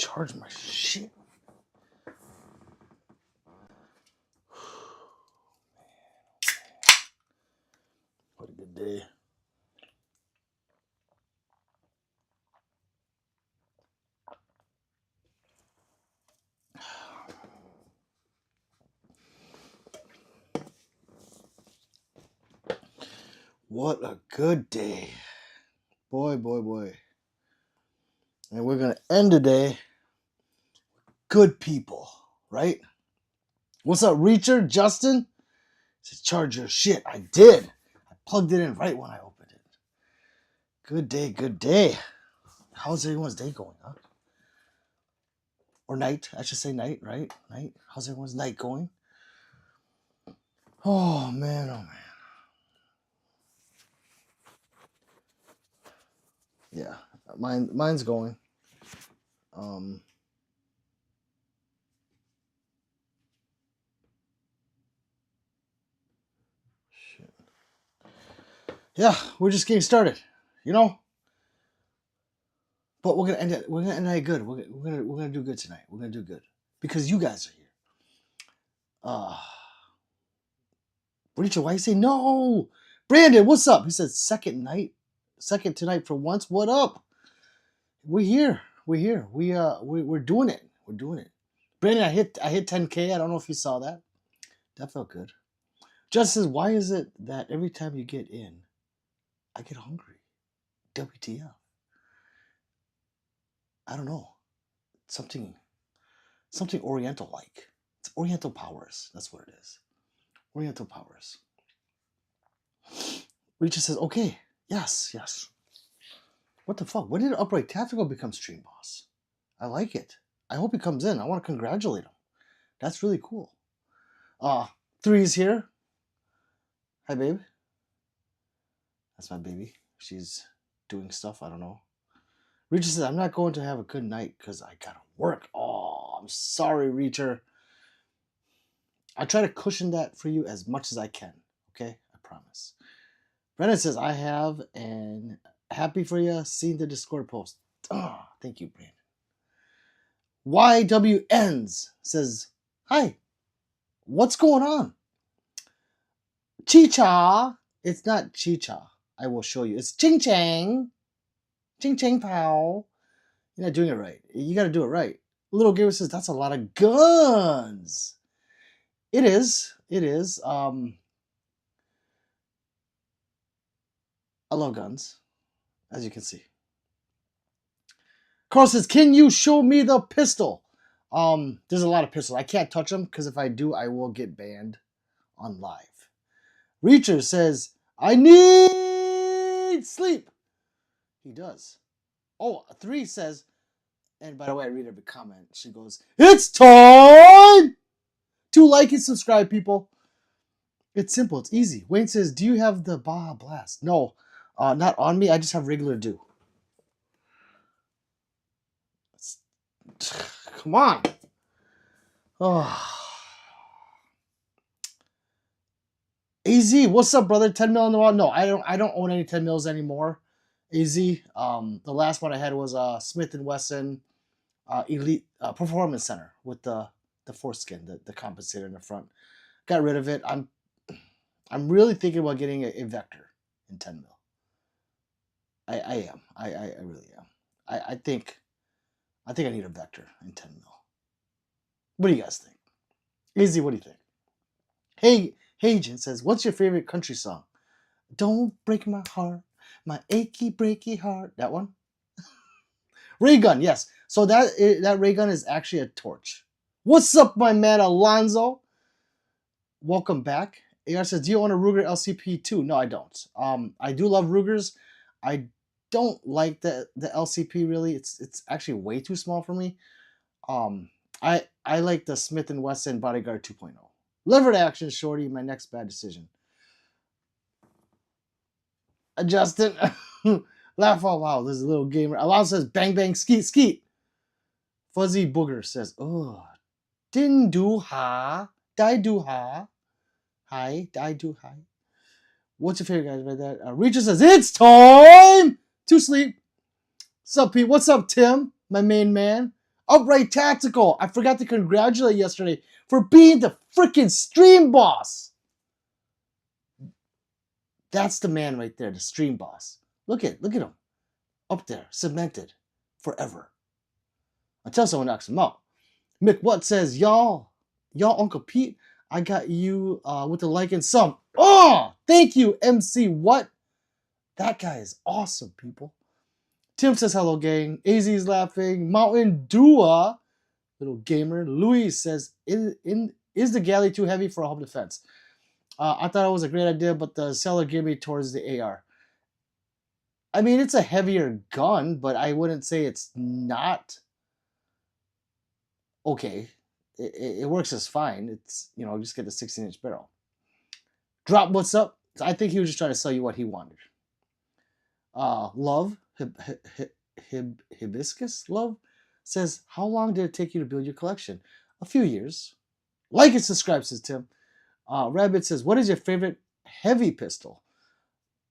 charge my shit. What a good day. What a good day. Boy, boy, boy. And we're going to end the day. Good people, right? What's up, Reacher? Justin? He said, charge your shit. I did. I plugged it in right when I opened it. Good day, good day. How's everyone's day going, huh? Or night. I should say night, right? Night. How's everyone's night going? Oh, man, oh, man. Yeah, mine's going. Shit. Yeah, we're just getting started, you know. But we're gonna end it. We're gonna end it good. We're gonna do good tonight. We're gonna do good because you guys are here. Rachel, why you say no? Brandon, what's up? He said second tonight for once. What up? We're here. We're doing it. We're doing it. Brandon, I hit 10K. I don't know if you saw that. That felt good. Just says, why is it that every time you get in, I get hungry? WTF? I don't know. Something Oriental like. It's Oriental powers. That's what it is. Oriental powers. Reacher says, okay. Yes. What the fuck? When did Upright Tactical become stream boss? I like it. I hope he comes in. I want to congratulate him. That's really cool. Three's here. Hi, babe. That's my baby. She's doing stuff. I don't know. Reacher says, I'm not going to have a good night because I gotta work. Oh, I'm sorry, Reacher. I try to cushion that for you as much as I can. Okay? I promise. Brennan says, I have, and happy for you. Seen the Discord post. Oh, thank you, Brandon. YWNs says, hi. What's going on? Chicha. It's not Chicha. I will show you. It's Ching Chang. Ching Chang Pow. You're not doing it right. You got to do it right. Little Gamer says, that's a lot of guns. It is. I love guns, as you can see. Carl says, can you show me the pistol? There's a lot of pistols. I can't touch them because if I do, I will get banned on live. Reacher says, I need sleep. He does. Oh, 3 says, and by the way, I read every comment. She goes, it's time to like and subscribe, people. It's simple. It's easy. Wayne says, do you have the Baja Blast? No, not on me. I just have regular do. Come on. Oh. AZ, what's up, brother? 10 mil in the wall? No, I don't own any 10 mils anymore. AZ, the last one I had was Smith & Wesson Elite Performance Center with the foreskin, the compensator in the front. Got rid of it. I'm really thinking about getting a Vector in 10 mil. I am. I really am. I think I need a Vector in 10 mil. What do you guys think? AZ, what do you think? Hey, Hagen says, what's your favorite country song? Don't break my heart, my achy breaky heart. That one? Ray gun, yes. So that ray gun is actually a torch. What's up, my man Alonzo? Welcome back. AR says, do you own a Ruger LCP too? No, I don't. I do love Rugers. I don't like the LCP really. It's actually way too small for me. I like the Smith & Wesson Bodyguard 2.0. Levered action, shorty. My next bad decision. Justin, laugh out loud. There's a little gamer. Alonzo says, bang, bang, skeet, skeet. Fuzzy Booger says, oh, din do ha, die do ha. Hi, die do hi. What's your favorite, guys, by that? Reacher says, it's time to sleep. What's up, Pete? What's up, Tim? My main man. Upright Tactical. I forgot to congratulate yesterday for being the freaking stream boss. That's the man right there, the stream boss. Look at him. Up there, cemented forever. Until someone knocks him out. Mick What says, y'all, Uncle Pete, I got you with the like and sub. Oh, thank you, MC What? That guy is awesome, people. Tim says, hello, gang. AZ's laughing. Mountain Dua, little gamer. Louis says, is the galley too heavy for a home defense? I thought it was a great idea, but the seller gave me towards the AR. I mean, it's a heavier gun, but I wouldn't say it's not okay. It works just fine. It's, just get the 16-inch barrel. Drop, what's up? I think he was just trying to sell you what he wanted. Love, Hibiscus Love says, how long did it take you to build your collection? A few years. Like and subscribe, says Tim. Rabbit says, what is your favorite heavy pistol?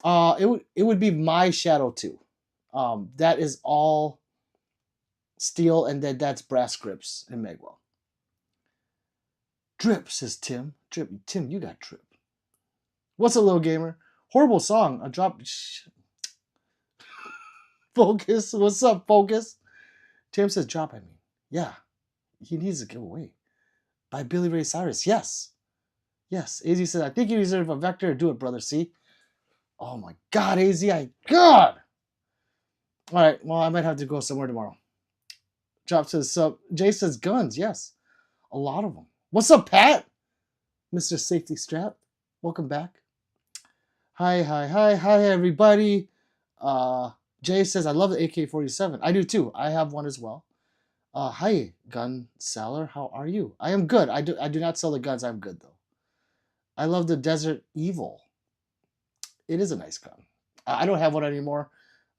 It would be my Shadow 2. That is all steel, and then that's brass grips and Magwell. Drip, says Tim. Drip, Tim, you got drip. What's a little gamer? Horrible song. A drop. Focus. What's up, Focus? Tim says, drop, I mean. Yeah. He needs to give away. By Billy Ray Cyrus. Yes. Yes. AZ says, I think you deserve a Vector. Do it, brother. See? Oh my God, AZ. God. All right. Well, I might have to go somewhere tomorrow. Drop says, Jay says, guns. Yes. A lot of them. What's up, Pat? Mr. Safety Strap. Welcome back. Hi, everybody. Jay says, I love the AK-47. I do too. I have one as well. Hi, gun seller. How are you? I am good. I do not sell the guns. I'm good, though. I love the Desert Evil. It is a nice gun. I don't have one anymore.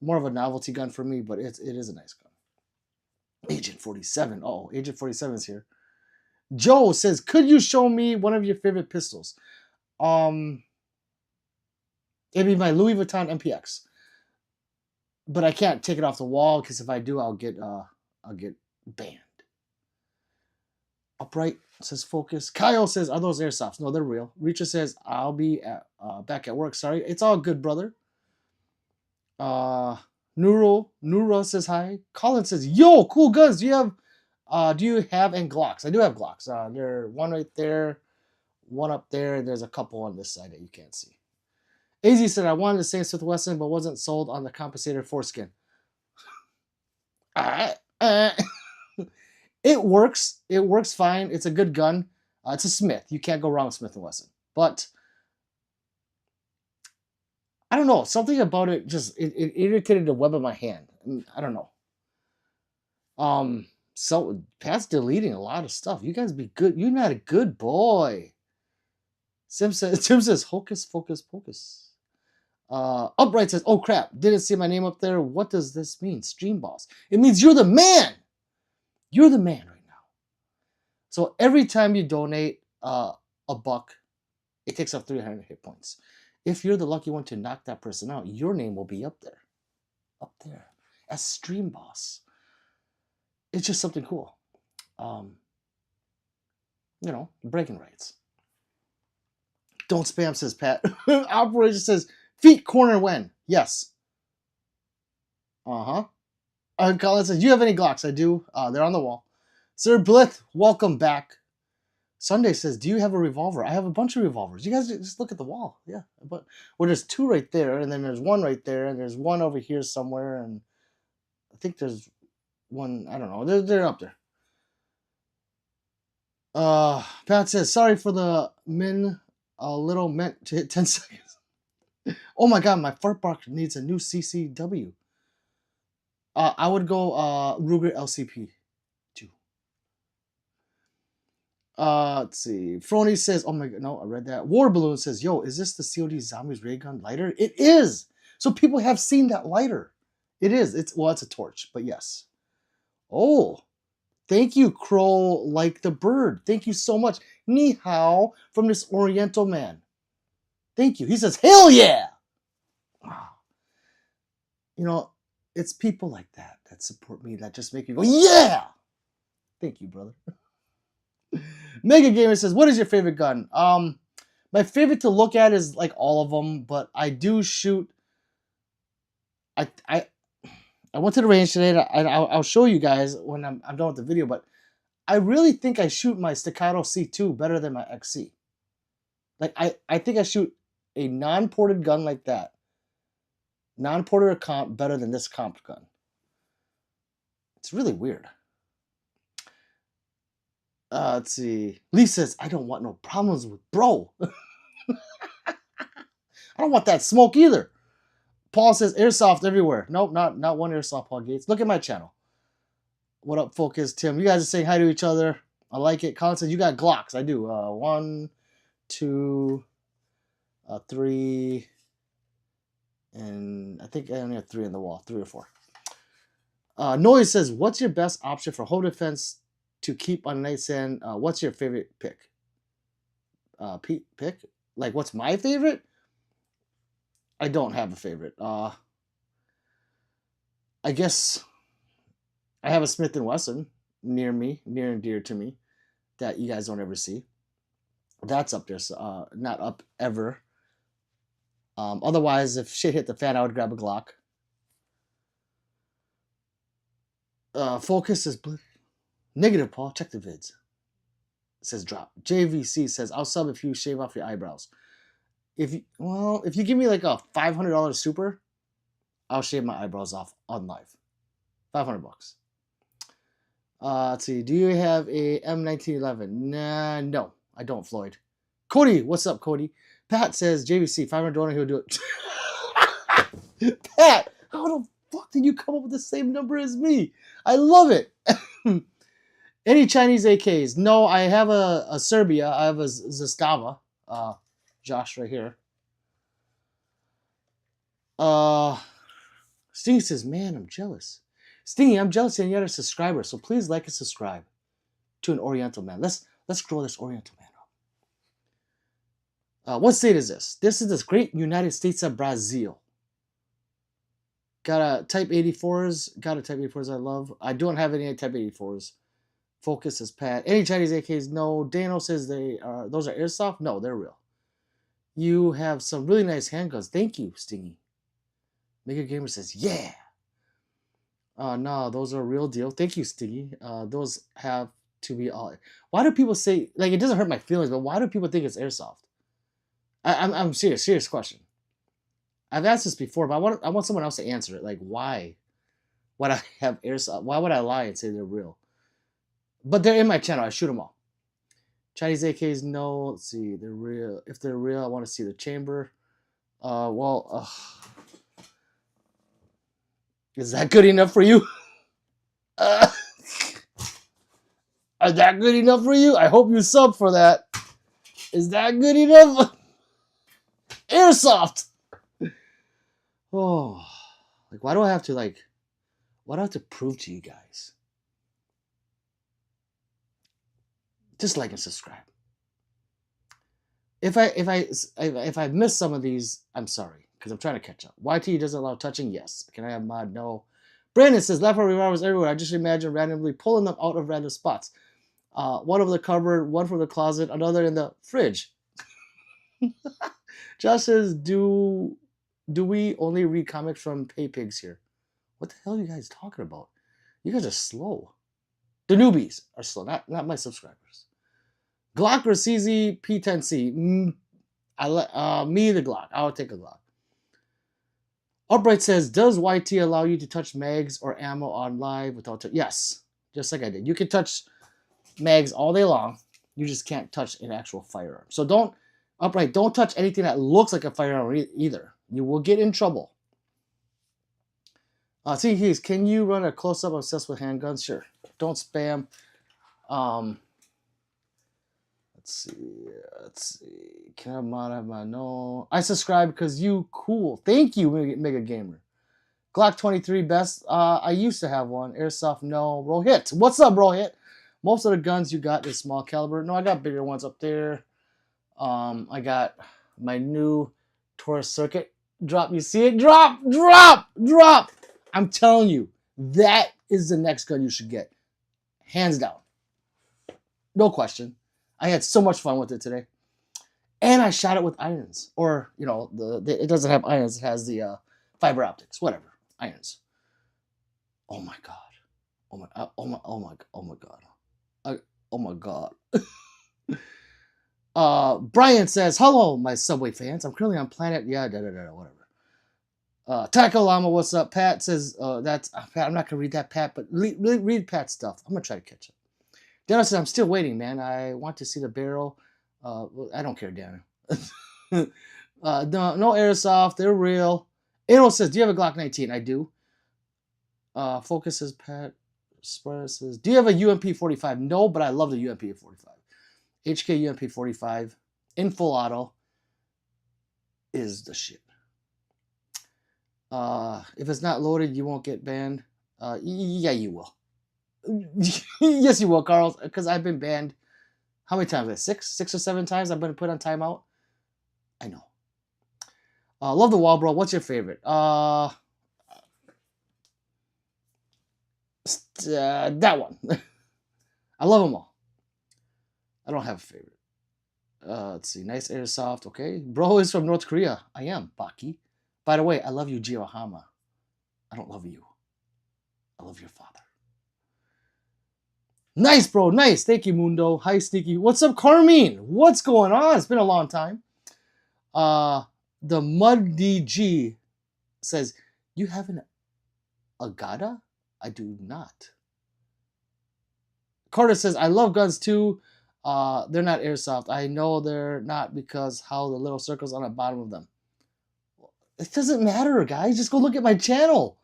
More of a novelty gun for me, but it is a nice gun. Agent 47. Oh, Agent 47 is here. Joe says, could you show me one of your favorite pistols? It'd be my Louis Vuitton MPX. But I can't take it off the wall because if I do, I'll get banned. Upright says focus. Kyle says, are those airsofts? No, they're real. Reacher says, I'll be back at work. Sorry. It's all good, brother. Nuro says hi. Colin says, yo, cool guns. Do you have and Glocks? I do have Glocks. There one right there, one up there, and there's a couple on this side that you can't see. AZ said, I wanted the same Smith & Wesson, but wasn't sold on the Compensator foreskin. It works. It works fine. It's a good gun. It's a Smith. You can't go wrong with Smith & Wesson. But I don't know. Something about it just it irritated the web of my hand. I don't know. So Pat's deleting a lot of stuff. You guys be good. You're not a good boy. Tim says, hocus pocus pocus. Upright says, oh crap, didn't see my name up there. What does this mean? Stream boss. It means you're the man. You're the man right now. So every time you donate a buck, it takes up 300 hit points. If you're the lucky one to knock that person out, your name will be up there. Up there. As stream boss. It's just something cool. Breaking rights. Don't spam, says Pat. Operator says, feet corner when? Yes. Colin says, do you have any Glocks? I do. They're on the wall. Sir Blith, welcome back. Sunday says, do you have a revolver? I have a bunch of revolvers. You guys just look at the wall. Yeah. But there's two right there, and then there's one right there, and there's one over here somewhere, and I think there's one, I don't know. They're up there. Pat says, sorry for the little meant to hit 10 seconds. Oh my God, my fart box needs a new CCW. I would go Ruger LCP 2. Let's see. Frony says, oh my God, no, I read that. War Balloon says, yo, is this the COD Zombies ray gun lighter? It is. So people have seen that lighter. It is. It's a torch, but yes. Oh, thank you, Crow like the bird. Thank you so much. Ni hao from this Oriental man. Thank you. He says, hell yeah. Wow. It's people like that support me, that just make me go, yeah. Thank you, brother. Mega Gamer says, what is your favorite gun? My favorite to look at is like all of them, but I do shoot. I went to the range today, and I'll show you guys when I'm done with the video, but I really think I shoot my Staccato C2 better than my XC. Like, I think I shoot a non-ported gun like that, non-ported comp, better than this comp gun. It's really weird. Let's see. Lee says, I don't want no problems with bro. I don't want that smoke either. Paul says, airsoft everywhere. Nope, not one airsoft, Paul Gates. Look at my channel. What up, Focus? Tim, you guys are saying hi to each other. I like it. Colin says, you got Glocks. I do. 1, 2, 3, and I think I only have 3 on the wall. 3 or 4. Noise says, what's your best option for home defense to keep on a nightstand? What's your favorite pick? Pick? Like, what's my favorite? I don't have a favorite. I guess I have a Smith & Wesson near me, near and dear to me, that you guys don't ever see. That's up there, so, not up ever. Otherwise, if shit hit the fan, I would grab a Glock. Focus is negative, Paul. Check the vids. It says drop. JVC says, I'll sub if you shave off your eyebrows. If you give me like a $500 super, I'll shave my eyebrows off on live. $500. Let's see. Do you have a M1911? Nah, no, I don't, Floyd. Cody, what's up, Cody? Pat says, JVC, $500, he'll do it. Pat, how the fuck did you come up with the same number as me? I love it. Any Chinese AKs? No, I have a Serbia. I have a Zastava. Josh right here. Stingy says, man, I'm jealous. Stingy, I'm jealous and you're a subscriber, so please like and subscribe to an Oriental man. Let's grow this Oriental man up. What state is this? This is this great United States of Brazil. Got a Type 84s. Got a Type 84s I love. I don't have any Type 84s. Focus is Pat. Any Chinese AKs? No. Dano says those are airsoft? No, they're real. You have some really nice handguns. Thank you, Stingy. Mega Gamer says, yeah. No, those are real deal. Thank you, Stingy. Those have to be all. Why do people say, like, it doesn't hurt my feelings, but why do people think it's airsoft? I'm serious question. I've asked this before, but I want someone else to answer it. Like, why would I have airsoft? Why would I lie and say they're real? But they're in my channel. I shoot them all. Chinese AKs, no. Let's see. They're real. If they're real, I want to see the chamber. Is that good enough for you? Is that good enough for you? I hope you sub for that. Is that good enough? Airsoft. Oh, like, why do I have to prove to you guys? Just like and subscribe. If I miss some of these, I'm sorry, because I'm trying to catch up. YT doesn't allow touching? Yes. Can I have mod? No. Brandon says, left revolvers everywhere. I just imagine randomly pulling them out of random spots. One over the cupboard, one from the closet, another in the fridge. Josh says, do we only read comics from Pay Pigs here? What the hell are you guys talking about? You guys are slow. The newbies are slow, not my subscribers. Glock or CZ P10C? Me the Glock. I'll take a Glock. Upright says, does YT allow you to touch mags or ammo on live without yes, just like I did. You can touch mags all day long. You just can't touch an actual firearm. So don't touch anything that looks like a firearm either. You will get in trouble. See, Hughes, can you run a close-up obsessed with handguns? Sure. Don't spam. Let's see. Can I mod have my no? I subscribe because you cool. Thank you, Mega Gamer. Glock 23 best. I used to have one. Airsoft, no. Rohit. What's up, Rohit? Most of the guns you got is small caliber. No, I got bigger ones up there. I got my new Taurus Circuit. Drop. You see it? Drop. I'm telling you, that is the next gun you should get. Hands down. No question. I had so much fun with it today. And I shot it with irons. Or, you know, it doesn't have irons. It has the fiber optics. Whatever. Irons. Oh my God. Oh my God. Oh my God. Brian says, hello, my Subway fans. I'm currently on planet, whatever. Taco Llama, what's up? Pat says, that's Pat. I'm not gonna read that, Pat, but read Pat's stuff. I'm gonna try to catch it. Daniel says, I'm still waiting, man. I want to see the barrel. I don't care, Daniel. No airsoft. They're real. Errol says, do you have a Glock 19? I do. Focus says, Pat. Spur says, do you have a UMP 45? No, but I love the UMP 45. HK UMP 45 in full auto is the shit. If it's not loaded, you won't get banned. Yeah, you will. Yes, you will, Carl, because I've been banned. How many times? Like six or seven times I've been put on timeout. I know. Love the wall, bro. What's your favorite? That one. I love them all. I don't have a favorite. Let's see. Nice airsoft. Okay. Bro is from North Korea. I am, Baki. By the way, I love you, Giohama. I don't love you. I love your father. Nice, bro. Nice. Thank you, Mundo. Hi, Sneaky. What's up, Carmine? What's going on? It's been a long time. The Mud DG says, you have an Agata? I do not. Carter says, I love guns too. They're not airsoft. I know they're not because how the little circles on the bottom of them. It doesn't matter, guys. Just go look at my channel.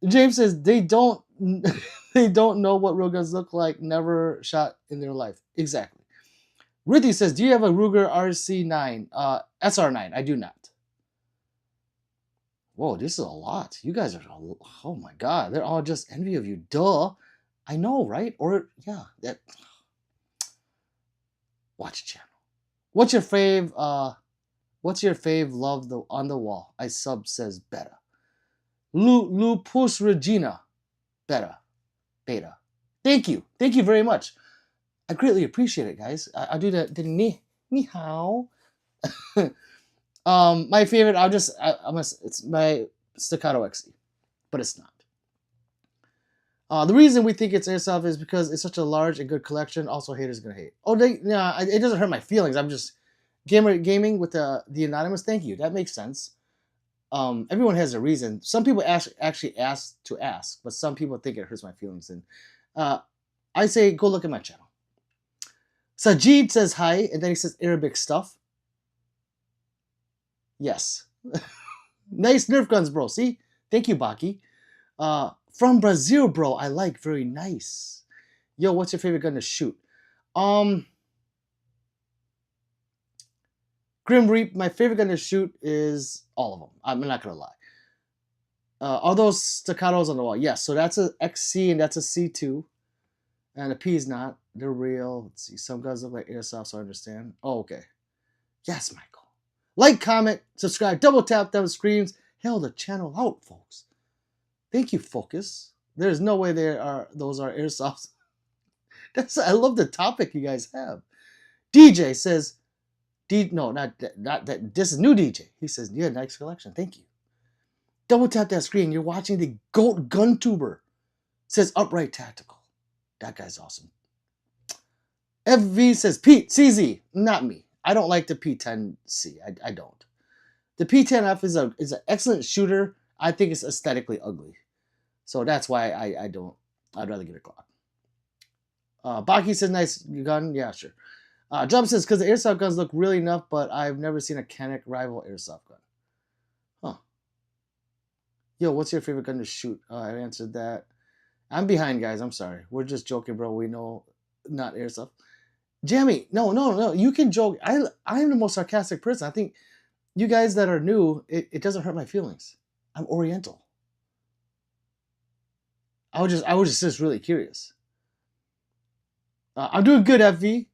James says they don't they don't know what real guns look like. Never shot in their life. Exactly. Rithy says, do you have a Ruger RC9? SR9. I do not. Whoa, this is a lot. You guys are, oh my God. They're all just envy of you. Duh. I know, right? Or, yeah. Watch channel. What's your fave, love on the wall? I sub says beta. Lupus Regina. Beta. Thank you. Thank you very much. I greatly appreciate it, guys. I'll do the ni hao. My favorite, it's my Staccato XE, but it's not. The reason we think it's airsoft is because it's such a large and good collection. Also, haters are gonna hate. Oh, it doesn't hurt my feelings. I'm just gaming with the anonymous. Thank you. That makes sense. Everyone has a reason. Some people actually ask to ask, but some people think it hurts my feelings. And I say, go look at my channel. Sajid says hi, and then he says Arabic stuff. Yes. Nice Nerf guns, bro. See? Thank you, Baki. From Brazil, bro. I like. Very nice. Yo, what's your favorite gun to shoot? Grim Reap, my favorite gun to shoot is all of them. I'm not going to lie. Are those staccatos on the wall? Yes. So that's a XC and that's a C2. And the P is not. They're real. Let's see. Some guns look like airsoft, so I understand. Oh, okay. Yes, Michael. Like, comment, subscribe, double tap them screens. Hell the channel out, folks. Thank you, Focus. There's no way those are airsofts. I love the topic you guys have. DJ says, no, not that. This is new DJ. He says, yeah, nice collection. Thank you. Double tap that screen. You're watching the GOAT Gun Tuber. Says Upright Tactical. That guy's awesome. FV says, Pete, CZ, not me. I don't like the P10C. I don't. The P10F is an excellent shooter. I think it's aesthetically ugly. So that's why I don't. I'd rather get a Glock. Baki says, nice gun. Yeah, sure. Jump says, because the airsoft guns look really enough, but I've never seen a Canik rival airsoft gun. Huh. Yo, what's your favorite gun to shoot? I answered that. I'm behind, guys. I'm sorry. We're just joking, bro. We know not airsoft. Jamie, no. You can joke. I am the most sarcastic person. I think you guys that are new, it doesn't hurt my feelings. I'm Oriental. I was just really curious. I'm doing good, FV.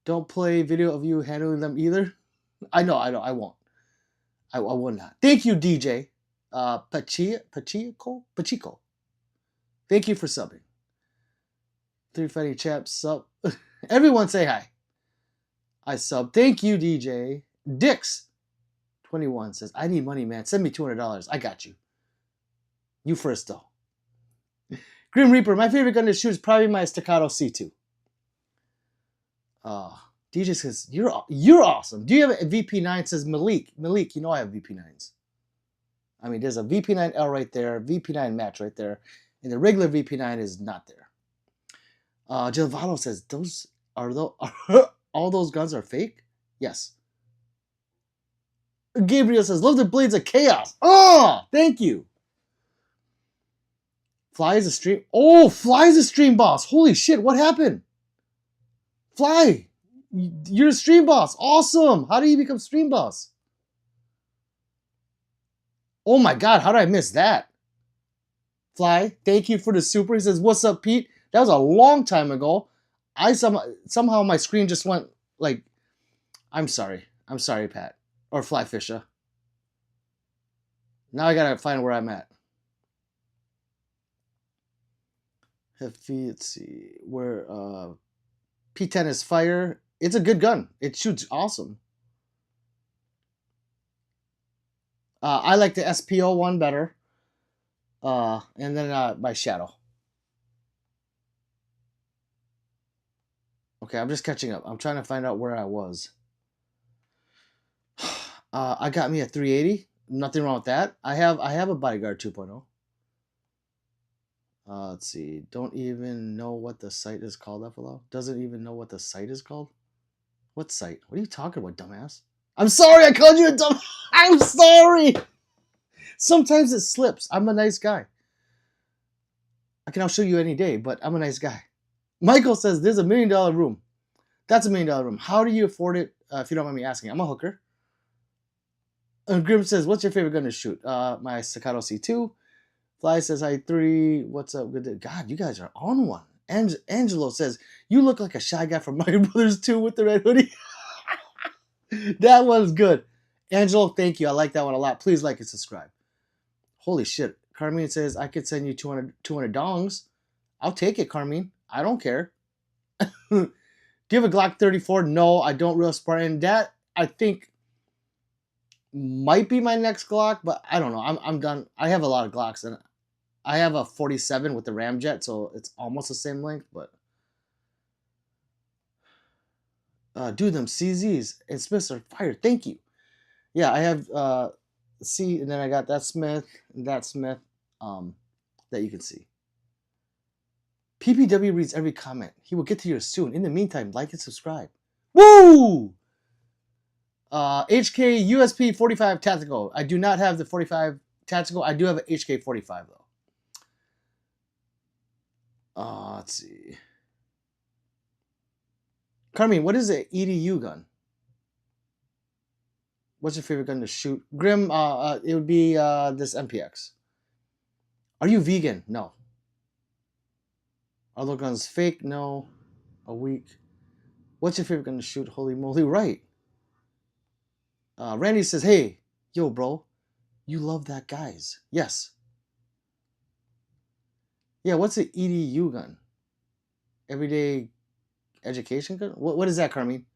Don't play video of you handling them either. I know. I won't. I will not. Thank you, DJ. Pachico. Thank you for subbing. Three Fighting Chaps sub. Everyone say hi. I sub. Thank you, DJ. Dix 21 says, I need money, man. Send me $200. I got you. You first, though. Grim Reaper, my favorite gun to shoot is probably my Staccato C2. DJ says, you're awesome. Do you have a VP9? Says Malik. Malik, you know I have VP9s. I mean, there's a VP9L right there, VP9 match right there, and the regular VP9 is not there. Gilvalo says, all those guns are fake? Yes. Gabriel says, love the Blades of Chaos. Oh, thank you. Fly is a stream. Oh, Fly is a stream boss. Holy shit, what happened? Fly, you're a stream boss. Awesome. How do you become stream boss? Oh my God, how did I miss that? Fly, thank you for the super. He says, what's up, Pete? That was a long time ago. Somehow my screen just went like, I'm sorry. I'm sorry, Pat. Or Fly Fisher. Now I gotta find where I'm at. Let's see. Where P10 is fire. It's a good gun. It shoots awesome. I like the SPO one better. And then my Shadow. Okay, I'm just catching up. I'm trying to find out where I was. I got me a 380. Nothing wrong with that. I have a Bodyguard 2.0. Let's see. Don't even know what the site is called, FLO. Doesn't even know what the site is called. What site? What are you talking about, dumbass? I'm sorry, I called you a dumb. I'm sorry. Sometimes it slips. I'm a nice guy. I'll show you any day, but I'm a nice guy. Michael says there's $1 million room. That's $1 million room. How do you afford it? If you don't mind me asking, I'm a hooker. Grim says, what's your favorite gun to shoot? My Staccato C2. Fly says, hi, 3. What's up? Good day. God, you guys are on one. Angelo says, you look like a shy guy from Mario Brothers 2 with the red hoodie. That one's good. Angelo, thank you. I like that one a lot. Please like and subscribe. Holy shit. Carmine says, I could send you 200 dongs. I'll take it, Carmine. I don't care. Do you have a Glock 34? No, I don't, real Spartan. That, I think, might be my next Glock, but I don't know. I'm done. I have a lot of Glocks, and I have a 47 with the Ramjet, so it's almost the same length, but dude, them CZs and Smiths are fire. Thank you. Yeah, I have C, and then I got that Smith and that Smith that you can see. PPW reads every comment. He will get to you soon. In the meantime, like and subscribe. Woo! HK USP 45 Tactical. I do not have the 45 Tactical. I do have an HK 45 though. Let's see. Carmine, what is an EDU gun? What's your favorite gun to shoot? Grim, it would be this MPX. Are you vegan? No. Are those guns fake? No. A week. What's your favorite gun to shoot? Holy moly, right. Randy says, hey, yo, bro, you love that guys. Yes. Yeah, what's an EDU gun? Everyday education gun? What is that, Carmine?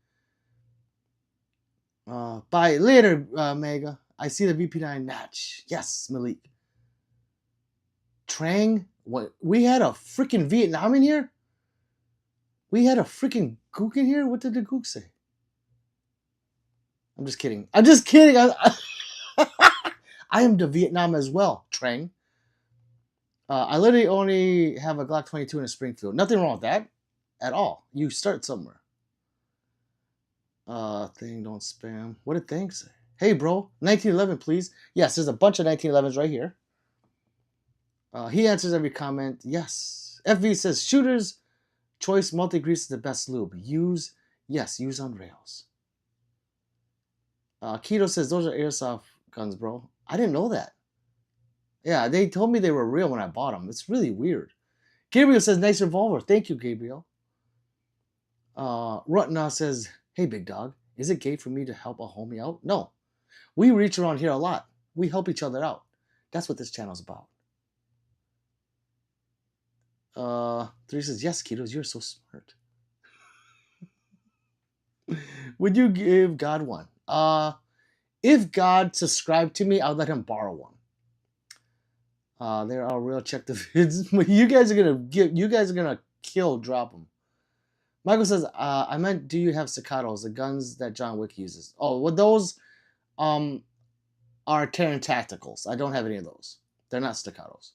Bye later, Mega. I see the VP9 match. Yes, Malik. Trang? What? We had a freaking Vietnam in here? We had a freaking Gook in here? What did the Gook say? I'm just kidding. I'm just kidding. I am to Vietnam as well, Trang. I literally only have a Glock 22 in a Springfield. Nothing wrong with that at all. You start somewhere. Thing, don't spam. What did Thing say? Hey, bro, 1911, please. Yes, there's a bunch of 1911s right here. He answers every comment. Yes. FV says, shooters, choice multi-grease is the best lube. Use on rails. Keto says, those are airsoft guns, bro. I didn't know that. Yeah, they told me they were real when I bought them. It's really weird. Gabriel says, nice revolver. Thank you, Gabriel. Rutna says, hey, big dog, is it gay for me to help a homie out? No. We reach around here a lot. We help each other out. That's what this channel's about. Three says, yes, kiddos, you're so smart. Would you give God one? If God subscribed to me, I'll let him borrow one. They're all real. Check the vids. You guys are gonna give. You guys are gonna kill. Drop them. Michael says, I meant, do you have staccatos, the guns that John Wick uses? Oh, well, those are Terran Tacticals. I don't have any of those. They're not staccatos.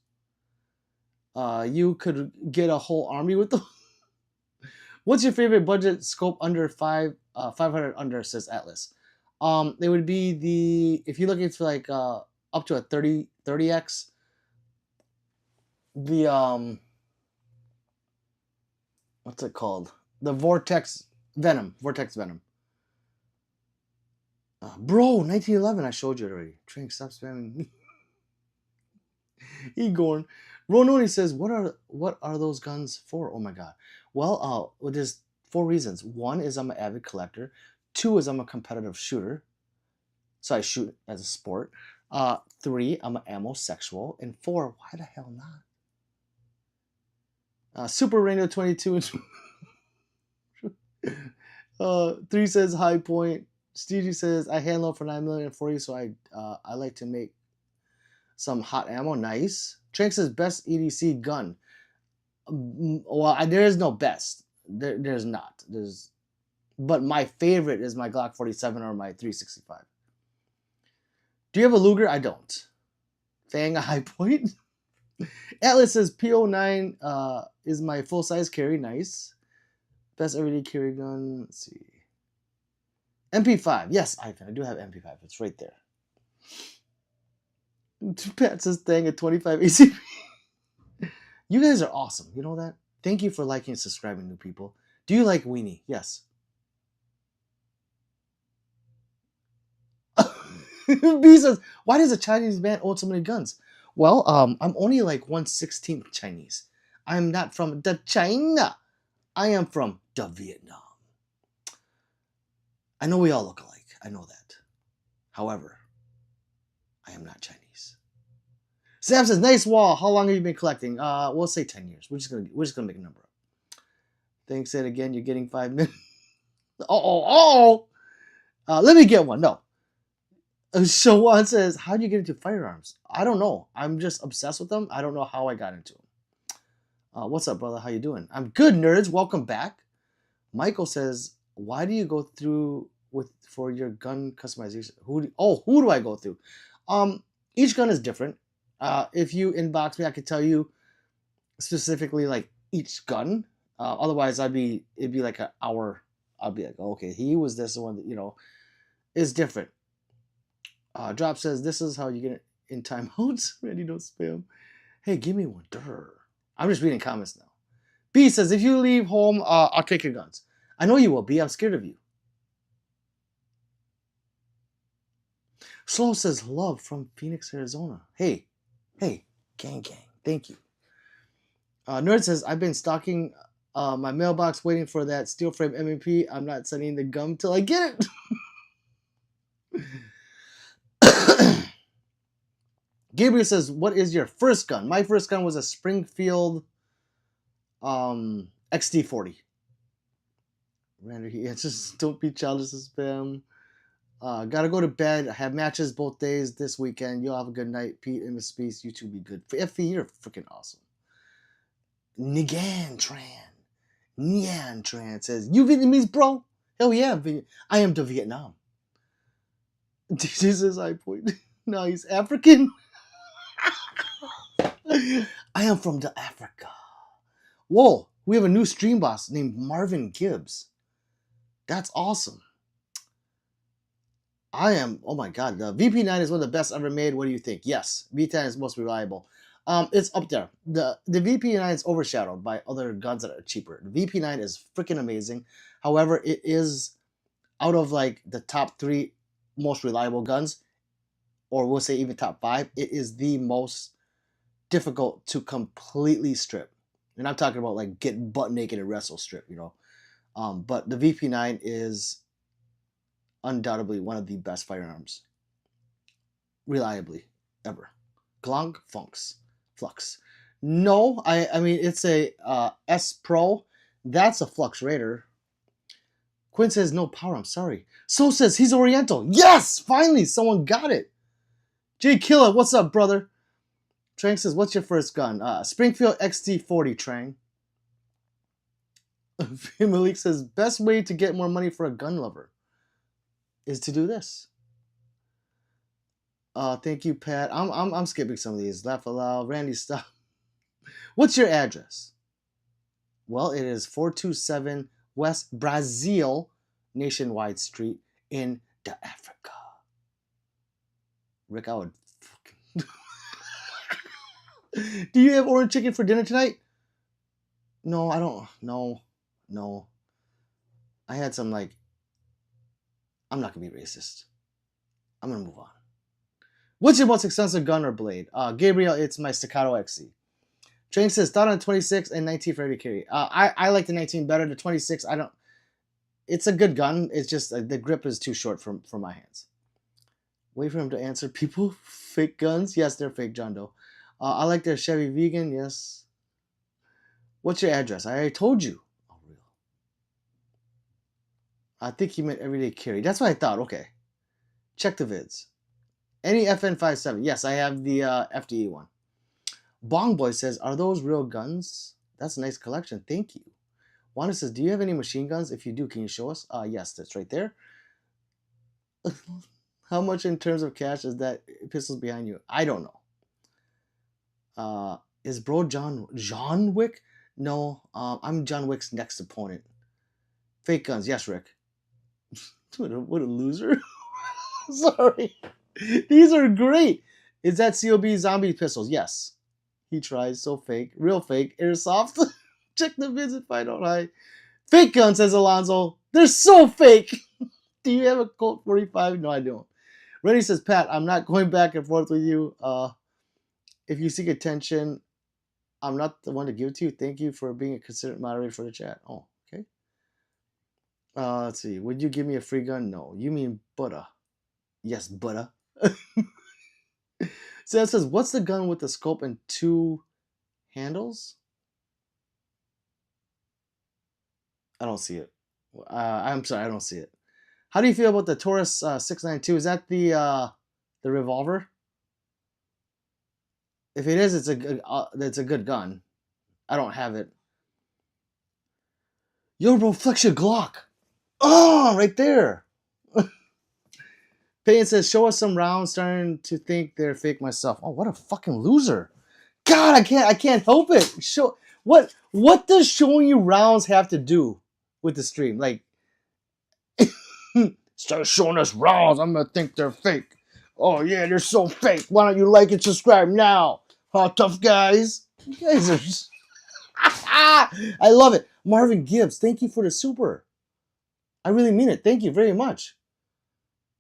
You could get a whole army with them. What's your favorite budget scope under 500 under, says Atlas? It would be the, if you're looking for like up to a 30x, the what's it called? The Vortex Venom. Bro, 1911, I showed you already. Training, stop spamming. Igor. Rononi says, what are those guns for? Oh my god. Well, there's 4 reasons. 1 is I'm an avid collector. 2 is I'm a competitive shooter. So I shoot as a sport. 3, I'm an ammo sexual. And 4, why the hell not? Super Rainbow 22. 3 says high point. Stevie says I hand load for 9 million for you, so I like to make some hot ammo. Nice. Trank says best EDC gun. Well, there is no best. There's not. But my favorite is my Glock 47 or my 365. Do you have a Luger? I don't. Fang a high point. Atlas says PO9 is my full size carry. Nice. Best everyday carry gun. Let's see. MP5. Yes, Ivan. I do have MP5. It's right there. Pat says thing at 25 ACP. You guys are awesome. You know that? Thank you for liking and subscribing, new people. Do you like Weenie? Yes. B says, why does a Chinese man own so many guns? Well, I'm only like 1/16th Chinese. I'm not from the China. I am from the Vietnam. I know we all look alike. I know that. However, I am not Chinese. Sam says, nice wall. How long have you been collecting? We'll say 10 years. We're just gonna make a number up. Thanks, Ed. Again, you're getting 5 minutes. Let me get one. No. Shawan says, how do you get into firearms? I don't know. I'm just obsessed with them. I don't know how I got into them. What's up, brother? How you doing? I'm good, nerds. Welcome back. Michael says, why do you go through for your gun customization? Who do I go through? Each gun is different. If you inbox me, I could tell you specifically like each gun. Otherwise, it'd be like an hour. I'll be like, okay, he was this one that is different. Drop says, this is how you get it in timeouts. Randy, don't spam. Hey, give me one. Durr. I'm just reading comments now. B says, if you leave home, I'll take your guns. I know you will, B. I'm scared of you. Slow says, love from Phoenix, Arizona. Hey, gang. Thank you. Nerd says, I've been stalking my mailbox waiting for that steel frame M&P. I'm not sending the gum till I get it. Gabriel says, what is your first gun? My first gun was a Springfield XD40. Randy, he answers, don't be childish as spam. Gotta go to bed. I have matches both days this weekend. You'll have a good night. Pete and Miss Peace, you two be good. Effie, you're freaking awesome. Nigan Tran says, you Vietnamese, bro? Hell yeah, I am the Vietnam. DJ says, I point. No, he's African. I am from the Africa. Whoa, we have a new stream boss named Marvin Gibbs. That's awesome. Oh my god, the VP9 is one of the best ever made. What do you think? Yes, V10 is most reliable. It's up there. The VP9 is overshadowed by other guns that are cheaper. The VP9 is freaking amazing. However, it is out of like the top 3 most reliable guns, or we'll say even top 5, it is the most difficult to completely strip. And I'm talking about like get butt naked and wrestle strip, But the VP9 is undoubtedly one of the best firearms, reliably, ever. Glonk, Flux. No, I mean it's a S Pro. That's a Flux Raider. Quinn says no power. I'm sorry. So says he's Oriental. Yes, finally someone got it. Jay Killer, what's up, brother? Trang says, what's your first gun? Springfield XT40, Trang. Malik says, best way to get more money for a gun lover is to do this. Thank you, Pat. I'm skipping some of these. Laugh aloud. Randy, stop. What's your address? Well, it is 427 West Brazil Nationwide Street in the Africa. Rick, I would fucking... Do you have orange chicken for dinner tonight? No, I don't. No. I had some, like... I'm not going to be racist. I'm going to move on. What's your most expensive gun or blade? Gabriel, it's my Staccato XC. Train says, thought on 26 and 19 for heavy carry. I like the 19 better. The 26, I don't... It's a good gun. It's just the grip is too short for my hands. Wait for him to answer. People, fake guns? Yes, they're fake, John Doe. I like their Chevy Vegan. Yes. What's your address? I already told you. Oh, real. I think he meant everyday carry. That's what I thought. Okay. Check the vids. Any FN57. Yes, I have the FDE one. Bong Boy says, are those real guns? That's a nice collection. Thank you. Wanda says, do you have any machine guns? If you do, can you show us? Yes, that's right there. How much in terms of cash is that pistols behind you? I don't know. Is bro John Wick? No, I'm John Wick's next opponent. Fake guns. Yes, Rick. What a loser. Sorry. These are great. Is that COB zombie pistols? Yes. He tries. So fake. Real fake. Airsoft. Check the vids if I don't hide. Fake gun, says Alonzo. They're so fake. Do you have a Colt 45? No, I don't. Reddy says, Pat, I'm not going back and forth with you. If you seek attention, I'm not the one to give it to you. Thank you for being a considerate moderator for the chat. Oh, okay. Let's see. Would you give me a free gun? No. You mean butter. Yes, butter. So it says, what's the gun with the scope and 2 handles? I don't see it. I'm sorry, I don't see it. How do you feel about the Taurus 692? Is that the revolver? If it is, it's a good gun. I don't have it. Yo, bro, flex your Glock. Oh, right there. Payton says, show us some rounds. Starting to think they're fake myself. Oh, what a fucking loser. God, I can't help it. What does showing you rounds have to do with the stream? Like, start showing us rounds. I'm gonna think they're fake. Oh yeah, they're so fake. Why don't you like and subscribe now? Huh, tough guys? You guys are just... I love it. Marvin Gibbs, thank you for the super. I really mean it. Thank you very much.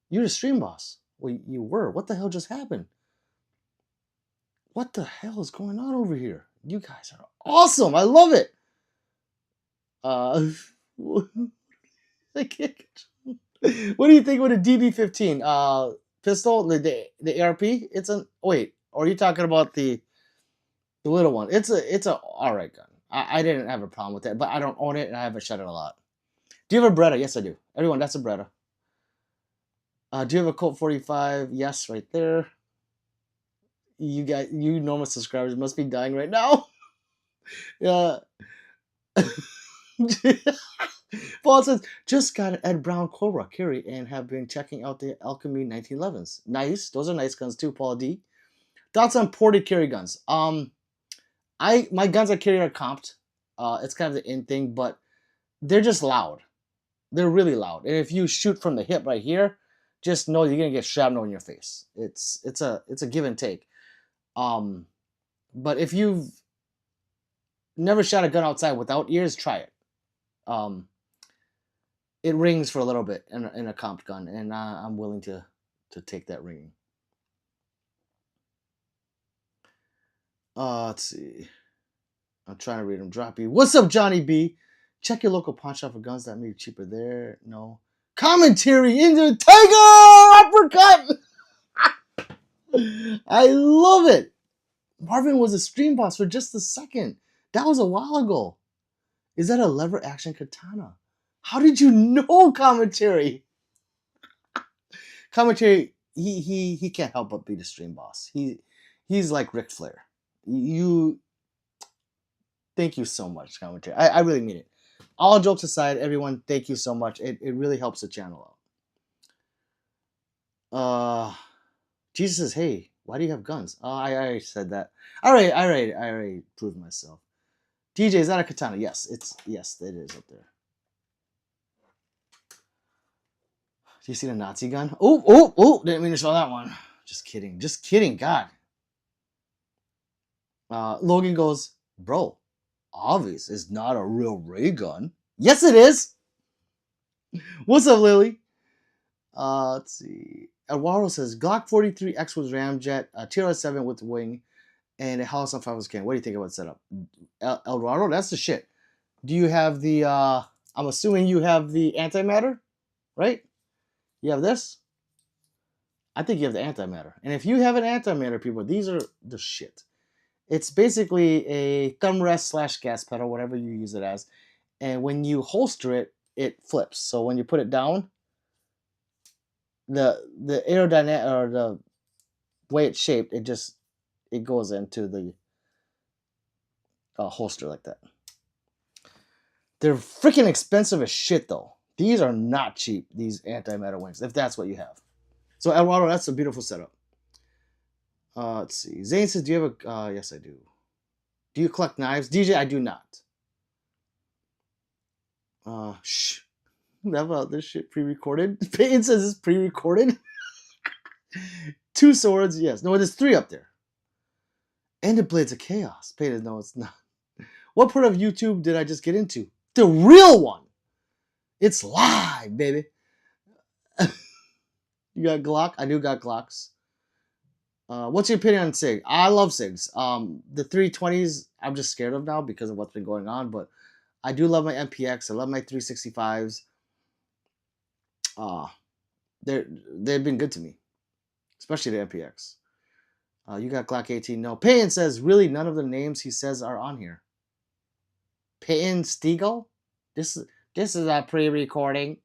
You're the stream boss. Well, you were. What the hell just happened? What the hell is going on over here? You guys are awesome. I love it. I can't... What do you think with a DB15 pistol? The ARP? It's an... Wait, or are you talking about the little one? It's a alright gun. I didn't have a problem with it, but I don't own it and I haven't shot it a lot. Do you have a Beretta? Yes, I do. Everyone, that's a Beretta. Do you have a Colt 45? Yes, right there. You normal subscribers must be dying right now. Paul says, just got an Ed Brown Cobra carry and have been checking out the Alchemy 1911s. Nice. Those are nice guns too, Paul D. Thoughts on ported carry guns? My guns I carry are comped. It's kind of the in thing, but they're just loud. They're really loud. And if you shoot from the hip right here, just know you're gonna get shrapnel in your face. It's a give and take. But if you've never shot a gun outside without ears, try it. It rings for a little bit in a comped gun, and I'm willing to take that ringing. Let's see. I'm trying to read them. Droppy. What's up, Johnny B? Check your local pawn shop for guns that may be cheaper there. No. Commentary into Tiger Uppercut! I love it. Marvin was a stream boss for just a second. That was a while ago. Is that a lever action katana? How did you know, commentary? Commentary, he can't help but be the stream boss. He's like Ric Flair. You thank you so much, commentary. I really mean it. All jokes aside, everyone, thank you so much. It really helps the channel out. Jesus says, hey, why do you have guns? Oh, I already said that. I already proved myself. DJ, is that a katana? Yes, yes, it is up there. Do you see the Nazi gun? Oh, didn't mean to show that one. Just kidding, God. Logan goes, bro, obvious is not a real ray gun. Yes, it is. What's up, Lily? Let's see. Eduardo says Glock 43X was ramjet, TR-7 with wing, and a House on 5 was can. What do you think about setup? Eduardo, that's the shit. Do you have the? I'm assuming you have the antimatter, right? You have this. I think you have the antimatter, and if you have an antimatter, people, these are the shit. It's basically a thumb rest / gas pedal, whatever you use it as, and when you holster it, it flips. So when you put it down, the aerodynamic or the way it's shaped, it goes into the holster like that. They're freaking expensive as shit, though. These are not cheap, these antimatter wings, if that's what you have. So, Eduardo, that's a beautiful setup. Let's see. Zane says, do you have a... yes, I do. Do you collect knives? DJ, I do not. Shh. How about this shit pre-recorded? Peyton says it's pre-recorded. 2 swords, yes. No, there's 3 up there. And the Blades of Chaos. Peyton, no, it's not. What part of YouTube did I just get into? The real one. It's live, baby. You got Glock? I do got Glocks. What's your opinion on SIG? I love SIGs. The 320s, I'm just scared of now because of what's been going on, but I do love my MPX. I love my 365s. They've been good to me, especially the MPX. You got Glock 18. No. Payton says, really, none of the names he says are on here. Payton Stiegel? This is a pre-recording.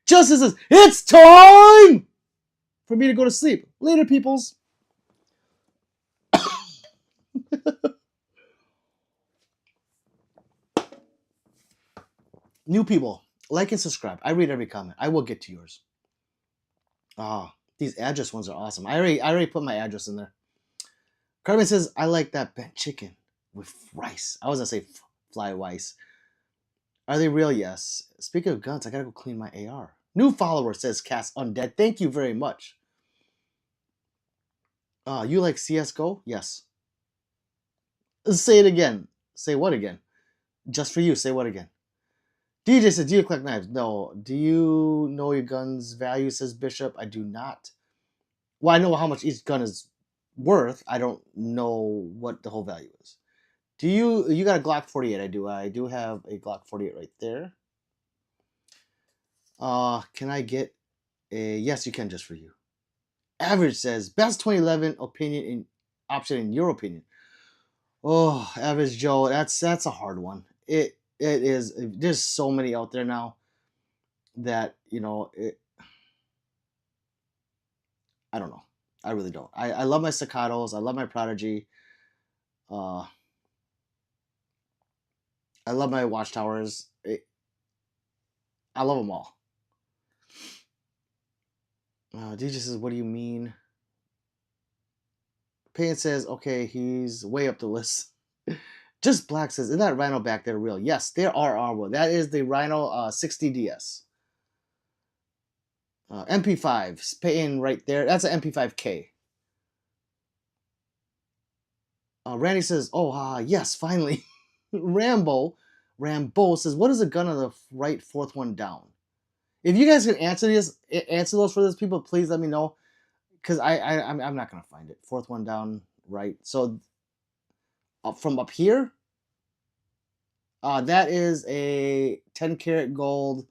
Justice says, it's time for me to go to sleep. Later, peoples. New people, like and subscribe. I read every comment. I will get to yours. These address ones are awesome. I already put my address in there. Carmen says, I like that bent chicken with rice. I was going to say fly rice. Are they real? Yes. Speaking of guns, I got to go clean my AR. New follower says, Cass Undead. Thank you very much. You like CSGO? Yes. Say it again. Say what again? Just for you. Say what again? DJ says, do you collect knives? No. Do you know your gun's value, says Bishop? I do not. Well, I know how much each gun is worth. I don't know what the whole value is. Do you got a Glock 48? I do. I do have a Glock 48 right there. Can I get a... Yes, you can, just for you. Average says, best 2011 option in your opinion. Oh, Average Joe, that's a hard one. It is. There's so many out there now that, I don't know. I really don't. I love my Staccatos. I love my Prodigy. I love my Watchtowers. I love them all. DJ says, what do you mean? Payne says, okay, he's way up the list. Just Black says, isn't that Rhino back there real? Yes, there are Armory. That is the Rhino 60DS. MP5, Payne right there. That's an MP5K. Randy says, oh, yes, finally. Rambo says, what is a gun on the right 4th one down? If you guys can answer those for those people, please let me know. Because I'm not going to find it. 4th one down, right. So from up here, that is a 10 karat gold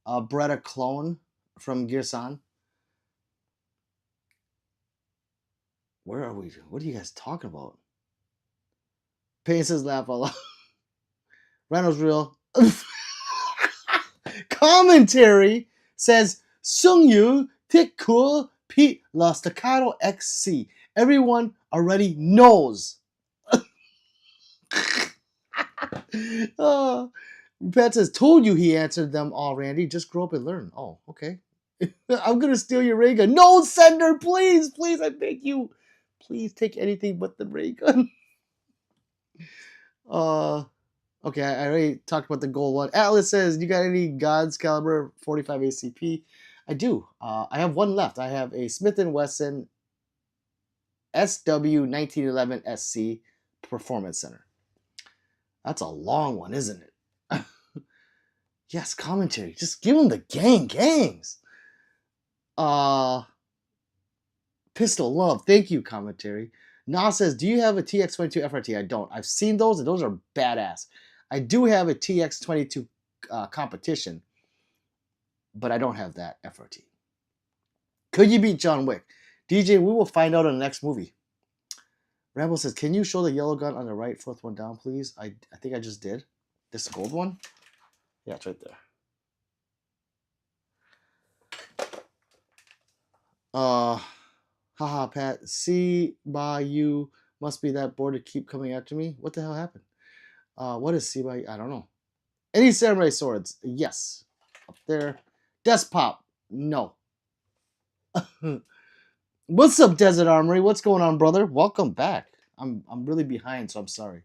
Beretta clone from Gearsan. Where are we? What are you guys talking about? Payne says laugh out loud. Reynolds real. Commentary says Sung Yu, Tick Cool, Pete La Staccato XC. Everyone already knows. Pat says, told you he answered them all, Randy. Just grow up and learn. Oh, okay. I'm going to steal your ray gun. No, sender, please, please, I beg you. Please take anything but the ray gun. Okay, I already talked about the gold one. Atlas says, you got any God's Caliber 45 ACP? I do. I have one left. I have a Smith & Wesson SW 1911 SC Performance Center. That's a long one, isn't it? Yes, commentary. Just give them the gangs. Pistol Love. Thank you, commentary. Na says, do you have a TX22 FRT? I don't. I've seen those, and those are badass. I do have a TX22 competition, but I don't have that FRT. Could you beat John Wick? DJ, we will find out in the next movie. Rambo says, can you show the yellow gun on the right, fourth one down, please? I think I just did. This gold one? Yeah, it's right there. Haha, Pat. See by you must be that bored to keep coming after me. What the hell happened? What is see by you? I don't know. Any samurai swords? Yes. Up there. Despop? No. What's up, Desert Armory? What's going on, brother? Welcome back. I'm really behind, so I'm sorry.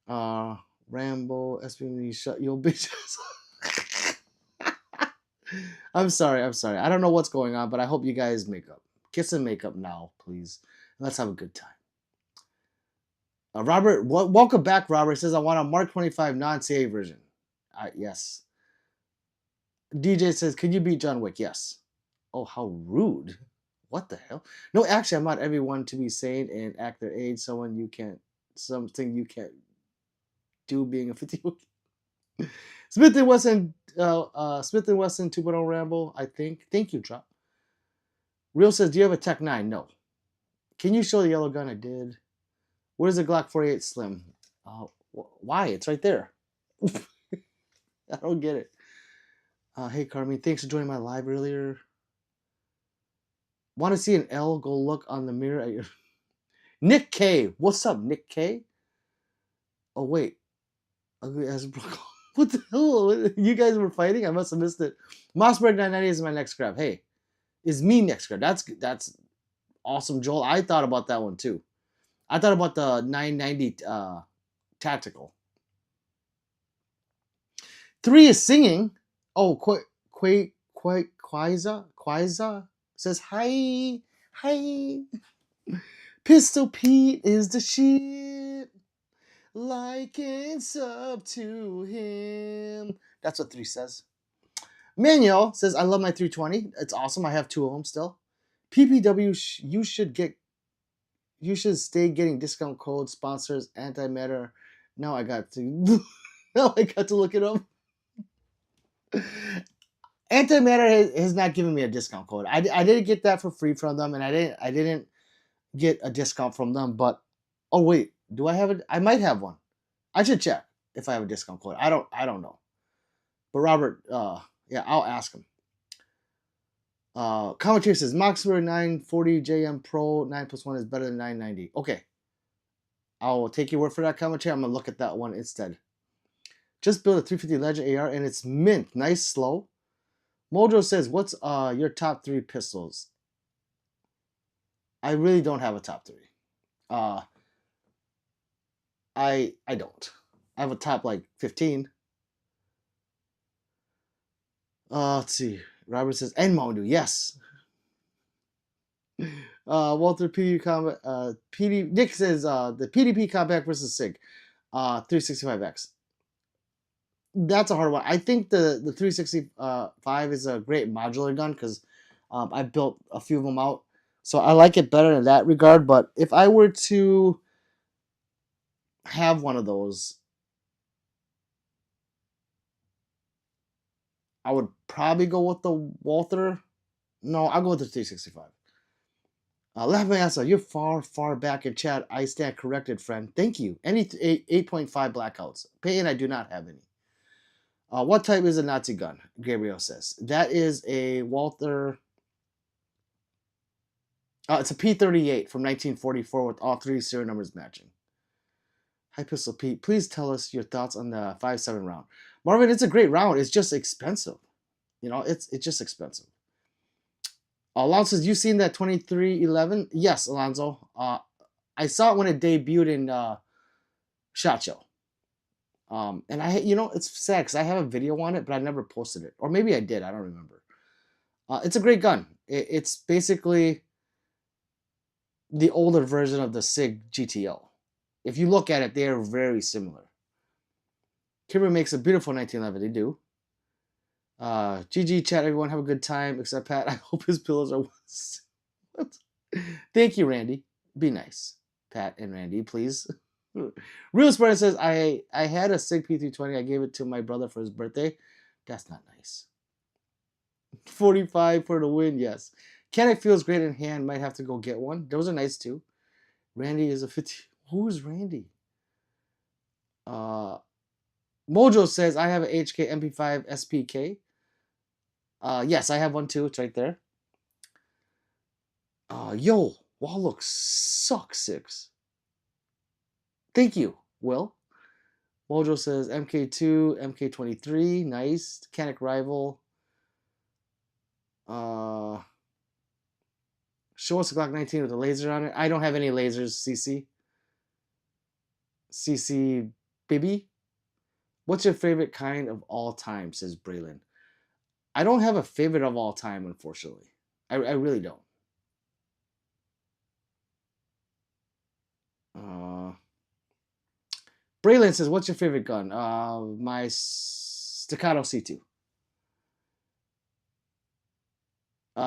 Rambo, SPM, shut your bitches. I'm sorry. I don't know what's going on, but I hope you guys make up. Kiss and make up now, please. Let's have a good time. Robert, welcome back, Robert. Says, I want a Mark 25 non-CA version. Yes. DJ says, could you beat John Wick? Yes. Oh, how rude. What the hell? No, actually, I want everyone to be sane and act their age. Something you can't do being a 50. Smith & Wesson 2.0 Rambo, I think. Thank you, Drop. Real says, do you have a Tech 9? No. Can you show the yellow gun? I did. Where's the Glock 48 Slim? Why? It's right there. I don't get it. Hey, Carmen, thanks for joining my live earlier. Want to see an L? Go look on the mirror at your... Nick K. What's up, Nick K? Oh, wait. Ugly as what the hell? You guys were fighting? I must have missed it. Mossberg 990 is my next grab. Hey, is me next grab. That's awesome, Joel. I thought about that one, too. I thought about the 990 tactical. 3 is singing. Oh, Quaiza says hi. Pistol Pete is the shit. Like and sub to him. That's what 3 says. Manuel says, I love my 320. It's awesome. I have 2 of them still. PPW, you should stay getting discount codes, sponsors, antimatter. Now I got to look it up. Antimatter has not given me a discount code. I didn't get that for free from them, and I didn't get a discount from them. But oh wait, do I have it? I might have one. I should check if I have a discount code. I don't know. But Robert, yeah, I'll ask him. Commentary says Moxberg 940 JM Pro 9+1 is better than 990. Okay, I'll take your word for that, commentary. I'm gonna look at that one instead. Just built a 350 Legend AR and it's mint. Nice slow. Mojo says, what's your top 3 pistols? I really don't have a top 3. I don't. I have a top like 15. Let's see. Robert says, and Mondu, yes. Walter PDP combat. Nick says the PDP compact versus SIG, 365X. That's a hard one. I think the 365 is a great modular gun because I built a few of them out, so I like it better in that regard. But if I were to have one of those, I would probably go with the Walther. No, I'll go with the 365. Laugh my ass off. You're far back in chat. I stand corrected, friend. Thank you. Any 8.5 blackouts. Payton, I do not have any. What type is a Nazi gun? Gabriel says. That is a Walther. It's a P38 from 1944 with all three serial numbers matching. Hi, Pistol Pete. Please tell us your thoughts on the 5.7 round. Marvin, it's a great round. It's just expensive. You know, it's just expensive. Alonso says, you seen that 2311? Yes, Alonso. I saw it when it debuted in SHOT Show. And it's sad because I have a video on it, but I never posted it. Or maybe I did. I don't remember. It's a great gun. It's basically the older version of the SIG GTO. If you look at it, they are very similar. Kimber makes a beautiful 1911. They do. GG chat, everyone have a good time, except Pat. I hope his pillows are. Thank you, Randy. Be nice, Pat and Randy, please. Real Spartan says, I had a SIG P320. I gave it to my brother for his birthday. That's not nice. 45 for the win, yes. Ken, feels great in hand. Might have to go get one. Those are nice too. Randy is a 50. Who's Randy? Mojo says, I have an HK MP5 SPK. Yes, I have one too. It's right there. Yo, wall looks sucks 6. Thank you, Will. Mojo says MK2, MK23, nice. Canic Rival. Show us a Glock 19 with a laser on it. I don't have any lasers, CC. CC Bibby. What's your favorite kind of all time, says Braylon. I don't have a favorite of all time, unfortunately. I really don't. Braylon says, what's your favorite gun? My Staccato C2.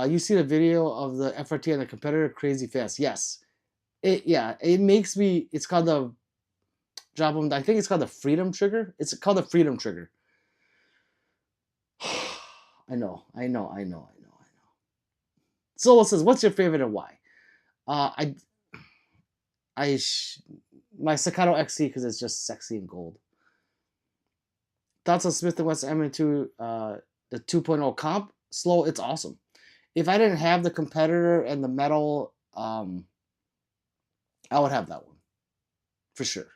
You see the video of the FRT and the competitor crazy fast. Yes. It makes me, it's called the drop them. I think it's called the Freedom Trigger. It's called the Freedom Trigger. I know. Solo says, what's your favorite and why? My Staccato XC because it's just sexy and gold. Thoughts on Smith & Wesson M2, the 2.0 comp? Slow, it's awesome. If I didn't have the competitor and the metal, I would have that one. For sure.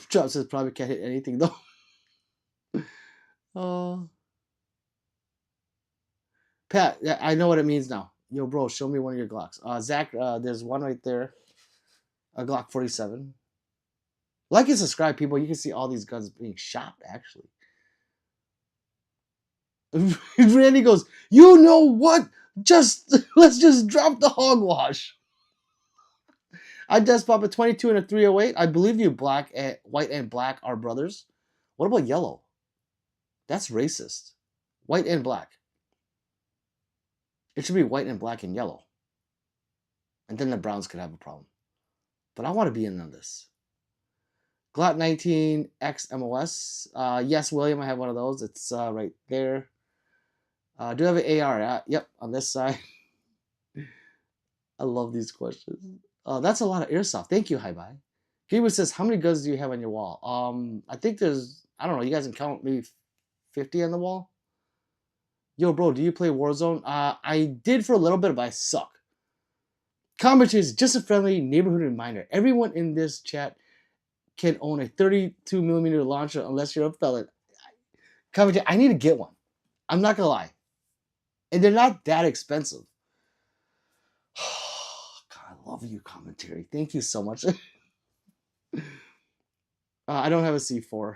Job says probably can't hit anything though. Pat, I know what it means now. Yo, bro, show me one of your Glocks. Zach, there's one right there. A Glock 47. Like and subscribe, people. You can see all these guns being shopped, actually. Randy goes, you know what? Let's just drop the hogwash. I just pop a 22 and a 308. I believe you, white and black are brothers. What about yellow? That's racist. White and black. It should be white and black and yellow. And then the Browns could have a problem. But I want to be in on this. Glock 19 X MOS. Yes, William, I have one of those. It's right there. Do you have an AR? Yep, on this side. I love these questions. That's a lot of airsoft. Thank you, hi bye. Gabriel says, how many guns do you have on your wall? I think there's, I don't know, you guys can count maybe 50 on the wall. Yo, bro, do you play Warzone? I did for a little bit, but I suck. Compensator is just a friendly neighborhood reminder. Everyone in this chat can own a 32mm launcher unless you're a felon. Compensator, I need to get one. I'm not gonna lie. And they're not that expensive. God, I love you, commentary. Thank you so much. I don't have a C4.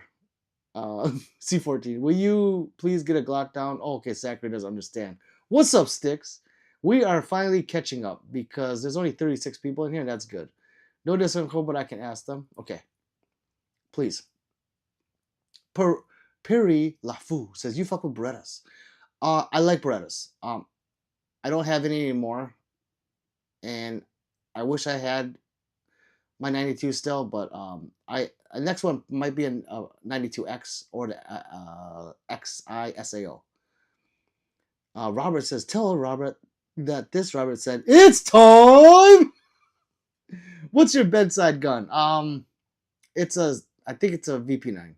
C14. Will you please get a Glock down? Oh, okay, Zachary does understand. What's up, Sticks? We are finally catching up because there's only 36 people in here, and that's good. No discount code, but I can ask them. Okay. Please. Perry Lafou says, you fuck with Berettas. I like Berettas. I don't have any anymore. And I wish I had my 92 still, but next one might be a 92X or the XI SAO. Robert says, tell Robert that this Robert said, "It's time." What's your bedside gun? It's a, I think it's a VP9.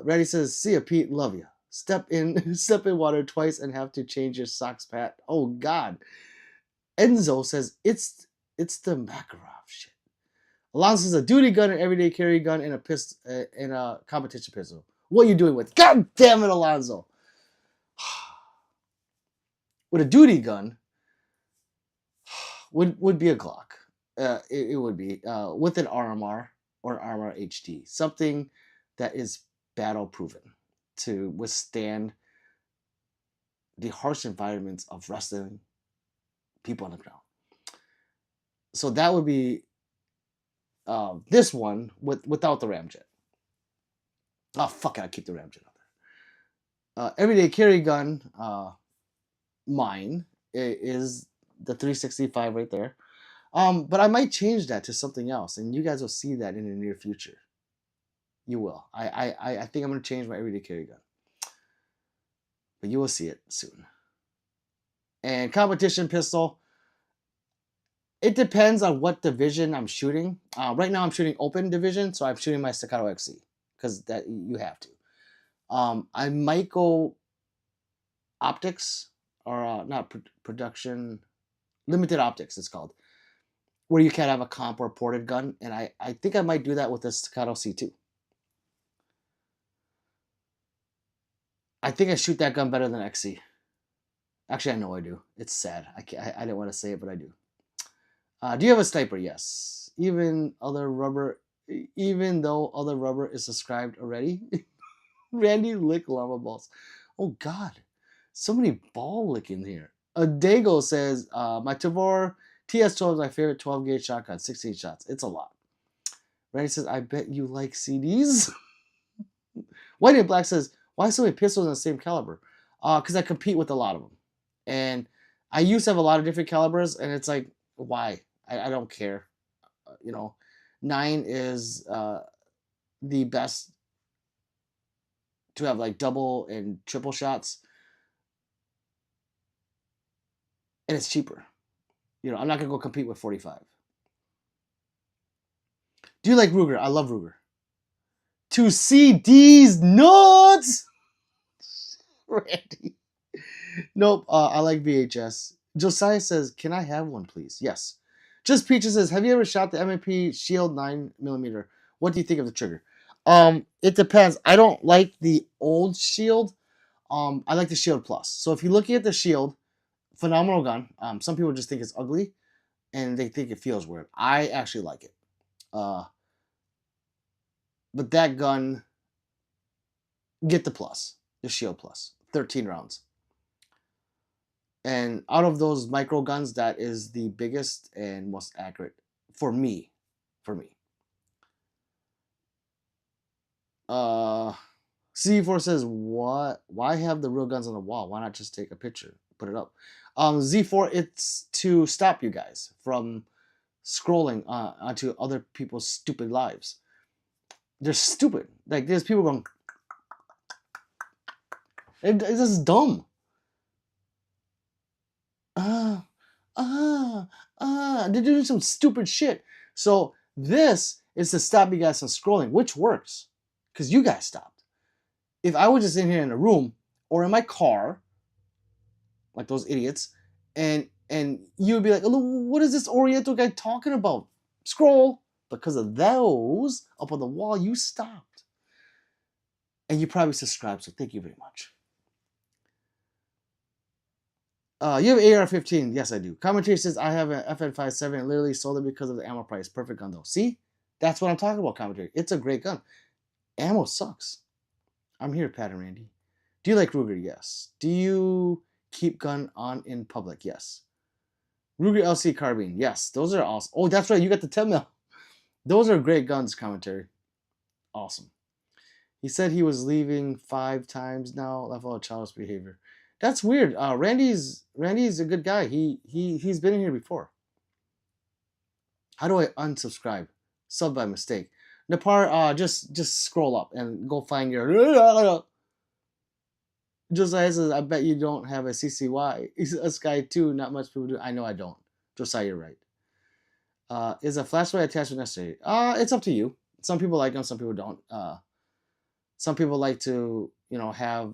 Randy says, "See ya, Pete. Love you. Step in, step in water twice and have to change your socks, Pat." Oh God. Enzo says, "It's the Makarov shit." Alonso says, "A duty gun, an everyday carry gun, and a pistol, and a competition pistol. What are you doing with? God damn it, Alonso." With a duty gun, would be a Glock. It would be with an RMR or an RMR HD, something that is battle proven to withstand the harsh environments of wrestling people on the ground. So that would be this one without the ramjet. Oh fuck it, I keep the ramjet on there. Everyday carry gun, mine is the 365 right there. But I might change that to something else, and you guys will see that in the near future. You will. I think I'm gonna change my everyday carry gun, but you will see it soon. And competition pistol. It depends on what division I'm shooting. Right now I'm shooting open division, so I'm shooting my Staccato XC because that you have to. I might go optics or not production, limited optics. It's called, where you can have a comp or ported gun, and I think I might do that with the Staccato C2. I think I shoot that gun better than XC. Actually, I know I do. It's sad. I didn't want to say it, but I do. Do you have a sniper? Yes. Even though other rubber is subscribed already. Randy lick llama balls. Oh God, so many ball licking here. Dago says, "My Tavor TS12 is my favorite 12 gauge shotgun. 16 shots. It's a lot." Randy says, "I bet you like CDs." White and Black says, "Why so many pistols in the same caliber?" Because I compete with a lot of them, and I used to have a lot of different calibers, and it's like, why? I don't care. You know, 9 is the best to have like double and triple shots, and it's cheaper. You know, I'm not gonna go compete with 45. Do you like Ruger? I love Ruger. To see these nuts, Randy. Nope. I like VHS. Josiah says, "Can I have one, please?" Yes. Just Peaches says, "Have you ever shot the M&P Shield 9mm? What do you think of the trigger?" It depends. I don't like the old Shield. I like the Shield Plus. So if you're looking at the Shield, phenomenal gun. Some people just think it's ugly and they think it feels weird. I actually like it. But that gun, get the Plus, the Shield Plus, 13 rounds. And out of those micro guns, that is the biggest and most accurate for me. For me. C4 says, "What? Why have the real guns on the wall? Why not just take a picture, put it up?" Z4, it's to stop you guys from scrolling onto other people's stupid lives. They're stupid. Like, there's people going, it's just dumb. They're doing some stupid shit. So this is to stop you guys from scrolling, which works because you guys stopped. If I was just in here in a room or in my car, like those idiots, and you would be like, "Oh, what is this Oriental guy talking about?" Scroll. Because of those up on the wall, you stopped. And you probably subscribed, so thank you very much. You have AR-15. Yes, I do. Commentary says, "I have an FN57 and literally sold it because of the ammo price. Perfect gun, though." See? That's what I'm talking about, commentary. It's a great gun. Ammo sucks. I'm here, Pat and Randy. Do you like Ruger? Yes. Do you keep gun on in public? Yes. Ruger LC carbine. Yes. Those are awesome. Oh, that's right. You got the 10 mil. Those are great guns, commentary. Awesome. He said he was leaving 5 times now. Level of childish behavior. That's weird. Randy's a good guy. He's been in here before. How do I unsubscribe? Sub by mistake. Napar, just scroll up and go find your. Josiah says, I bet you don't have a CCY. He's a Sky 2. Not much people do. I know I don't. Josiah, you're right. Is a flashlight attachment necessary? It's up to you. Some people like them, some people don't. Some people like to, have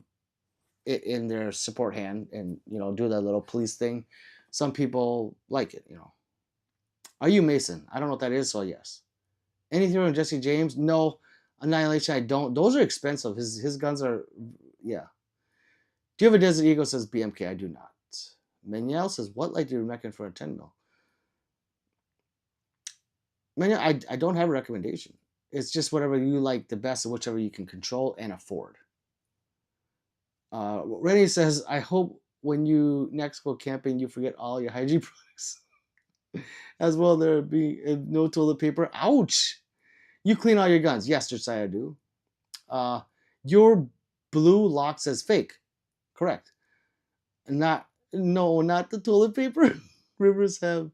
it in their support hand and, do that little police thing. Some people like it, Are you Mason? I don't know what that is, so yes. Anything from Jesse James? No. Annihilation, I don't. Those are expensive. His guns are, yeah. Do you have a Desert Eagle? Says BMK. I do not. Manuel says, what light do you recommend for a 10 mil? Manuel, I don't have a recommendation. It's just whatever you like the best and whichever you can control and afford. Rennie says, I hope when you next go camping, you forget all your hygiene products. As well, there be no toilet paper. Ouch! You clean all your guns. Yes, Josiah, I do. Your blue lock says fake. Correct. Not the toilet paper. Rivers have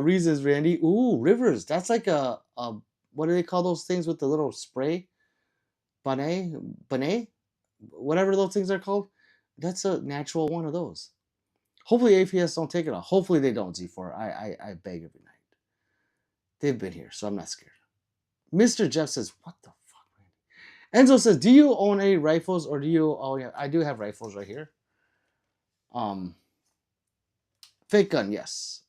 reasons, Randy. Ooh, Rivers. That's like a what do they call those things with the little spray? Bonnet? Whatever those things are called. That's a natural one of those. Hopefully APS don't take it off. Hopefully they don't, Z4. I beg every night. They've been here, so I'm not scared. Mr. Jeff says, what the fuck, Randy? Enzo says, do you own any rifles or do you... Oh, yeah, I do have rifles right here. Fake gun, yes.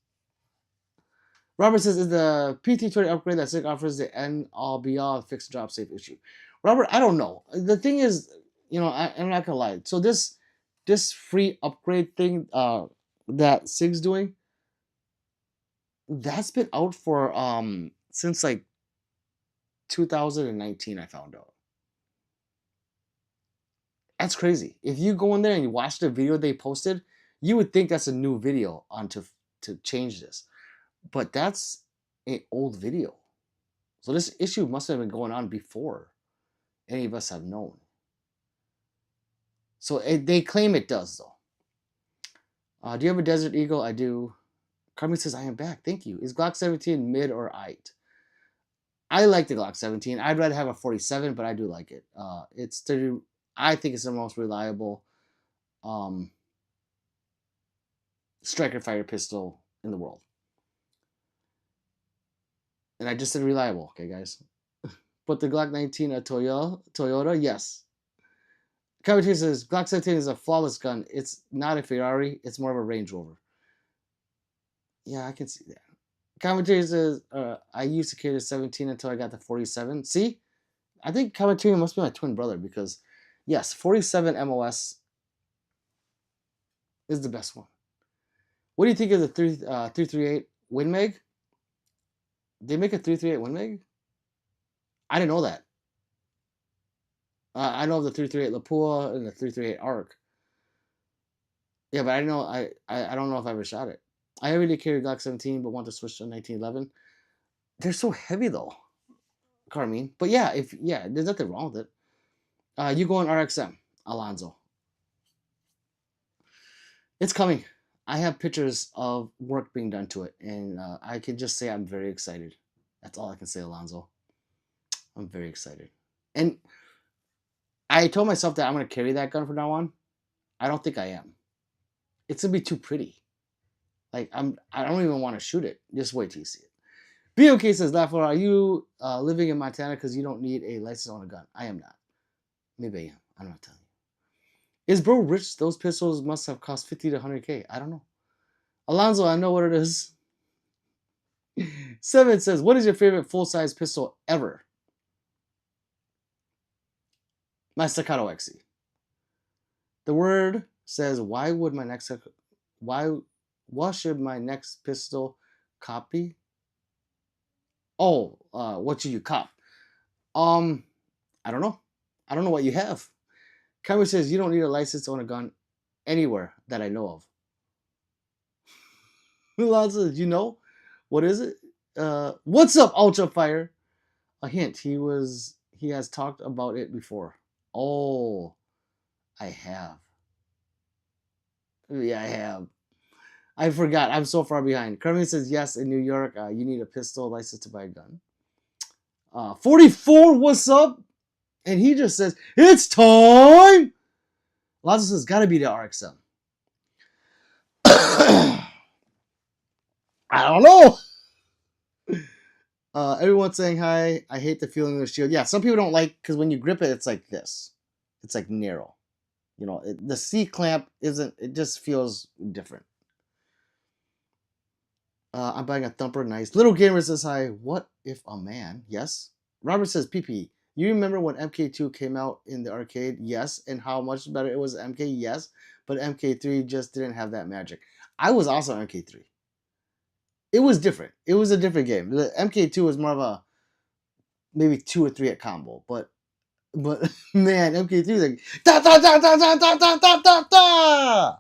Robert says, is the PT20 upgrade that SIG offers the end-all be-all fixed drop safe issue? Robert, I don't know. The thing is, I'm not gonna lie. So this free upgrade thing that SIG's doing, that's been out for since like 2019, I found out. That's crazy. If you go in there and you watch the video they posted, you would think that's a new video on to change this. But that's an old video. So this issue must have been going on before any of us have known. So they claim it does, though. Do you have a Desert Eagle? I do. Carmen says, I am back. Thank you. Is Glock 17 mid or aight? I like the Glock 17. I'd rather have a 47, but I do like it. I think it's the most reliable striker fire pistol in the world. And I just said reliable, okay, guys? But the Glock 19 a Toyota, yes. Commentator says, Glock 17 is a flawless gun. It's not a Ferrari. It's more of a Range Rover. Yeah, I can see that. Commentator says, I used to carry the 17 until I got the 47. See? I think Commentator must be my twin brother because, yes, 47 MOS is the best one. What do you think of the 338 Win Mag? They make a 338 Win Mag? I didn't know that. I know of the 338 Lapua and the 338 Arc. Yeah, but I don't know. I don't know if I ever shot it. I already carried Glock 17, but want to switch to 1911. They're so heavy though, Carmine. But yeah, there's nothing wrong with it. You go on RXM, Alonzo. It's coming. I have pictures of work being done to it, and I can just say I'm very excited. That's all I can say, Alonzo. I'm very excited. And I told myself that I'm going to carry that gun from now on. I don't think I am. It's going to be too pretty. Like, I don't even want to shoot it. Just wait till you see it. BOK says, Lafleur, are you living in Montana because you don't need a license on a gun? I am not. Maybe I am. I'm not telling you. Is bro rich? Those pistols must have cost 50 to 100K. I don't know. Alonzo, I know what it is. 7 says, what is your favorite full-size pistol ever? My Staccato XE. The word says, what should my next pistol copy? Oh, what should you cop? I don't know. I don't know what you have. Kyrie says, you don't need a license to own a gun anywhere that I know of. Alonzo says, what is it? What's up, Ultra Fire? A hint, he has talked about it before. Oh, I have. Yeah, I have. I forgot. I'm so far behind. Kermit says, yes, in New York, you need a pistol license to buy a gun. 44, what's up? And he just says, it's time! Lazo says, gotta be the RXM. I don't know. Everyone's saying hi. I hate the feeling of the shield. Yeah, some people don't like, because when you grip it, it's like this. It's like narrow. You know, the C clamp isn't, it just feels different. I'm buying a thumper. Nice. Little Gamer says hi. What if a man? Yes. Robert says, PP, you remember when MK2 came out in the arcade? Yes. And how much better it was than MK? Yes. But MK3 just didn't have that magic. I was also on MK3. It was different. It was a different game. The MK2 was more of a maybe 2 or 3 at combo. But man, MK3 is like da da da da da da da da da da.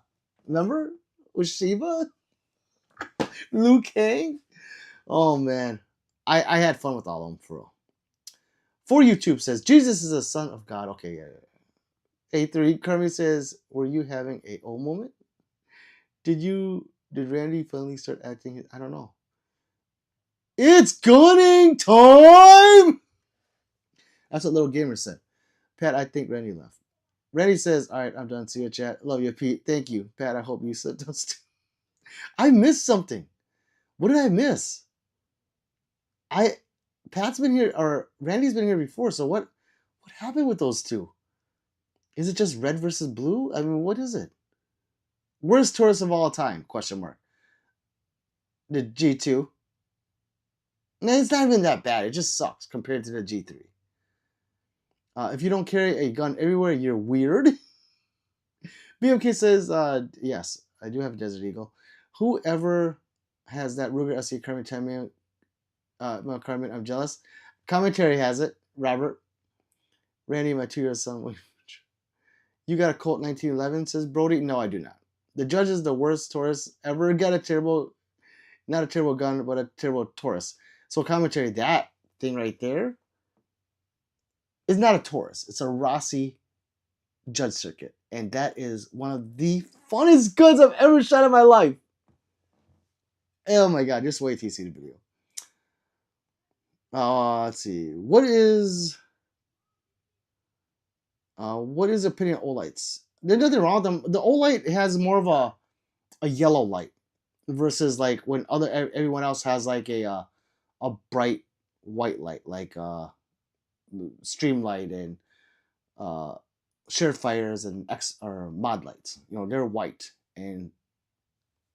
Remember? With Shiba? Liu Kang? Oh man. I had fun with all of them for real. For YouTube says Jesus is a son of God. Okay, yeah. A3 Kermit says, were you having a O moment? Did Randy finally start acting? I don't know. It's gunning time! That's what Little Gamer said. Pat, I think Randy left. Randy says, all right, I'm done. See you, chat. Love you, Pete. Thank you. Pat, I hope you said those. I missed something. What did I miss? Pat's been here, or Randy's been here before, so what happened with those two? Is it just red versus blue? I mean, what is it? Worst Taurus of all time? Question mark. The G2. No, it's not even that bad. It just sucks compared to the G3. If you don't carry a gun everywhere, you're weird. BMK says, yes, I do have a Desert Eagle. Whoever has that Ruger SE Carmen 10 man, Carmen, I'm jealous. Commentary has it. Robert. Randy, my 2-year-old son. You got a Colt 1911, says Brody. No, I do not. The Judge is the worst Taurus ever. Got a terrible, not a terrible gun, but a terrible Taurus. So commentary, that thing right there is not a Taurus. It's a Rossi Judge Circuit. And that is one of the funnest guns I've ever shot in my life. Oh my God, just wait till you see the video. Let's see. What is the opinion of Olights? There's nothing wrong with them. The Olight has more of a yellow light versus like when everyone else has like a bright white light, like Streamlight and Shared Fires and or Mod Lights. You know, they're white, and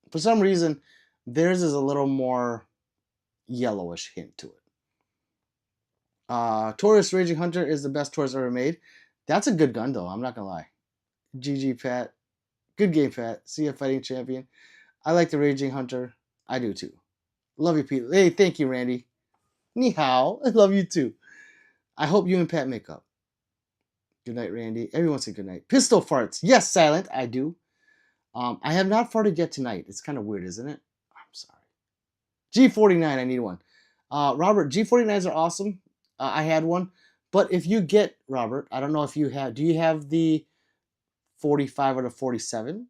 for some reason theirs is a little more yellowish hint to it. Taurus Raging Hunter is the best Taurus ever made. That's a good gun though, I'm not gonna lie. GG Pat. Good game, Pat. See ya, fighting champion. I like the Raging Hunter. I do too. Love you, Pete. Hey, thank you, Randy. Ni hao. I love you too. I hope you and Pat make up. Good night, Randy. Everyone say good night. Pistol farts. Yes, Silent. I do. I have not farted yet tonight. It's kind of weird, isn't it? I'm sorry. G49. I need one. Robert, G49s are awesome. I had one. But if you get, Robert, I don't know if you have, do you have the 45 or the 47?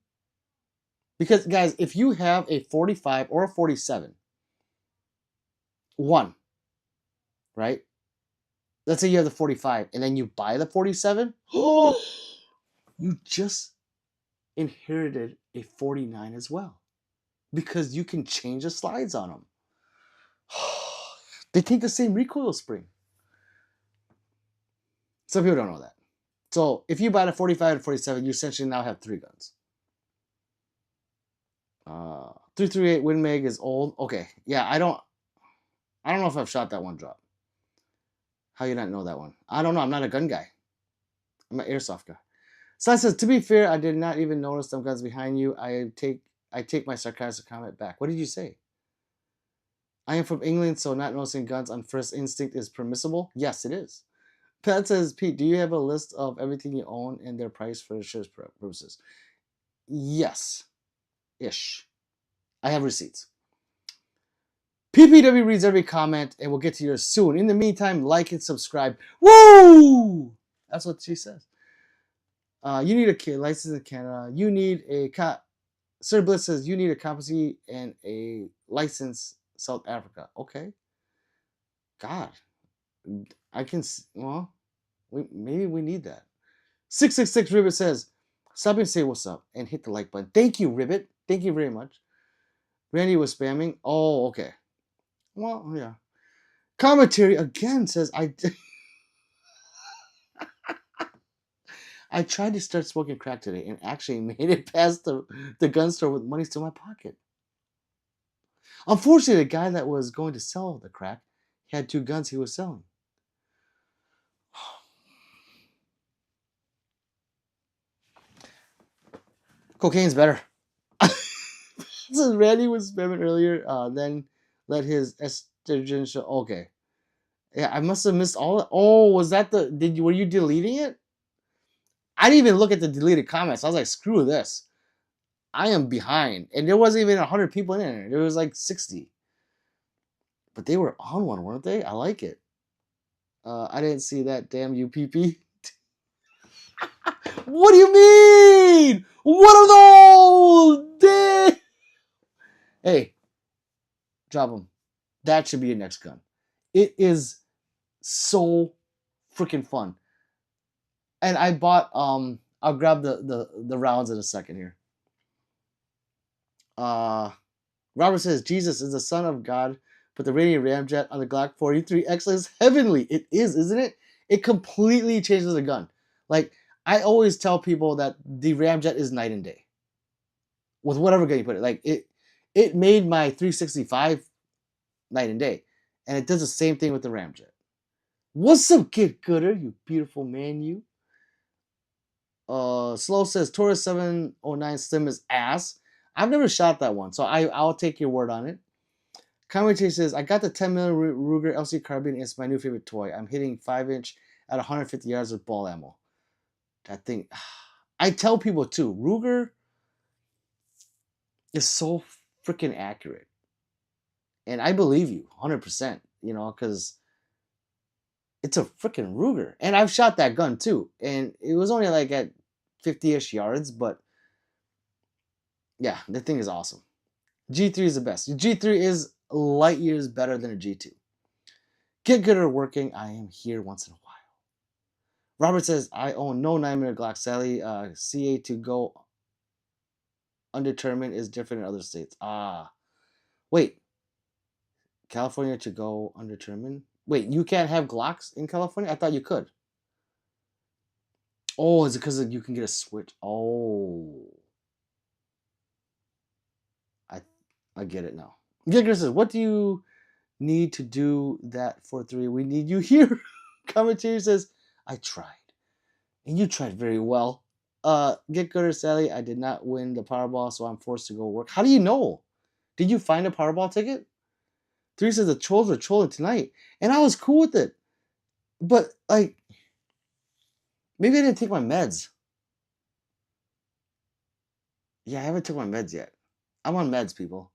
Because, guys, if you have a 45 or a 47, one, right? Let's say you have the 45 and then you buy the 47. Oh, you just inherited a 49 as well. Because you can change the slides on them. They take the same recoil spring. Some people don't know that. So if you buy the 45 and 47, you essentially now have 3 guns. 338 Win Mag is old. Okay, yeah, I don't know if I've shot that one drop. How you not know that one? I don't know. I'm not a gun guy. I'm an airsoft guy. So I says, to be fair, I did not even notice them guns behind you. I take my sarcastic comment back. What did you say? I am from England, so not noticing guns on first instinct is permissible. Yes, it is. Pat says, Pete, do you have a list of everything you own and their price for insurance purposes? Yes. Ish. I have receipts. PPW reads every comment, and we'll get to yours soon. In the meantime, like and subscribe. Woo! That's what she says. You need a license in Canada. You need a... Sir Bliss says, you need a competency and a license South Africa. Okay. God. I can... Well, maybe we need that. 666 Ribbit says, Sub and say what's up and hit the like button. Thank you, Ribbit. Thank you very much. Randy was spamming. Oh, okay. Well, yeah. Commentary again says I tried to start smoking crack today and actually made it past the gun store with money still in my pocket. Unfortunately, the guy that was going to sell the crack had 2 guns he was selling. Cocaine's better. So Randy was spamming earlier, then let his estrogen show. Okay. Yeah, I must have missed all. Oh, was that were you deleting it? I didn't even look at the deleted comments. I was like, screw this. I am behind. And there wasn't even 100 people in there. There was like 60. But they were on one, weren't they? I like it. I didn't see that damn UPP. What do you mean? What are those? Damn. Hey, drop them. That should be your next gun. It is so freaking fun. And I bought I'll grab the rounds in a second here. Robert says Jesus is the Son of God, but the Radiant Ramjet on the Glock 43X is heavenly. It is, isn't it? It completely changes the gun. Like, I always tell people that the Ramjet is night and day. With whatever gun you put it. Like, it made my 365 night and day. And it does the same thing with the Ramjet. What's up, Kid Gooder, you beautiful man, you? Slow says Taurus 709 Slim is ass. I've never shot that one, so I'll take your word on it. Commentary says, I got the 10mm Ruger LC carbine. It's my new favorite toy. I'm hitting 5-inch at 150 yards with ball ammo. That thing, I tell people too, Ruger is so freaking accurate. And I believe you 100%, you know, because it's a freaking Ruger. And I've shot that gun too. And it was only like at 50-ish yards, but yeah, the thing is awesome. G3 is the best. G3 is light years better than a G2. Get good at working. I am here once in a while. Robert says, I own no 9mm Glock. Sally, CA to go undetermined is different in other states. Wait. California to go undetermined? Wait, you can't have Glocks in California? I thought you could. Oh, is it because you can get a switch? Oh. I get it now. Giger says, what do you need to do that for 3? We need you here. Commentator says, I tried. And you tried very well. Get gooder, Sally. I did not win the Powerball, so I'm forced to go work. How do you know? Did you find a Powerball ticket? 3 says the trolls are trolling tonight. And I was cool with it. But, like, maybe I didn't take my meds. Yeah, I haven't took my meds yet. I'm on meds, people,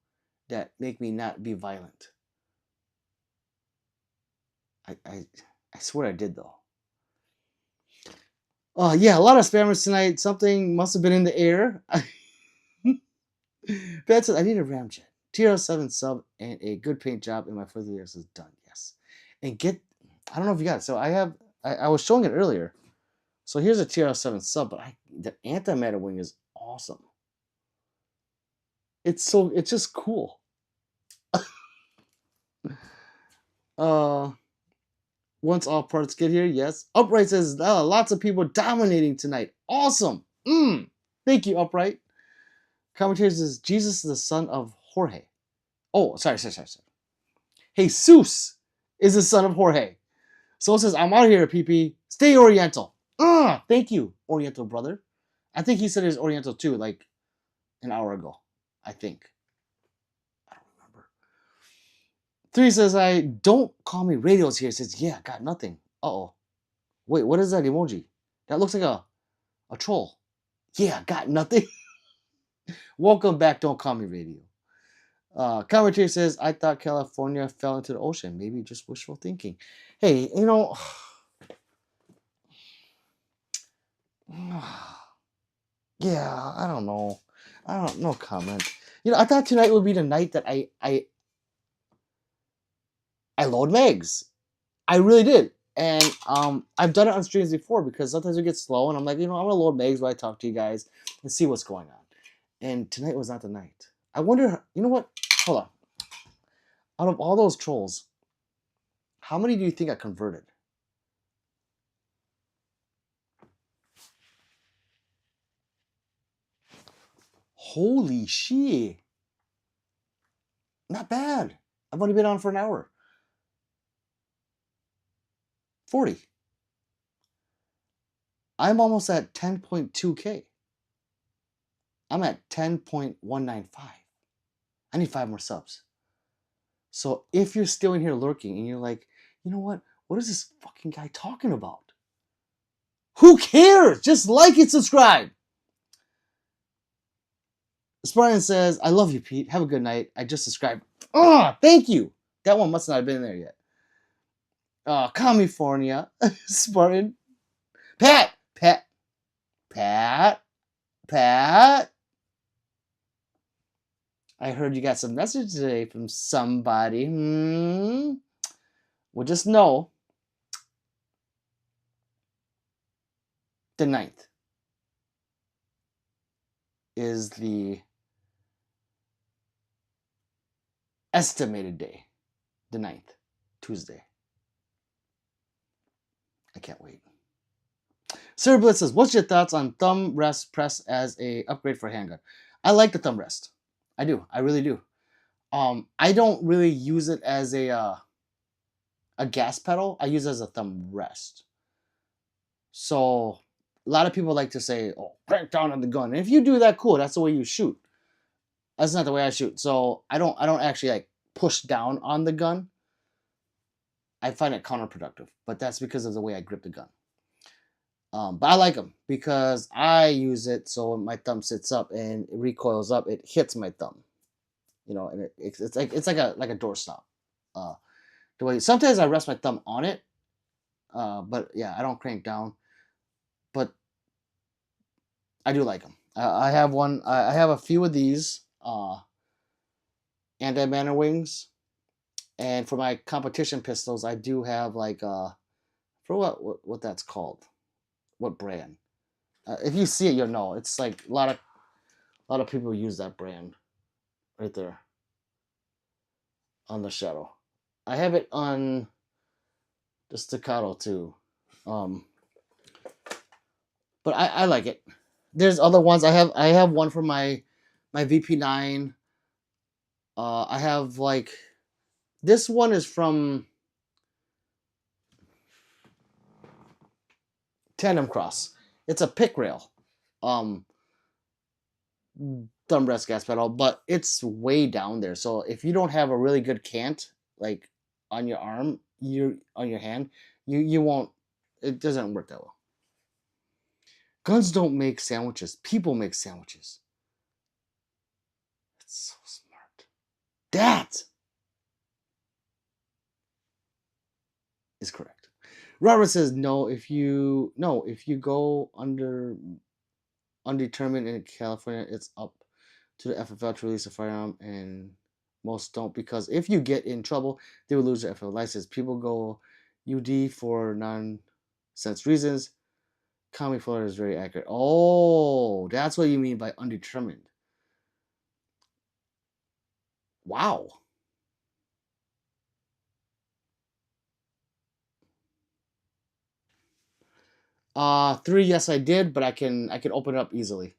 that make me not be violent. I swear I did, though. Oh, yeah, a lot of spammers tonight. Something must have been in the air. Bad says, I need a Ramjet. TR7 sub and a good paint job, and my further years is done. Yes. And I don't know if you got it. So I was showing it earlier. So here's a TR7 sub, but the antimatter wing is awesome. It's just cool. Once all parts get here, yes. Upright says, lots of people dominating tonight. Awesome. Thank you, Upright. Commentator says, Jesus is the son of Jorge. Oh, sorry. Jesus is the son of Jorge. So says, I'm out here, PP. Stay Oriental. Thank you, Oriental brother. I think he said he was Oriental too, like an hour ago. I think. I don't remember. 3 says, I don't call me radios here. Says, yeah, got nothing. Uh-oh. Wait, what is that emoji? That looks like a troll. Yeah, got nothing. Welcome back. Don't call me radio. Commentator says, I thought California fell into the ocean. Maybe just wishful thinking. Hey, you know, yeah, I don't know. No comment. You know, I thought tonight would be the night that I load mags. I really did. And I've done it on streams before because sometimes we get slow, and I'm like, I'm gonna load mags while I talk to you guys and see what's going on. And tonight was not the night. I wonder, you know what? Hold on. Out of all those trolls, how many do you think I converted? Holy shit. Not bad. I've only been on for an hour. 40. I'm almost at 10.2K. I'm at 10.195. I need 5 more subs. So if you're still in here lurking and you're like, you know what is this fucking guy talking about? Who cares? Just like and subscribe. Spartan says, I love you, Pete. Have a good night. I just subscribed. Oh, thank you. That one must not have been there yet. California. Spartan. Pat. I heard you got some message today from somebody. Well, just know the 9th is the estimated day. The 9th, Tuesday. I can't wait. Sir Blitz says, what's your thoughts on thumb rest press as a upgrade for handgun? I like the thumb rest. I do. I really do. I don't really use it as a gas pedal. I use it as a thumb rest. So a lot of people like to say, oh, crank down on the gun. And if you do that, cool. That's the way you shoot. That's not the way I shoot. So I don't actually like push down on the gun. I find it counterproductive, but that's because of the way I grip the gun. But I like them because I use it so when my thumb sits up and it recoils up, it hits my thumb. And it's like a doorstop. The way sometimes I rest my thumb on it, but yeah, I don't crank down. But I do like them. I have one. I have a few of these anti-banner wings, and for my competition pistols, I do have like for what that's called, what brand. If you see it, you'll know. It's like a lot of people use that brand right there on the Shadow. I have it on the Staccato too. But I like it. There's other ones. I have one for my VP9. I have like this one is from Tandem Cross. It's a pick rail. Thumb rest gas pedal, but it's way down there. So if you don't have a really good cant like on your arm, on your hand, you won't. It doesn't work that well. Guns don't make sandwiches. People make sandwiches. That's so smart. That is correct. Robert says no. If you go undetermined in California, it's up to the FFL to release a firearm, and most don't because if you get in trouble, they will lose their FFL license. People go UD for nonsense reasons. County Florida is very accurate. Oh, that's what you mean by undetermined. Wow. 3, yes, I did, but I can open it up easily.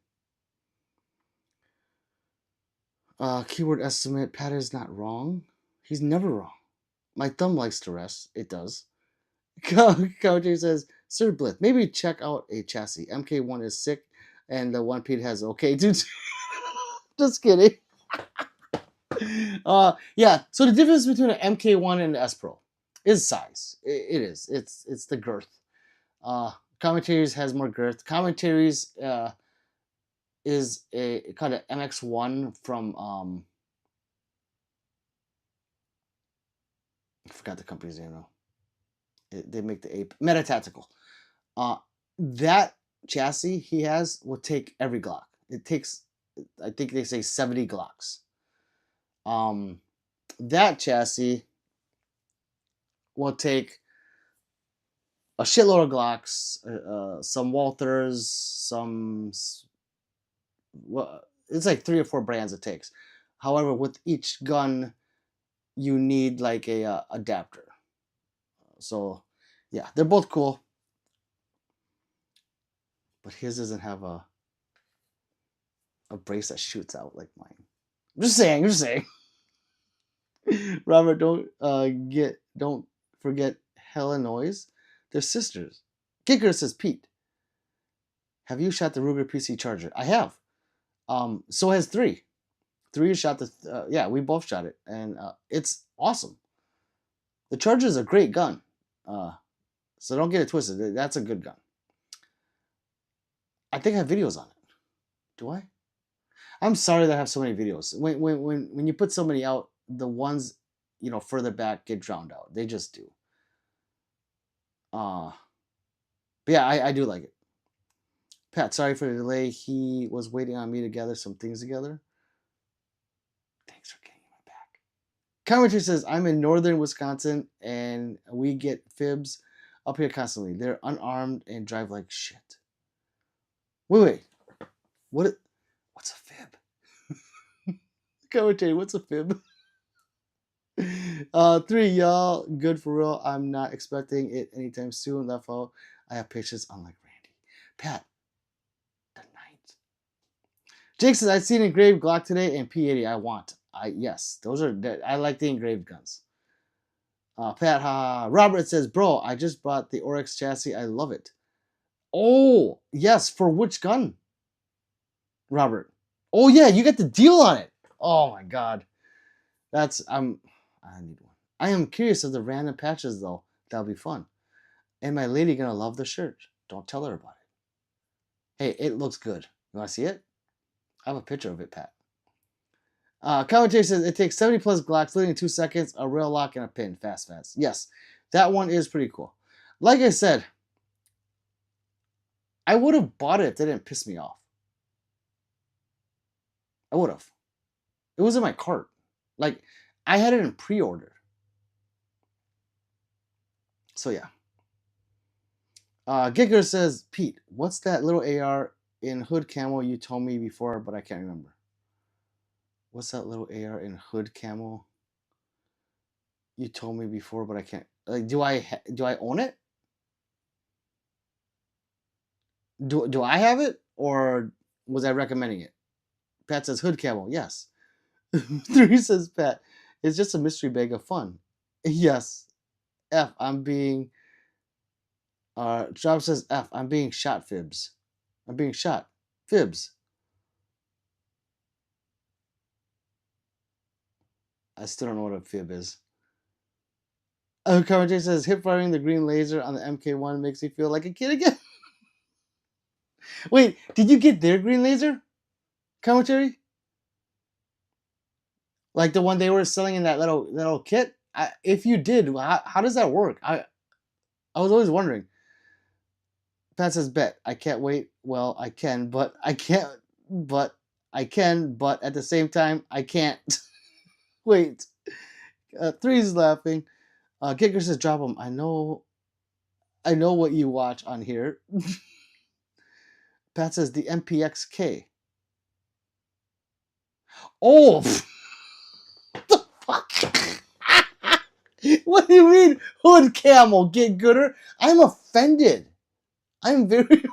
Keyword estimate. Pat is not wrong. He's never wrong. My thumb likes to rest. It does. Coach says, Sir Blith, maybe check out a chassis. MK1 is sick, and the one Pete has okay, dude. Just kidding. Yeah. So the difference between an MK1 and an S Pro is size. It is. It's the girth. Commentaries has more girth. Commentaries is a kind of MX1 from I forgot the company's name now. They make the Ape Meta Tactical. That chassis he has will take every Glock. It takes, I think they say 70 Glocks. That chassis will take a shitload of Glocks, some Walthers, well, it's like 3 or 4 brands it takes. However, with each gun, you need like a adapter. So, yeah, they're both cool, but his doesn't have a brace that shoots out like mine. I'm just saying. I'm just saying. Robert, don't forget Hella Noise. They're sisters. Kicker says, Pete, have you shot the Ruger PC Charger? I have. So has 3. 3 shot the yeah, we both shot it, and it's awesome. The Charger is a great gun. So don't get it twisted. That's a good gun. I think I have videos on it. Do I? I'm sorry that I have so many videos. When you put so many out, the ones further back get drowned out. They just do. But yeah, I do like it. Pat, sorry for the delay. He was waiting on me to gather some things together. Thanks for getting my back. Commentary says, I'm in northern Wisconsin and we get fibs up here constantly. They're unarmed and drive like shit. Wait. What's a fib? Commentary, what's a fib? 3, y'all. Good for real. I'm not expecting it anytime soon. Left out. I have patience, unlike Randy. Pat, the ninth. Jake says, I see an engraved Glock today and P80 I want. Yes, those are. I like the engraved guns. Pat, Robert says, bro, I just bought the Oryx chassis. I love it. Oh, yes. For which gun? Robert. Oh, yeah. You got the deal on it. Oh, my God. I need one. I am curious of the random patches, though. That'll be fun. And my lady gonna love the shirt. Don't tell her about it. Hey, it looks good. You want to see it? I have a picture of it, Pat. Commentary says it takes 70 plus Glocks, literally in 2 seconds, a rail lock, and a pin. Fast. Yes, that one is pretty cool. Like I said, I would have bought it if they didn't piss me off. I would have. It was in my cart. Like, I had it in pre-order. So, yeah. Giger says, Pete, what's that little AR in hood camo you told me before, but I can't remember? What's that little AR in hood camo you told me before, but I can't? Like, do I own it? Do I have it, or was I recommending it? Pat says hood camo. Yes. 3 says Pat. It's just a mystery bag of fun. Yes. F. I'm being. Job says F. I'm being shot. Fibs. I'm being shot. Fibs. I still don't know what a fib is. Commentary says hip firing the green laser on the MK1 makes me feel like a kid again. Wait, did you get their green laser? Commentary? Like the one they were selling in that little kit? If you did, how does that work? I was always wondering. Pat says, bet. I can't wait. Well, I can, but I can't. But I can, but at the same time, I can't. Wait. 3's laughing. Kicker says, drop them. I know what you watch on here. Pat says, the MPXK. Oh! What the fuck? What do you mean, hood camel, get gooder? I'm offended. I'm very...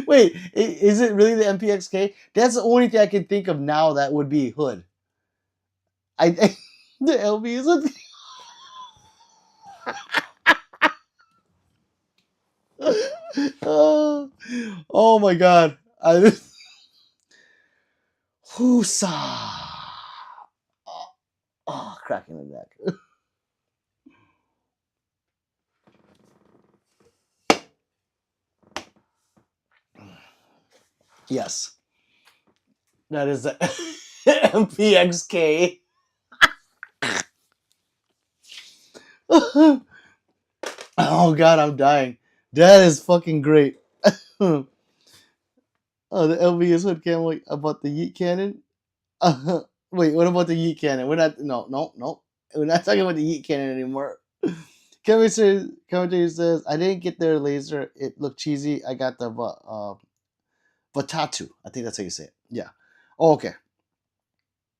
Wait, is it really the MPXK? That's the only thing I can think of now that would be hood. The LB is hood. Oh my god. Whoosa. Cracking the neck. Yes. That is the MPXK. Oh god, I'm dying. That is fucking great. Oh, the LV is hood camo about the yeet cannon. Wait, what about the yeet cannon? We're not. No. We're not talking about the yeet cannon anymore. Commentator says, I didn't get their laser. It looked cheesy. I got the Vatatu. I think that's how you say it. Yeah. Oh, okay.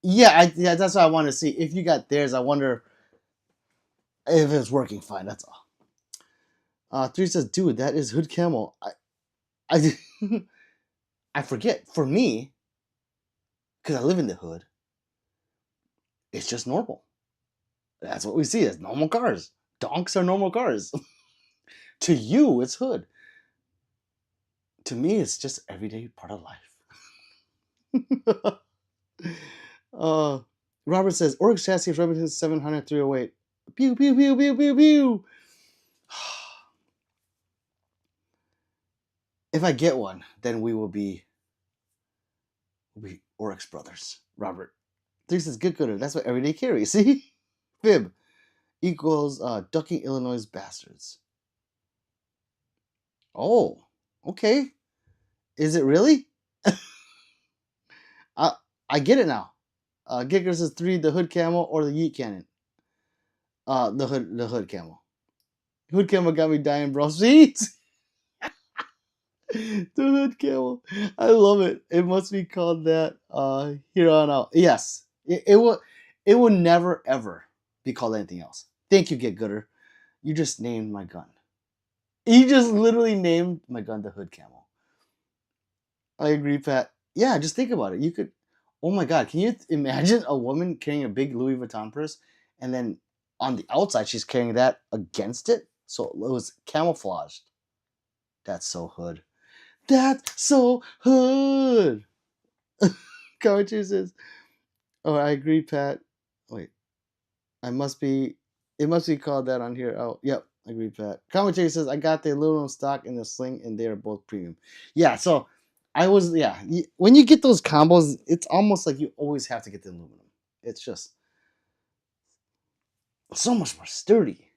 Yeah, that's what I want to see. If you got theirs, I wonder if it's working fine. That's all. Three says, dude, that is hood camel. I, I forget. For me, because I live in the hood, it's just normal. That's what we see as normal cars. Donks are normal cars. To you, it's hood. To me, it's just everyday part of life. uh, Robert says, Oryx chassis Remington 700 308. Pew, pew, pew, pew, pew, pew. If I get one, then we will be Oryx brothers. Robert. Three says, good gooder. That's what everyday carry. See? Fib equals ducking Illinois bastards. Oh, okay. Is it really? I get it now. Giger says 3, the hood camel or the yeet cannon. The hood camel. Hood camel got me dying, bro. See? The hood camel. I love it. It must be called that here on out. Yes. It will never ever be called anything else. Thank you, Get Gooder. You just named my gun. You just literally named my gun the hood camel. I agree, Pat. Yeah, just think about it. You could, oh my God, can you imagine a woman carrying a big Louis Vuitton purse and then on the outside she's carrying that against it? So it was camouflaged. That's so hood. That's so hood. Commentary says, oh, I agree, Pat. Wait, it must be called that on here. Oh, yep, I agree, Pat. Commentary says, I got the aluminum stock and the sling, and they are both premium. Yeah, so when you get those combos, it's almost like you always have to get the aluminum. It's just so much more sturdy.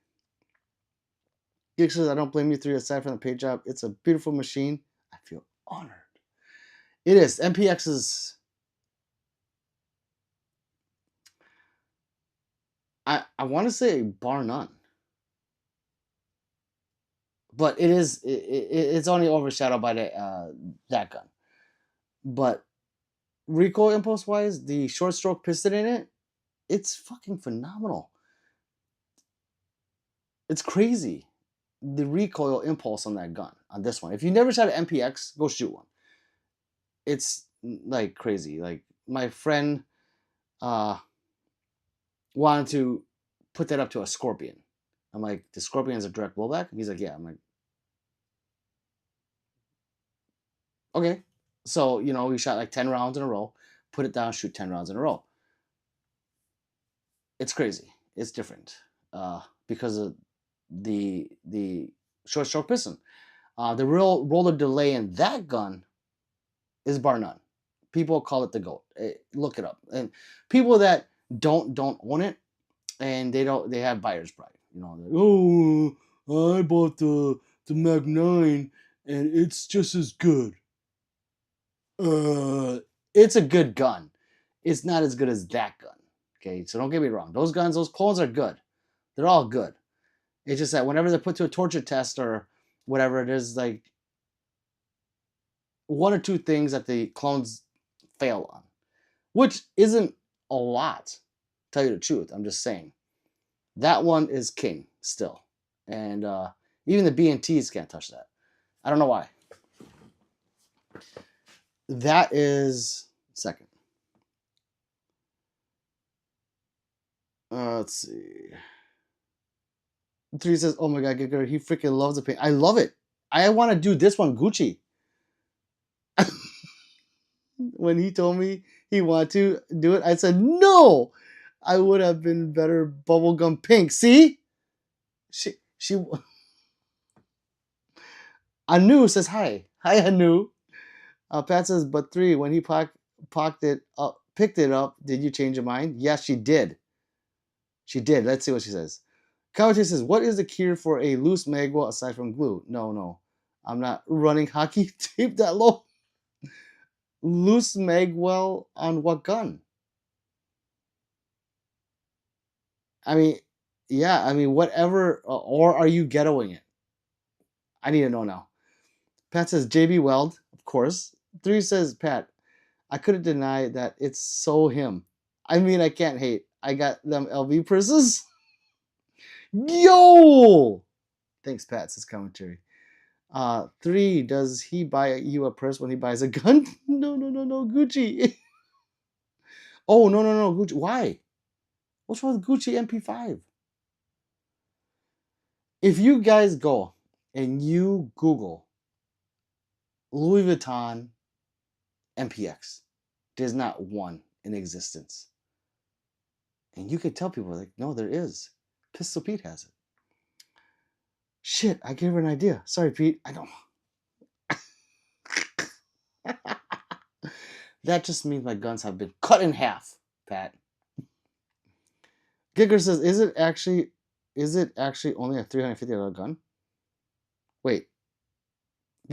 Geek says, I don't blame you three aside from the paint job. It's a beautiful machine. I feel honored. It is. MPX is. I want to say bar none, but it's only overshadowed by that gun. But recoil impulse wise, the short stroke piston in it, it's fucking phenomenal. It's crazy. The recoil impulse on that gun on this one. If you never shot an MPX, go shoot one. It's like crazy. Like my friend wanted to put that up to a Scorpion. I'm like, the Scorpion is a direct blowback? He's like, yeah. I'm like, okay. So, we shot like 10 rounds in a row, put it down, shoot 10 rounds in a row. It's crazy. It's different because of the short stroke piston. The real roller delay in that gun is bar none. People call it the GOAT. Look it up. And people that don't own it, and they have buyer's pride. Oh, I bought the Mag 9 and it's just as good. It's a good gun. It's not as good as that gun. Okay, so don't get me wrong. Those clones are good. They're all good. It's just that whenever they're put to a torture test or whatever, it is like one or two things that the clones fail on, which isn't a lot. Tell you the truth, I'm just saying that one is king still, and even the B&Ts can't touch that. I don't know why. That is second. Let's see. 3 says, "Oh my God, Giger, he freaking loves the paint. I love it. I want to do this one Gucci." When he told me he wanted to do it, I said no. I would have been better bubblegum pink. See, she. Anu says hi. Hi, Anu. Pat says, but 3, when he picked it up, did you change your mind? Yes, she did. She did. Let's see what she says. Commentator says, what is the cure for a loose magwell aside from glue? No. I'm not running hockey tape that low. Loose magwell on what gun? I mean, Yeah, I mean, whatever. Or are you ghettoing it? I need to know now. Pat says JB Weld, of course. 3 says Pat. I couldn't deny that it's so him. I mean, I can't hate. I got them LV purses. Yo! Thanks, Pat, says commentary. 3, does he buy you a purse when he buys a gun? No, no, no, no, Gucci. Oh, no, no, no, Gucci. Why? What's wrong with Gucci MP5? If you guys go and you Google Louis Vuitton MPX, there's not one in existence. And you could tell people, like, no, there is. Pistol Pete has it. Shit, I gave her an idea. Sorry, Pete. I don't. That just means my guns have been cut in half, Pat. Giger says, is it actually only a $350 gun? Wait.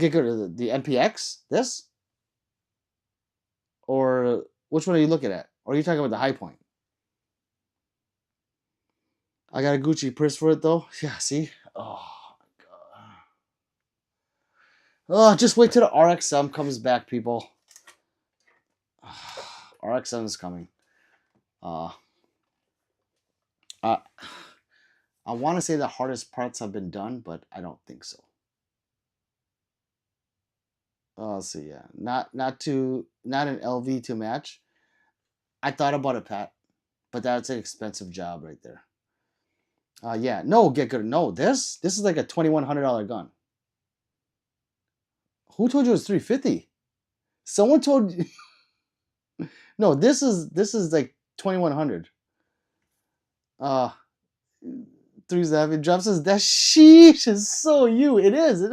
Giger, the MPX? This? Or which one are you looking at? Or are you talking about the High Point? I got a Gucci purse for it though. Yeah, see? Oh my god. Oh, just wait till the RX-7 comes back, people. RX-7 is coming. I want to say the hardest parts have been done, but I don't think so. Let's see, yeah, not an LV to match. I thought about it, Pat, but that's an expensive job right there. Yeah, no, get good. No, this is like a $2,100 gun. Who told you it was $350? Someone told you. No, this is like $2,100. 3 Drop says that sheesh is so you. It is.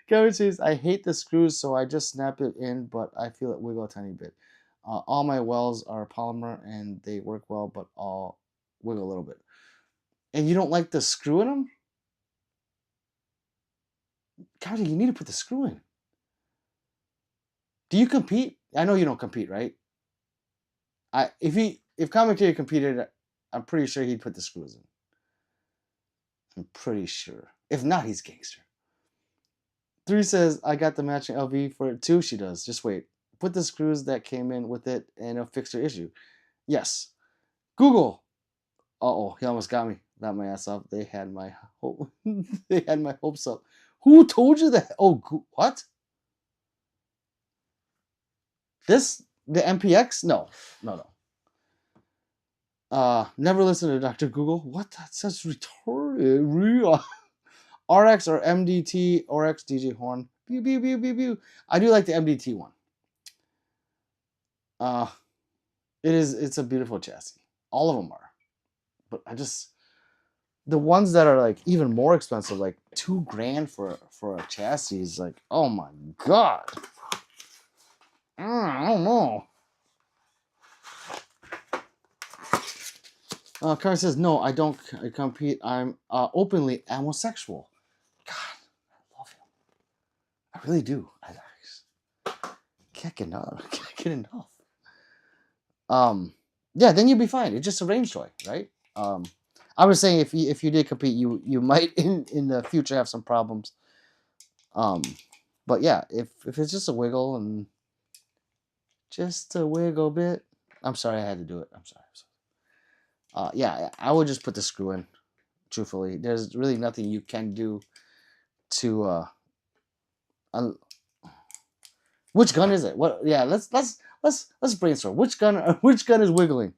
Kevin says, I hate the screws, so I just snap it in, but I feel it wiggle a tiny bit. All my wells are polymer and they work well, but all wiggle a little bit. And you don't like the screw in them? God, you need to put the screw in. Do you compete? I know you don't compete, right? If Commentary competed, I'm pretty sure he'd put the screws in. I'm pretty sure. If not, he's gangster. 3 says, I got the matching LV for it too. She does. Just wait. Put the screws that came in with it and it'll fix your issue. Yes. Google. Uh-oh, he almost got me. Not my ass off. They had my hope. They had my hopes up. Who told you that? Oh, what? The MPX? No. Never listen to Dr. Google. What? That's such retarded. RX or MDT, RX DJ Horn. Pew, pew, pew, pew, pew. I do like the MDT one. It's a beautiful chassis. All of them are. But the ones that are like even more expensive, like $2,000 for a chassis, is like, oh my god. I don't know. Carl says, no, I don't compete. I'm openly homosexual. God, I love him. I really do. I can't get enough. Can't get enough. Yeah, then you'd be fine. It's just a range toy, right? I was saying if you did compete, you might in the future have some problems. But yeah, if it's just a wiggle and just a wiggle bit. I'm sorry I had to do it. I'm sorry. Yeah, I would just put the screw in. Truthfully, there's really nothing you can do to which gun is it? What? Yeah, let's brainstorm. Which gun is wiggling?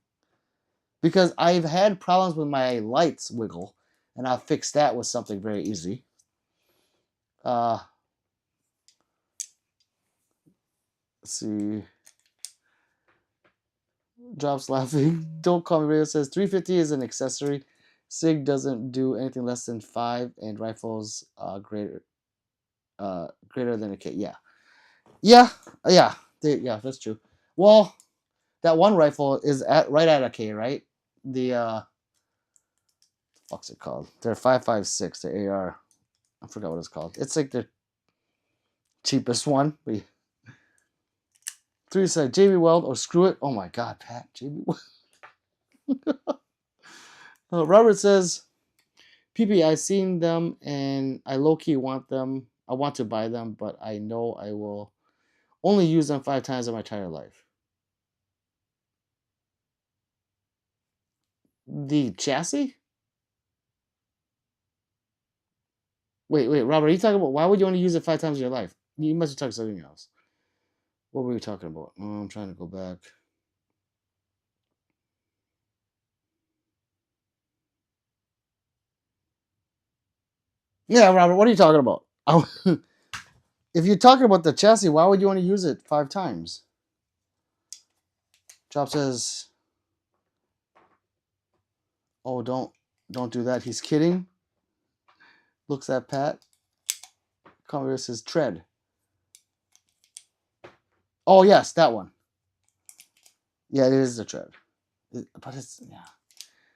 Because I've had problems with my lights wiggle, and I'll fix that with something very easy. Let's see. Drops laughing. Don't call me radio says 350 is an accessory. SIG doesn't do anything less than 5, and rifles greater than a K. Yeah, that's true. Well, that one rifle is right at a K, right? The what's it called? They're 5.56. The AR. I forgot what it's called. It's like the cheapest one. 3 said JB Weld or screw it. Oh my god, Pat. JB Weld. Robert says, PP, I've seen them and I low key want them. I want to buy them, but I know I will only use them 5 times in my entire life. The chassis? Wait, Robert, are you talking about why would you only use it 5 times in your life? You must be talking something else. What were we talking about? Oh, I'm trying to go back. Yeah, Robert, what are you talking about? If you're talking about the chassis, why would you want to use it 5 times? Chop says, "Oh, don't do that." He's kidding. Looks at Pat. Converse says, "Tread." Oh yes, that one. Yeah, it is the tread. But it's yeah.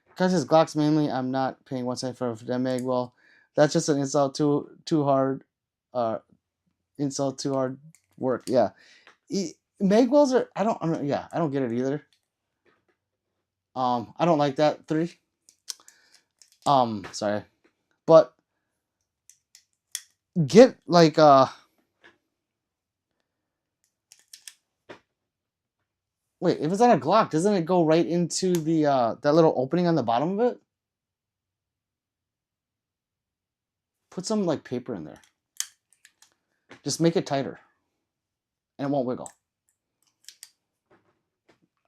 Because it's Glocks mainly, I'm not paying 1 cent for that mag. Well, that's just an insult too hard. Insult too hard work. Yeah. Magwells are I don't get it either. I don't like that 3. Sorry. But get like wait, if it's on a Glock, doesn't it go right into the that little opening on the bottom of it? Put some like paper in there. Just make it tighter. And it won't wiggle.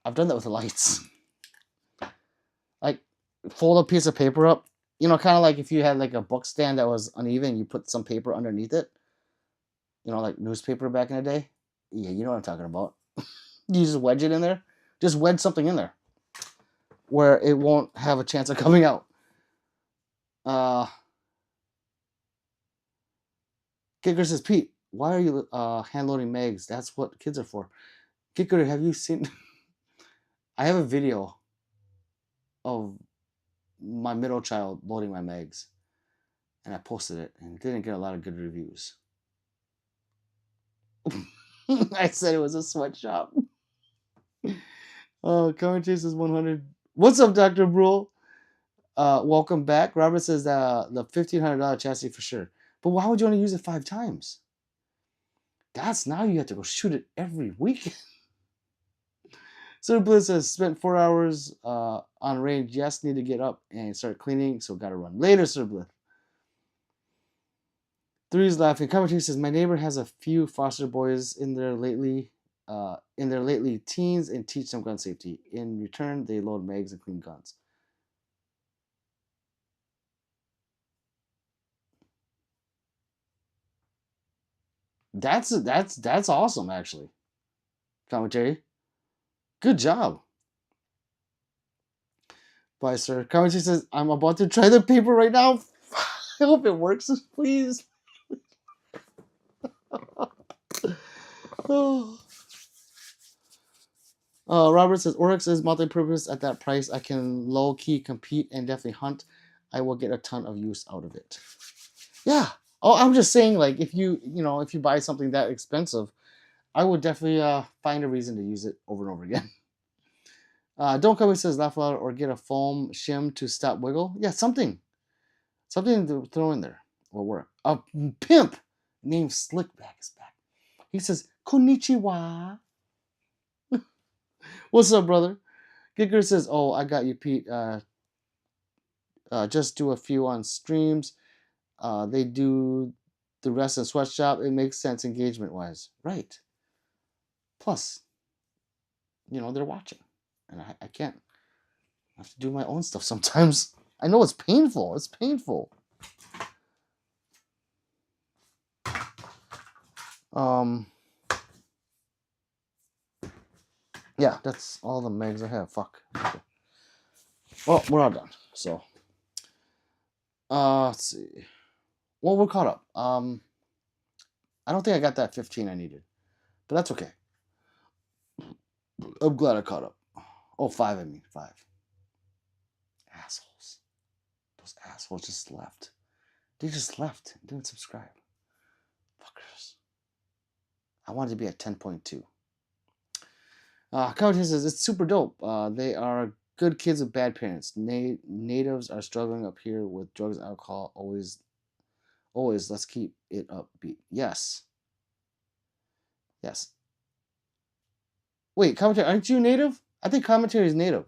I've done that with the lights. Like fold a piece of paper up. You know, kind of like if you had like a book stand that was uneven, you put some paper underneath it. You know, like newspaper back in the day. Yeah, you know what I'm talking about. You just wedge it in there. Just wedge something in there where it won't have a chance of coming out. Kicker says, Pete, why are you hand loading mags? That's what kids are for. Kicker, have you seen? I have a video of my middle child loading my mags, and I posted it, and it didn't get a lot of good reviews. I said it was a sweatshop. Comment Chase 100. What's up, Dr. Brule? Welcome back. Robert says the $1,500 chassis for sure. But why would you want to use it 5 times? That's now you have to go shoot it every week. Sir Bliss says spent 4 hours on range. Yes, need to get up and start cleaning, so gotta run later. Sir Bliss. 3 is laughing. Commentary says my neighbor has a few foster boys in their lately teens and teach them gun safety. In return, they load mags and clean guns. That's awesome, actually. Commentary. Good job. Bye, sir. Commentary says I'm about to try the paper right now. I hope it works, please. Oh. Robert says Oryx is multi-purpose at that price. I can low-key compete and definitely hunt. I will get a ton of use out of it. Yeah. Oh, I'm just saying, like, if you buy something that expensive, I would definitely find a reason to use it over and over again. Don't come, says laugh loud or get a foam shim to stop wiggle. Yeah, something to throw in there will work. A pimp named Slickback is back. He says konnichiwa. What's up, brother? Giger says, "Oh, I got you, Pete. Just do a few on streams. They do the rest in sweatshop. It makes sense engagement wise, right? Plus, they're watching, and I can't. I have to do my own stuff sometimes. I know it's painful. It's painful. Yeah, that's all the mags I have. Fuck. Okay. Well, we're all done. So, let's see. Well, we're caught up. I don't think I got that 15 I needed, but that's okay. I'm glad I caught up. Oh, 5, I mean. 5. Assholes. Those assholes just left. They just left. Didn't subscribe. Fuckers. I wanted to be at 10.2. Coach says it's super dope. They are Good kids with bad parents. Natives are struggling up here with drugs, alcohol. Always, always. Let's keep it upbeat. Yes, yes. Wait, commentary. Aren't you native? I think commentary is native.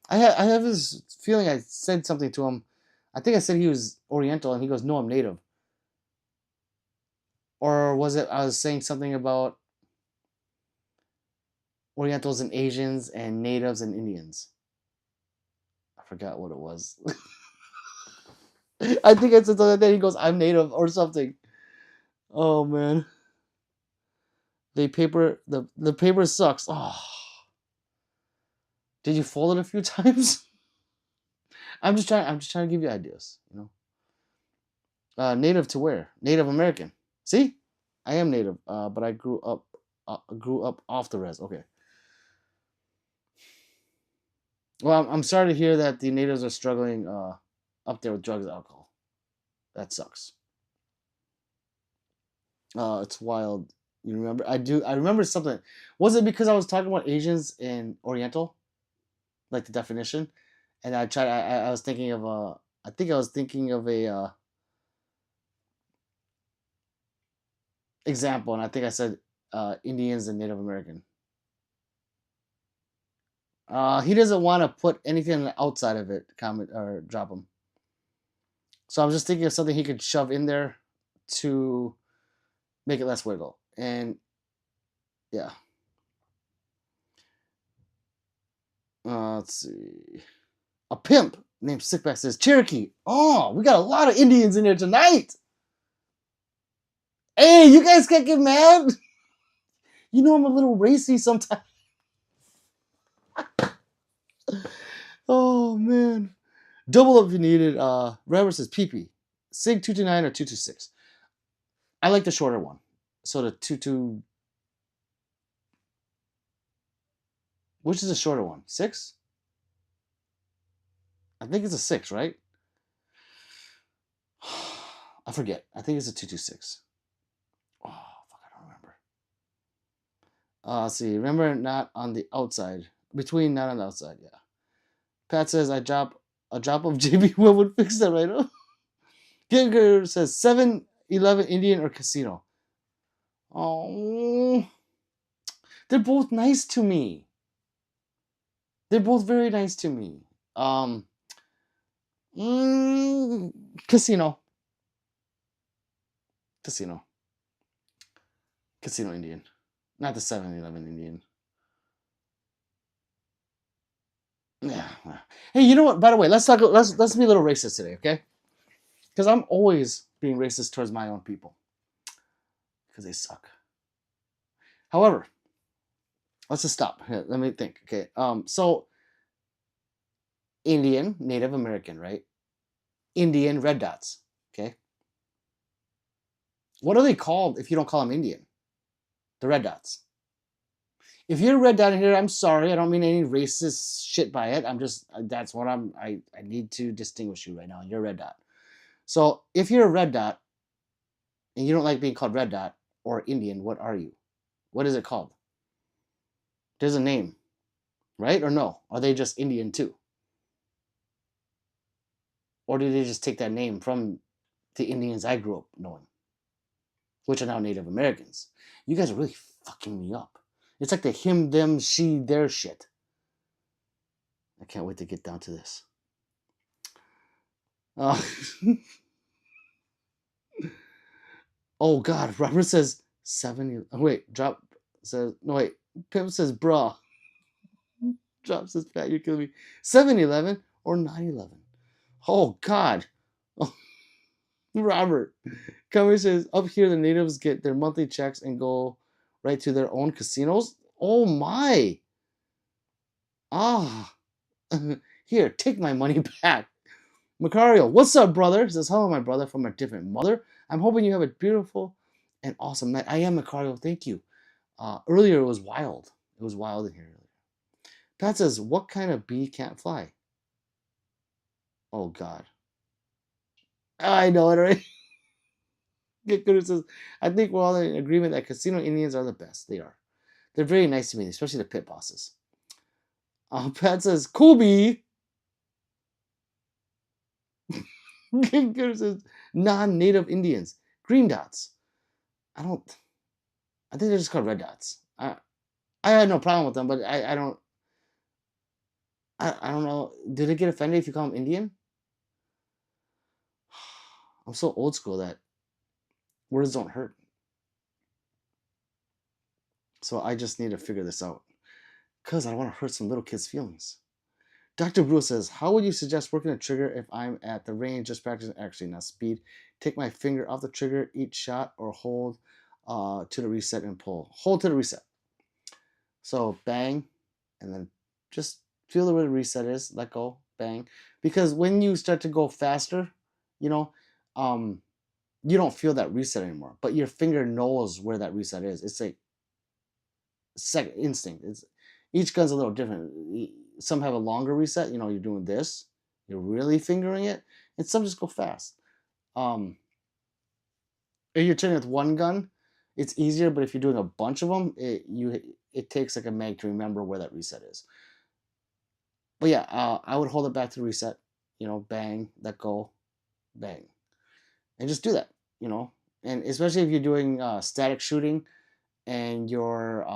I have this feeling I said something to him. I think I said he was Oriental, and he goes, "No, I'm native." Or was it I was saying something about Orientals and Asians and natives and Indians? I forgot what it was. I think I said something like that. He goes, "I'm native" or something. Oh man, the paper sucks. Oh, did you fold it a few times? I'm just trying to give you ideas. You know. Native to where? Native American. See, I am native, but I grew up off the res. Okay. Well, I'm sorry to hear that the natives are struggling up there with drugs and alcohol. That sucks. It's wild. You remember? I do. I remember something. Was it because I was talking about Asians and Oriental, like the definition, and I tried. I was thinking of a. I think I was thinking of a example, and I think I said Indians and Native American. He doesn't want to put anything outside of it. Comment or drop him. So I'm just thinking of something he could shove in there to make it less wiggle. And yeah. Let's see. A pimp named Sickback says Cherokee. Oh, we got a lot of Indians in here tonight. Hey, you guys can't get mad. You know I'm a little racy sometimes. Oh man. Double up if you need it. Robert says PP. Sig 229 or 226. I like the shorter one. So the 22. Which is the shorter one? 6? I think it's a 6, right? I forget. I think it's a 226. Oh, fuck, I don't remember. Let's see. Remember, not on the outside. Between, not on the outside, yeah. Pat says, a drop of JB What would fix that right now. Giger says, 7-Eleven Indian or casino? Oh, they're both nice to me. They're both very nice to me. Um, Casino. Casino. Casino Indian. Not the 7-Eleven Indian. Yeah. Hey, you know what? By the way, let's be a little racist today, okay? Because I'm always being racist towards my own people. Because they suck. However, let's just stop. Here, let me think. Okay. So Indian, Native American, right? Indian red dots. Okay. What are they called if you don't call them Indian? The red dots. If you're a red dot in here, I'm sorry. I don't mean any racist shit by it. I'm just that's what I need to distinguish you right now. You're a red dot. So if you're a red dot and you don't like being called red dot or Indian, what are you? What is it called? There's a name, right? Or no? Are they just Indian too? Or did they just take that name from the Indians I grew up knowing, which are now Native Americans? You guys are really fucking me up. It's like the him, them, she, their shit. I can't wait to get down to this. Oh God, Robert says 7. Wait, drop says no wait. Pimp says bruh. Drop says fat. You're killing me. 7-Eleven or 9-11. Oh God. Oh, Robert. Cover says up here the natives get their monthly checks and go right to their own casinos. Oh my. Ah. Here, take my money back. Macario, what's up, brother? He says, hello, my brother from a different mother. I'm hoping you have a beautiful and awesome night. I am, Macario. Thank you. Earlier, it was wild. It was wild in here. Pat says, what kind of bee can't fly? Oh, God. I know it, right? Get good. It says, I think we're all in agreement that casino Indians are the best. They are. They're very nice to me, especially the pit bosses. Pat says, Kubi. Gideon says, non-native Indians. Green dots. I think they're just called red dots. I had no problem with them, but I don't know. Do they get offended if you call them Indian? I'm so old school that words don't hurt. So I just need to figure this out. Because I don't want to hurt some little kid's feelings. Dr. Brew says, how would you suggest working a trigger if I'm at the range just practicing accuracy, not speed? Take my finger off the trigger each shot or hold to the reset and pull? Hold to the reset. So bang, and then just feel where the reset is, let go, bang. Because when you start to go faster, you know, you don't feel that reset anymore. But your finger knows where that reset is. It's like second instinct. It's each gun's a little different. Some have a longer reset. You know, you're doing this, you're really fingering it, and some just go fast. If you're turning with one gun, it's easier. But if you're doing a bunch of them, it takes like a mag to remember where that reset is. But yeah, I would hold it back to the reset. You know, bang, let go, bang, and just do that. You know, and especially if you're doing static shooting, and you're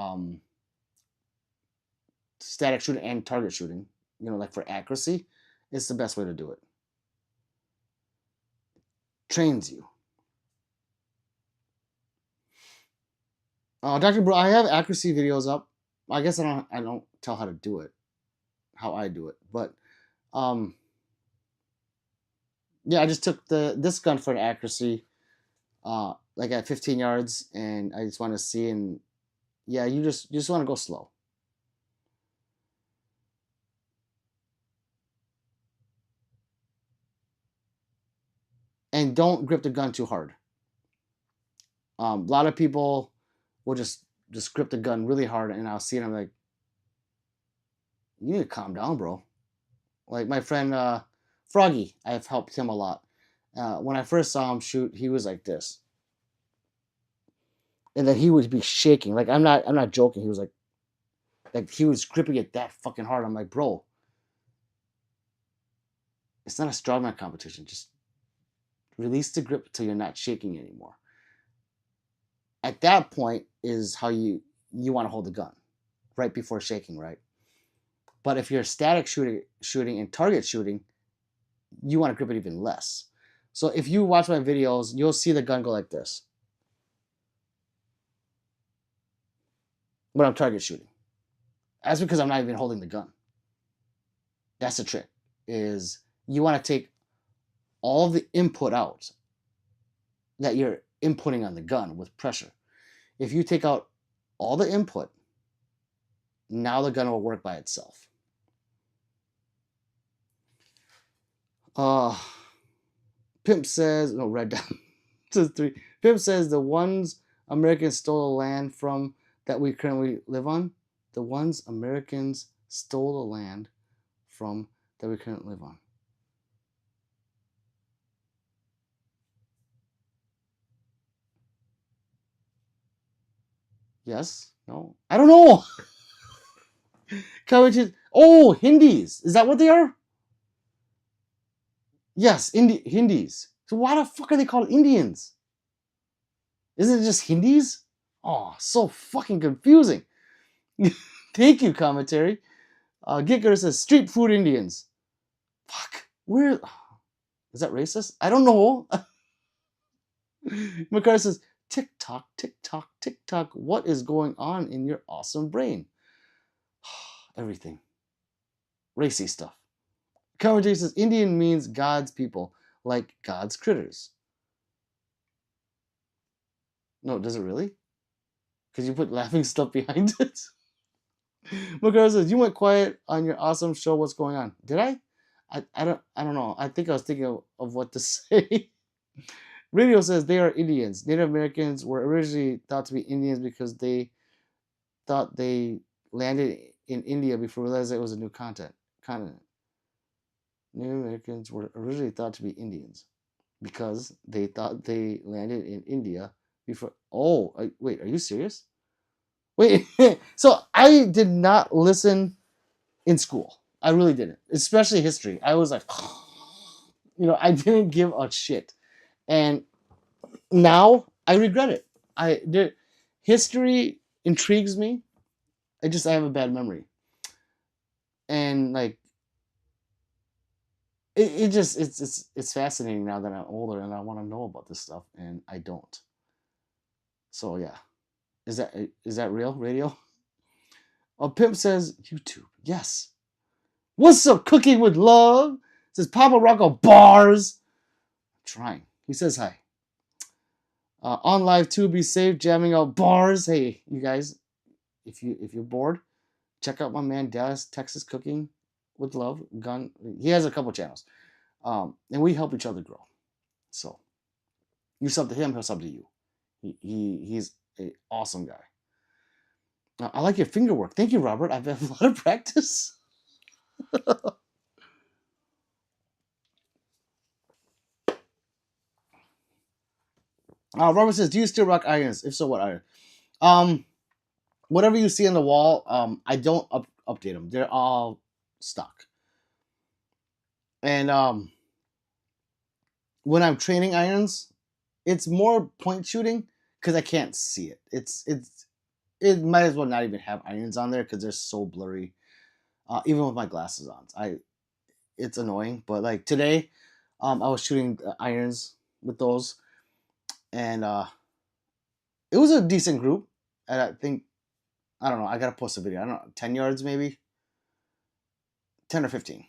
static shooting and target shooting. You know, like for accuracy, it's the best way to do it. Trains you. Dr. Bro, I have accuracy videos up. I guess I don't tell how to do it, how I do it, but yeah, I just took this gun for an accuracy, like at 15 yards, and I just want to see. And yeah, you just want to go slow. And don't grip the gun too hard. A lot of people will just grip the gun really hard, and I'll see it. And I'm like, you need to calm down, bro. Like my friend Froggy, I've helped him a lot. When I first saw him shoot, he was like this, and then he would be shaking. Like I'm not joking. He was like he was gripping it that fucking hard. I'm like, bro, it's not a strongman competition. Just release the grip until you're not shaking anymore. At that point is how you want to hold the gun, right before shaking, right? But if you're static shooting and target shooting, you want to grip it even less. So if you watch my videos, you'll see the gun go like this when I'm target shooting. That's because I'm not even holding the gun. That's the trick. Is you want to take all of the input out that you're inputting on the gun with pressure. If you take out all the input, now the gun will work by itself. Pimp says, no, red down. Says 3. Pimp says the ones Americans stole the land from that we currently live on. The ones Americans stole the land from that we currently live on. Yes? No? I don't know. Oh, Hindis. Is that what they are? Yes, Hindis. So why the fuck are they called Indians? Isn't it just Hindis? Oh, so fucking confusing. Thank you, commentary. Gicker says street food Indians. Fuck. Where is that racist? I don't know. McCarr says, tick tock, tick tock, tick tock. What is going on in your awesome brain? Everything. Racy stuff. Commentary says Indian means God's people, like God's critters. No, does it really? Because you put laughing stuff behind it. McCarr says, you went quiet on your awesome show. What's going on? Did I? I don't know. I think I was thinking of what to say. Radio says they are Indians. Native Americans were originally thought to be Indians because they thought they landed in India before realizing it was a new continent. Native Americans were originally thought to be Indians because they thought they landed in India before. Oh, wait, are you serious? Wait, so I did not listen in school. I really didn't, especially history. I was like, I didn't give a shit, and now I regret it. History intrigues me. I have a bad memory, and like it's fascinating now that I'm older and I want to know about this stuff, and I don't. So yeah, is that real radio? A pimp says YouTube. Yes. What's up, cooking with love? Says Papa Rocco bars. Trying. He says hi. On live too. Be safe. Jamming out bars. Hey, you guys, if you're bored, check out my man Dallas Texas Cooking with Love. Gun. He has a couple channels, and we help each other grow. So you sub to him, he'll sub to you. He's an awesome guy. I like your finger work. Thank you, Robert. I've had a lot of practice. Robert says, "Do you still rock irons? If so, what iron?" Whatever you see on the wall, I don't update them. They're all stock. And when I'm training irons, it's more point shooting because I can't see it. It might as well not even have irons on there because they're so blurry. Even with my glasses on, it's annoying. But like today, I was shooting irons with those, and it was a decent group. And I think, I don't know, I gotta post a video. I don't know, 10 yards maybe, 10 or 15,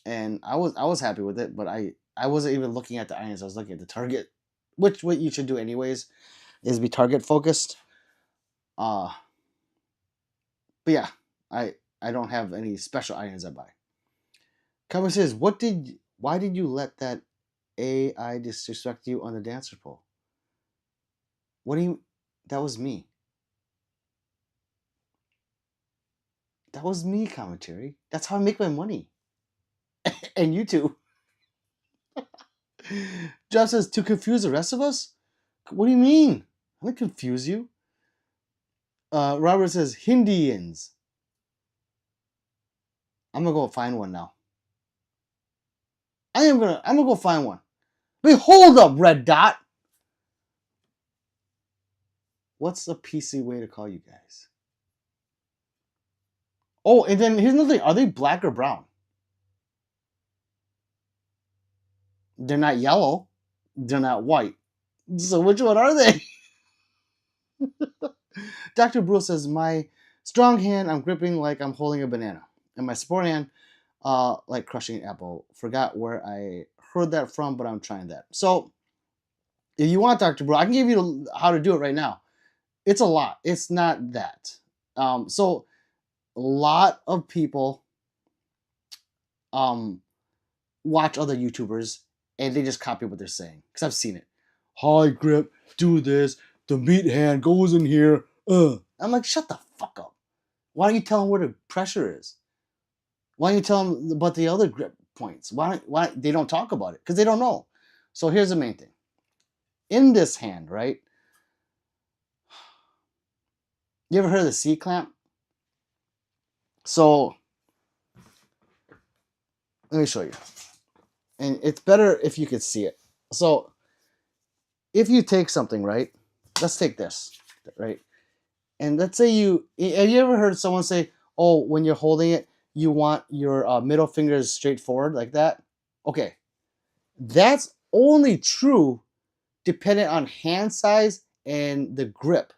and I was happy with it. But I wasn't even looking at the irons. I was looking at the target, which what you should do anyways is be target focused. But yeah, I don't have any special irons I buy. Cover says, why did you let that AI disrespect you on the dancer pole? What do you? That was me. That was me, commentary. That's how I make my money. And you too. Jeff says, to confuse the rest of us? What do you mean? I'm not confuse you. Robert says, Hindians. I'm gonna go find one now. I'm gonna go find one. Wait, hold up, Red Dot. What's a PC way to call you guys? Oh, and then here's another thing. Are they black or brown? They're not yellow. They're not white. So which one are they? Dr. Brew says, my strong hand, I'm gripping like I'm holding a banana. And my support hand, like crushing an apple. Forgot where I heard that from, but I'm trying that. So if you want, Dr. Brew, I can give you how to do it right now. It's a lot. It's not that. So a lot of people watch other YouTubers and they just copy what they're saying. Because I've seen it. High grip, do this, the meat hand goes in here. I'm like, shut the fuck up. Why don't you tell them where the pressure is? Why don't you tell them about the other grip points? Why they don't talk about it? Because they don't know. So here's the main thing. In this hand, right? You ever heard of the C clamp? So let me show you. And it's better if you could see it. So if you take something, right? Let's take this, right? And let's say have you ever heard someone say, oh, when you're holding it, you want your middle fingers straight forward like that? Okay. That's only true dependent on hand size and the grip.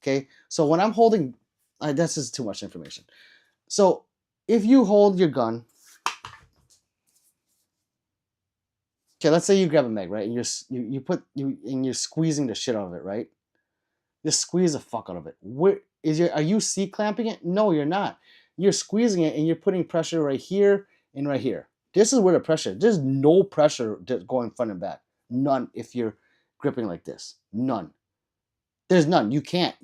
Okay. So when I'm holding, that's just too much information. So if you hold your gun, okay, let's say you grab a mag, right? And you're squeezing the shit out of it, right? Just squeeze the fuck out of it. Are you C clamping it? No, you're not. You're squeezing it and you're putting pressure right here and right here. This is where the pressure. There's no pressure going front and back. None if you're gripping like this. None. There's none. You can't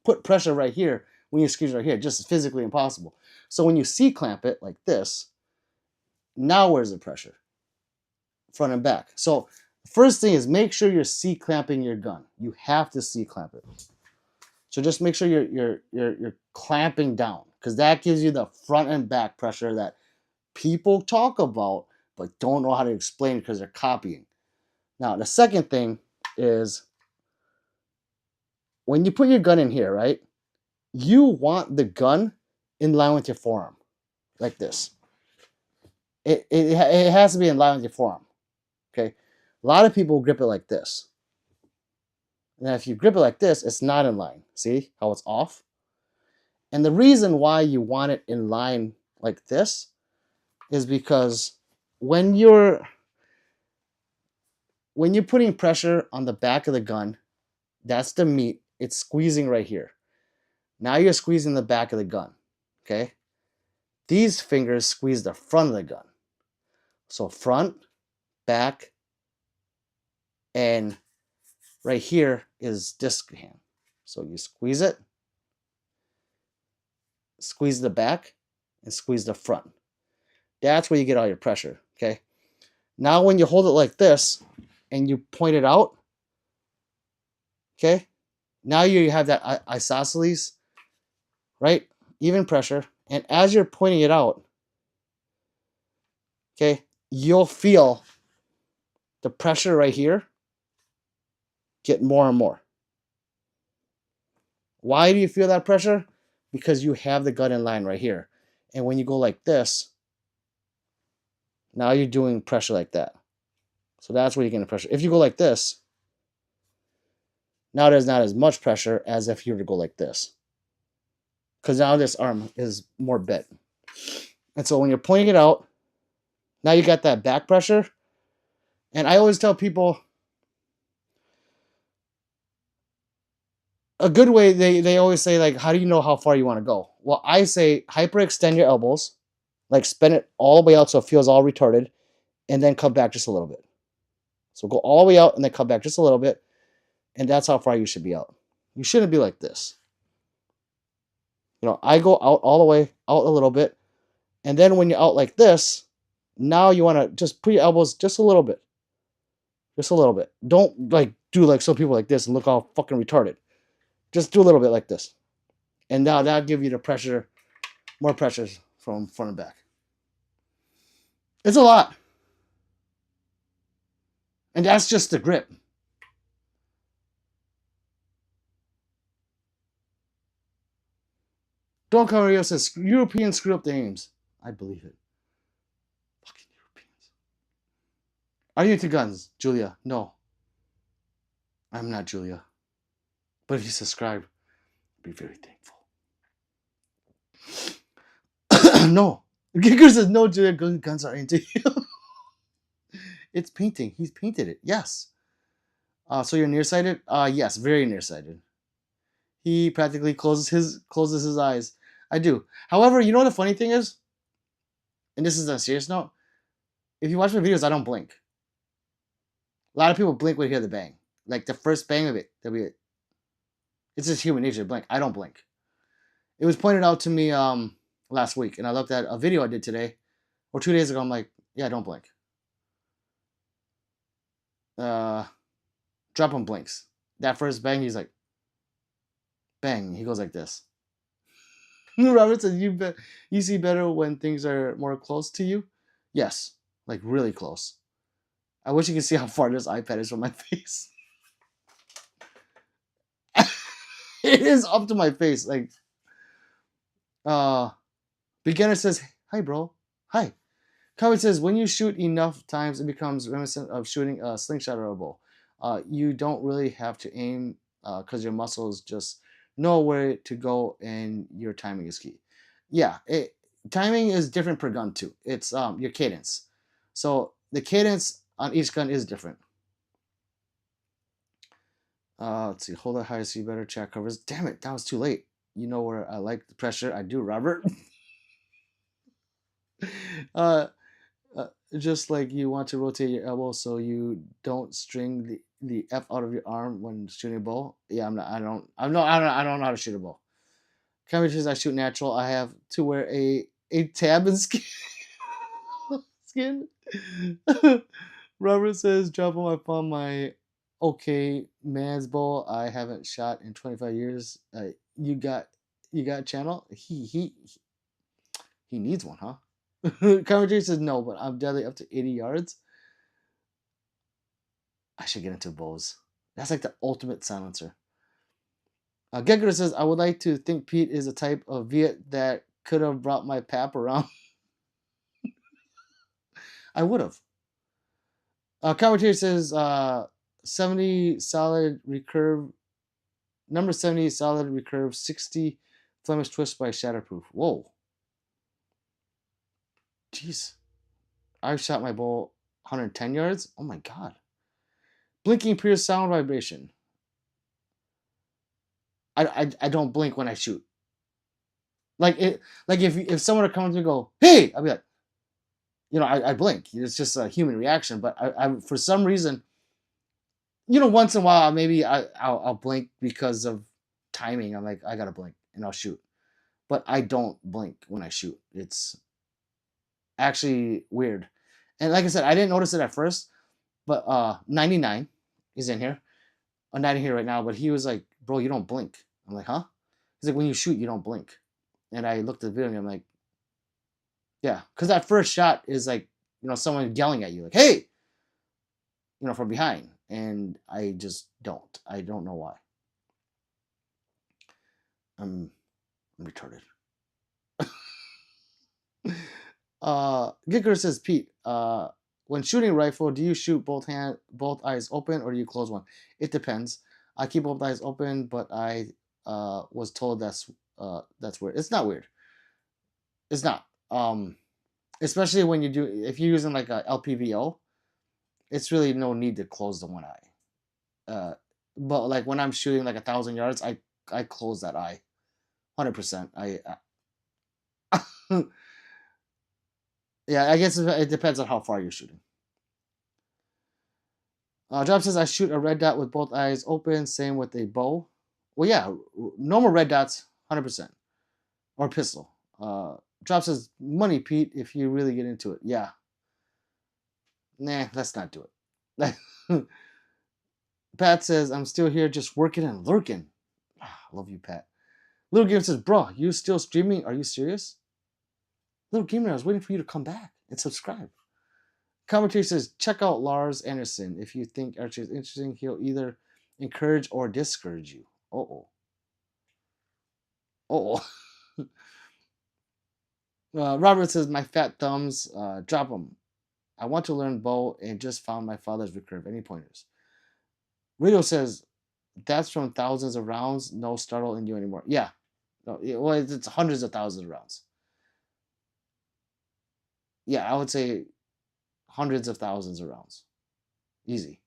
put pressure right here when you squeeze right here. Just physically impossible. So when you C clamp it like this, now where's the pressure? Front and back. So first thing is make sure you're C clamping your gun. You have to C clamp it. So just make sure you're clamping down. because that gives you the front and back pressure that people talk about but don't know how to explain because they're copying. Now, the second thing is when you put your gun in here, right? You want the gun in line with your forearm, like this. It has to be in line with your forearm. Okay, a lot of people grip it like this. Now, if you grip it like this, it's not in line. See how it's off? And the reason why you want it in line like this is because when you're putting pressure on the back of the gun, that's the meat. It's squeezing right here. Now you're squeezing the back of the gun. Okay? These fingers squeeze the front of the gun. So front, back, and right here is this hand. So you squeeze it, squeeze the back, and squeeze the front. That's where you get all your pressure. Okay? Now when you hold it like this and you point it out, okay? Now you have that isosceles, right? Even pressure. And as you're pointing it out, okay, you'll feel the pressure right here get more and more. Why do you feel that pressure? Because you have the gun in line right here. And when you go like this, now you're doing pressure like that. So that's where you're getting pressure. If you go like this, now there's not as much pressure as if you were to go like this. Because now this arm is more bent. And so when you're pointing it out, now you got that back pressure. And I always tell people, a good way, they always say, like, how do you know how far you want to go? Well, I say hyperextend your elbows, like spin it all the way out so it feels all retarded, and then come back just a little bit. So go all the way out and then come back just a little bit, and that's how far you should be out. You shouldn't be like this. You know, I go out all the way, out a little bit, and then when you're out like this, now you want to just put your elbows just a little bit. Just a little bit. Don't like do like some people like this and look all fucking retarded. Just do a little bit like this. And now that'll give you the pressure, more pressure from front and back. It's a lot. And that's just the grip. Don't come here and says Europeans screw up the aims. I believe it. Fucking Europeans. Are you into guns, Julia? No. I'm not Julia. But if you subscribe, I'd be very thankful. No. Giger says no, Julia, guns are into you. It's painting. He's painted it. Yes. So you're nearsighted? Yes, very nearsighted. He practically closes his eyes. I do. However, you know what the funny thing is? And this is on a serious note. If you watch my videos, I don't blink. A lot of people blink when they hear the bang. Like the first bang of it. It's just human nature to blink. I don't blink. It was pointed out to me last week, and I looked at a video I did today, or 2 days ago. I'm like, yeah, don't blink. Drop him blinks. That first bang, he's like, bang. He goes like this. Robert says, you see better when things are more close to you? Yes, like really close. I wish you could see how far this iPad is from my face. It is up to my face. Like, beginner says, hi, bro. Hi. Comment says, when you shoot enough times, it becomes reminiscent of shooting a slingshot or a bow. You don't really have to aim because your muscles just know where to go and your timing is key. Yeah, timing is different per gun too. It's your cadence. So the cadence on each gun is different. Let's see. Hold it high so you better check covers. Damn it, that was too late. You know where I like the pressure. I do, Robert. Just like you want to rotate your elbow so you don't string the F out of your arm when shooting a bow. Yeah, I don't know how to shoot a bow. Because I shoot natural, I have to wear a tab and skin. Robert says, drop on my phone my okay man's bow I haven't shot in 25 years. You got You got a channel? He needs one, huh? Commentary says no, but I'm deadly up to 80 yards. I should get into bows. That's like the ultimate silencer. Gekko says, I would like to think Pete is a type of Viet that could have brought my pap around. I would have. Commentary says, 70 solid recurve. Number 70 solid recurve. 60 Flemish twist by Shatterproof. Whoa. Jeez. I shot my bow 110 yards. Oh my god. Blinking pure sound vibration. I don't blink when I shoot. Like if someone would come to me and go, hey, I'd be like, I blink. It's just a human reaction. But I for some reason, once in a while maybe I'll blink because of timing. I'm like, I gotta blink and I'll shoot. But I don't blink when I shoot. It's actually weird. And like I said, I didn't notice it at first, but 99 is in here. I'm not in here right now, but he was like, bro, you don't blink. I'm like, huh? He's like, when you shoot, you don't blink. And I looked at the video and I'm like, yeah, because that first shot is like, someone yelling at you, like, hey, from behind. And I just don't. I don't know why. I'm retarded. Gicker says, Pete, when shooting a rifle, do you shoot both eyes open, or do you close one? It depends. I keep both eyes open, but I was told that's weird. It's not weird. It's not. Especially when if you're using like a LPVO, it's really no need to close the one eye. But like when I'm shooting like 1,000 yards, I close that eye, 100%. Yeah, I guess it depends on how far you're shooting. Job says I shoot a red dot with both eyes open. Same with a bow. Well, yeah, normal red dots, 100%, or pistol. Drop says money, Pete. If you really get into it, yeah. Nah, let's not do it. Pat says I'm still here, just working and lurking. I love you, Pat. Little Gamer says, bro, you still streaming? Are you serious? Little Gamer, I was waiting for you to come back and subscribe. Commentary says, check out Lars Anderson. If you think archery is interesting, he'll either encourage or discourage you. Uh-oh. Robert says, my fat thumbs, drop them. I want to learn bow and just found my father's recurve. Any pointers? Radio says, that's from thousands of rounds. No startle in you anymore. Yeah. No, well, it's hundreds of thousands of rounds. Yeah, I would say hundreds of thousands of rounds. Easy.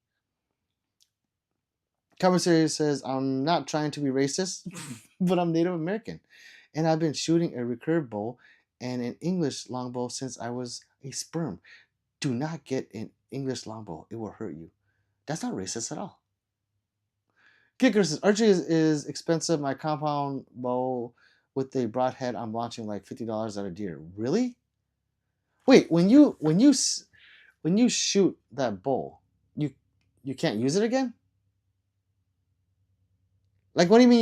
Commentary says, I'm not trying to be racist, but I'm Native American. And I've been shooting a recurve bow and an English longbow since I was a sperm. Do not get an English longbow. It will hurt you. That's not racist at all. Kicker says, archery is expensive. My compound bow with a broadhead, I'm launching like $50 at a deer. Really? Wait, when you shoot that bow, you can't use it again? Like, what do you mean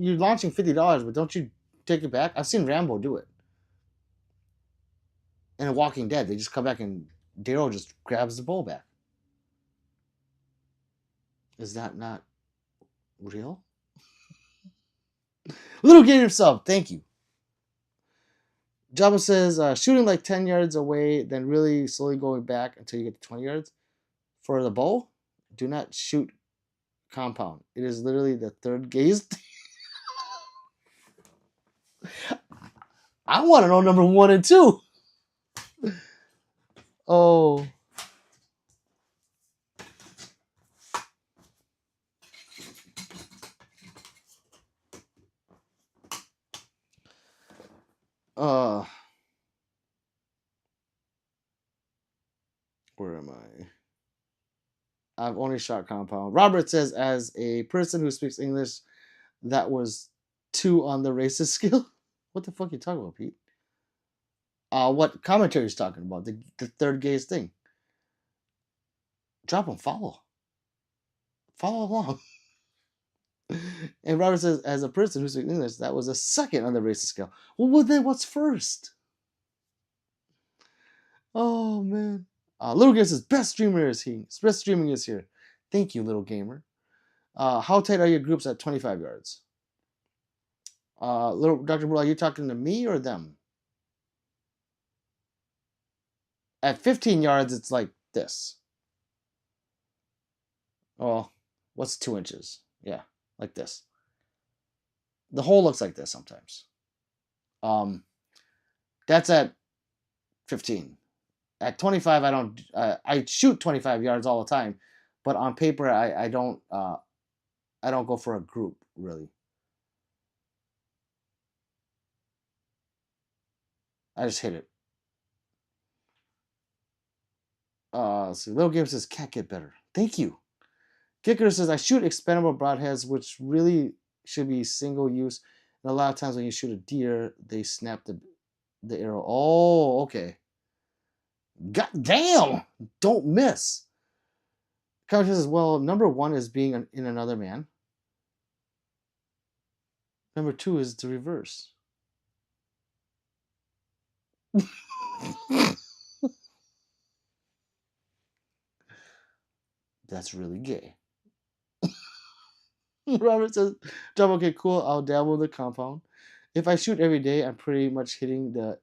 you're launching $50, but don't you take it back? I've seen Rambo do it. And in Walking Dead, they just come back and Daryl just grabs the bow back. Is that not real? Little Gator sub, thank you. Jabba says, shooting like 10 yards away, then really slowly going back until you get to 20 yards. For the bow, do not shoot compound. It is literally the third gaze. I want to know number 1 and 2. Oh. Where am I? I've only shot compound. Robert says, as a person who speaks English, that was 2 on the racist scale. What the fuck are you talking about, Pete? What commentary is talking about? The third gaze thing. Drop them, follow along. And Robert says, as a person who speaks English, that was a second on the racist scale. Well, then what's first? Oh man. Little Gamer says, best streamer is he. Best streaming is here. Thank you, Little Gamer. How tight are your groups at 25 yards? Little Dr. Bull, are you talking to me or them? At 15 yards, it's like this. Oh, what's 2 inches? Yeah, like this. The hole looks like this sometimes. That's at 15. At 25, I don't. I shoot 25 yards all the time, but on paper, I don't. I don't go for a group really. I just hit it. So Little Game says can't get better. Thank you. Kicker says I shoot expendable broadheads, which really should be single use. And a lot of times when you shoot a deer, they snap the arrow. Oh, okay. God damn! Don't miss. Coach says, well, number 1 is being in another man. Number 2 is the reverse. That's really gay. Robert says, job okay, cool. I'll dabble in the compound. If I shoot every day, I'm pretty much hitting the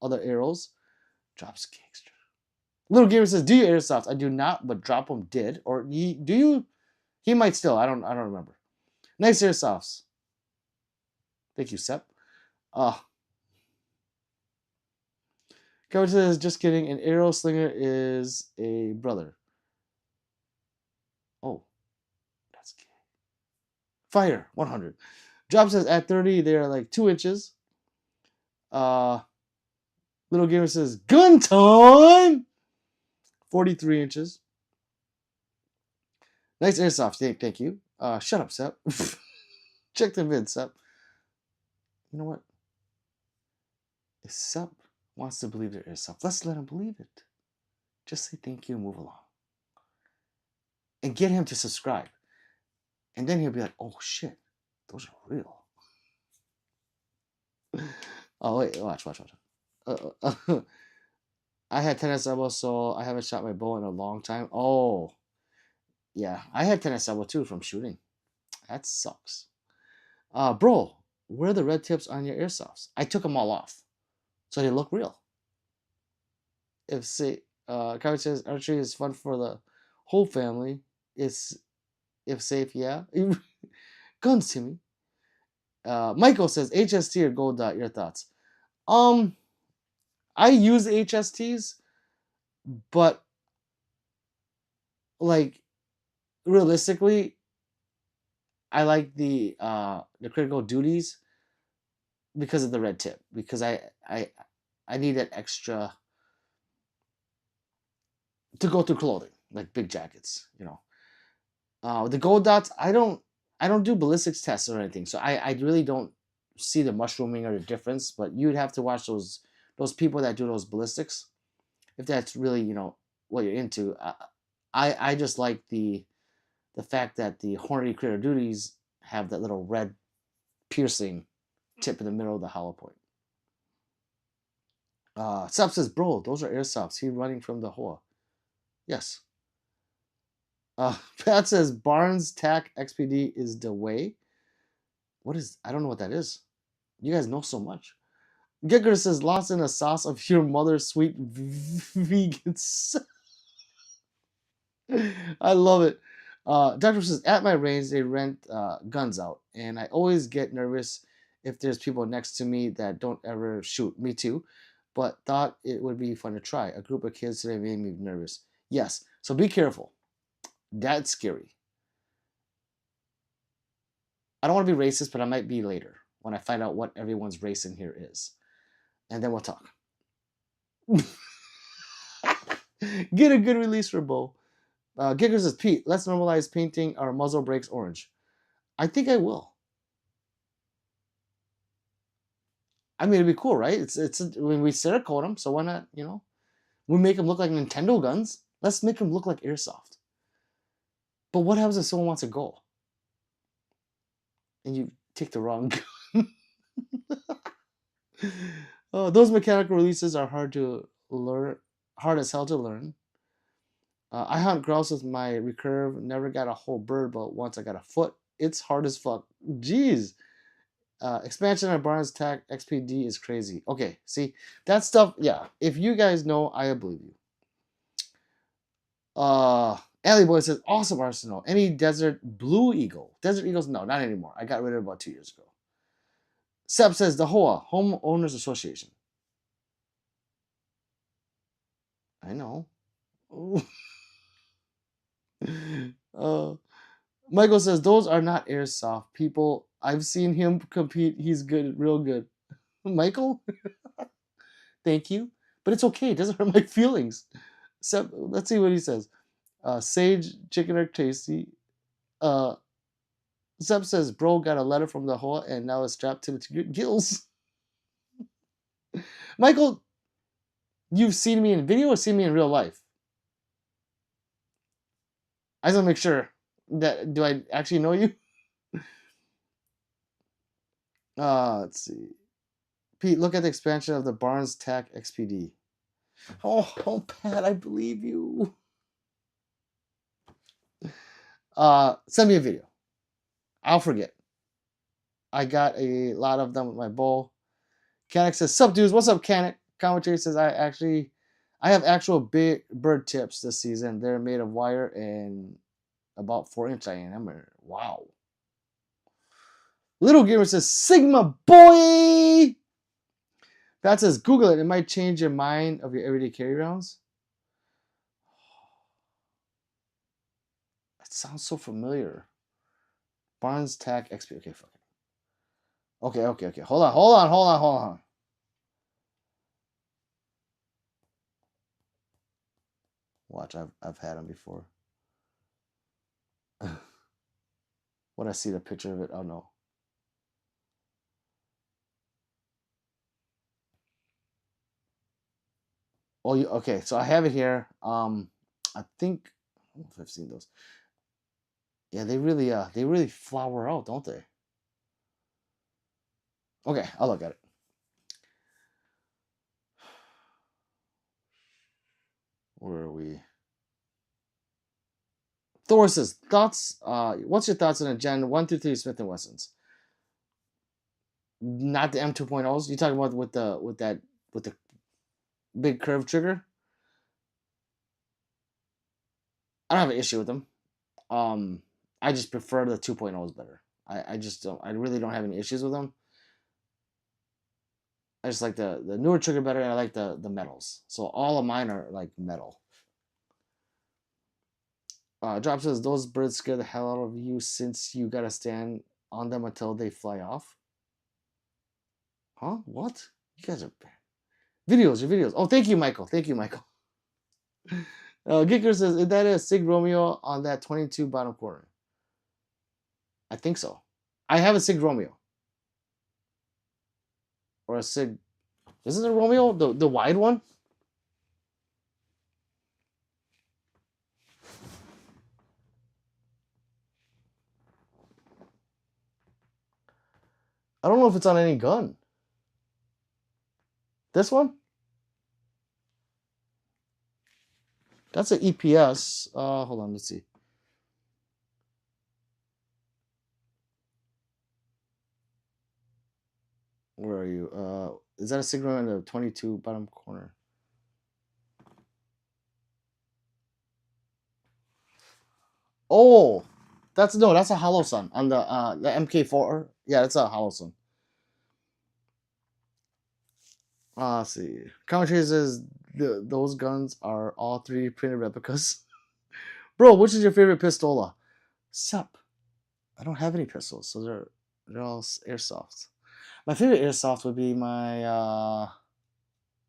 other arrows. Drops gangster. Little Gamer says, do you airsoft? I do not, but Drop 'em did. Or do you? He might still. I don't remember. Nice airsofts. Thank you, Sep. Coach says, just kidding. An arrow slinger is a brother. Oh, that's gay. Fire, 100. Drop says, at 30, they are like 2 inches. Little Gamer says, gun time! 43 inches. Nice airsoft. Thank you. Shut up, Sep. Check the vid, Sep. You know what? If Sep wants to believe their airsoft, let's let him believe it. Just say thank you and move along. And get him to subscribe. And then he'll be like, oh shit, those are real. Oh, wait, watch. I had tennis elbow, so I haven't shot my bow in a long time. Oh, yeah. I had tennis elbow too from shooting. That sucks. Bro, where are the red tips on your airsofts? I took them all off, so they look real. If say, Kyle says archery is fun for the whole family. It's if safe, yeah. Guns, Timmy. Michael says HST or gold dot. Your thoughts? I use HSTs, but like realistically, I like the critical duties because of the red tip. Because I need that extra to go through clothing, like big jackets, you know. The gold dots, I don't do ballistics tests or anything, so I really don't see the mushrooming or the difference. But you'd have to watch those people that do those ballistics, if that's really, you know, what you're into. I just like the fact that the hornady critter duties have that little red piercing tip in the middle of the hollow point. Sub says, bro, those are airsofts. He running from the hoa. Yes. Pat says Barnes TAC XPD is the way. What is? I don't know what that is. You guys know so much. Giger says lost in a sauce of your mother's sweet vegan. I love it. Doctor says at my range they rent guns out, and I always get nervous if there's people next to me that don't ever shoot. Me too, but thought it would be fun to try. A group of kids today made me nervous. Yes, so be careful. That's scary. I don't want to be racist, but I might be later when I find out what everyone's race in here is, and then we'll talk. Get a good release for Bo. Giggers says, Pete, let's normalize painting our muzzle brakes orange. I think I will. I mean, it'd be cool, right? When we Cerakote them, so why not? You know, we make them look like Nintendo guns. Let's make them look like airsoft. But what happens if someone wants a goal? and you take the wrong gun. Those mechanical releases are hard to learn, hard as hell to learn. I hunt grouse with my recurve. Never got a whole bird, but once I got a foot. It's hard as fuck. Jeez. Expansion on Barnes Tac XPD is crazy. Okay, see that stuff. Yeah, if you guys know, I believe you. Alley Boy says awesome arsenal. Any desert blue eagle? Desert eagles? No, not anymore. I got rid of it about 2 years ago. Seb says the HOA Home Owners Association. I know. Michael says those are not airsoft people. I've seen him compete. He's good, real good. Michael, thank you, but it's okay. It doesn't hurt my feelings. Seb, let's see what he says. Sage chicken are tasty. Uh, Seb says, bro got a letter from the HOA and now it's strapped to its gills. Michael, you've seen me in video or seen me in real life? I just want to make sure that do I actually know you? Let's see. Pete, look at the expansion of the Barnes Tac XPD. Oh, Pat, I believe you. Send me a video. I'll forget. I got a lot of them with my bow. Canik says, sup dudes, what's up, Canik? Commentary says, I have actual big bird tips this season. They're made of wire and about 4-inch diameter. Wow. Little Gamer says, Sigma boy! That says, Google it. It might change your mind of your everyday carry rounds. It sounds so familiar. Barnes Tac XP. Okay, fuck it. Okay. Hold on. Watch, I've had them before. When I see the picture of it, oh no. Oh, okay. So I have it here. I think I don't know if I've seen those. Yeah, they really flower out, don't they? Okay, I'll look at it. Where are we? Thor says thoughts. What's your thoughts on a Gen 1 through 3 Smith and Wessons? Not the M2.0s. You talking about with the big curved trigger? I don't have an issue with them. I just prefer the 2.0s better. I just don't. I really don't have any issues with them. I just like the newer trigger better, and I like the metals. So all of mine are like metal. Drop says those birds scare the hell out of you since you gotta stand on them until they fly off. Huh? What? You guys are bad. Videos, your videos. Oh, thank you, Michael. Gicker says, is that a Sig Romeo on that 22 bottom corner? I think so. I have a Sig Romeo. Or a Sig. Is it a Romeo? The wide one? I don't know if it's on any gun. This one? That's an EPS. Hold on, let's see. Where are you? Is that a Sig Romeo in the 22 bottom corner? Oh, that's a Hollow Sun on the MK4. Yeah, that's a Hollow Sun. Let's see. Commentary says those guns are all 3D printed replicas. Bro, which is your favorite pistola? Sup. I don't have any pistols, so they're all airsoft. My favorite airsoft would be my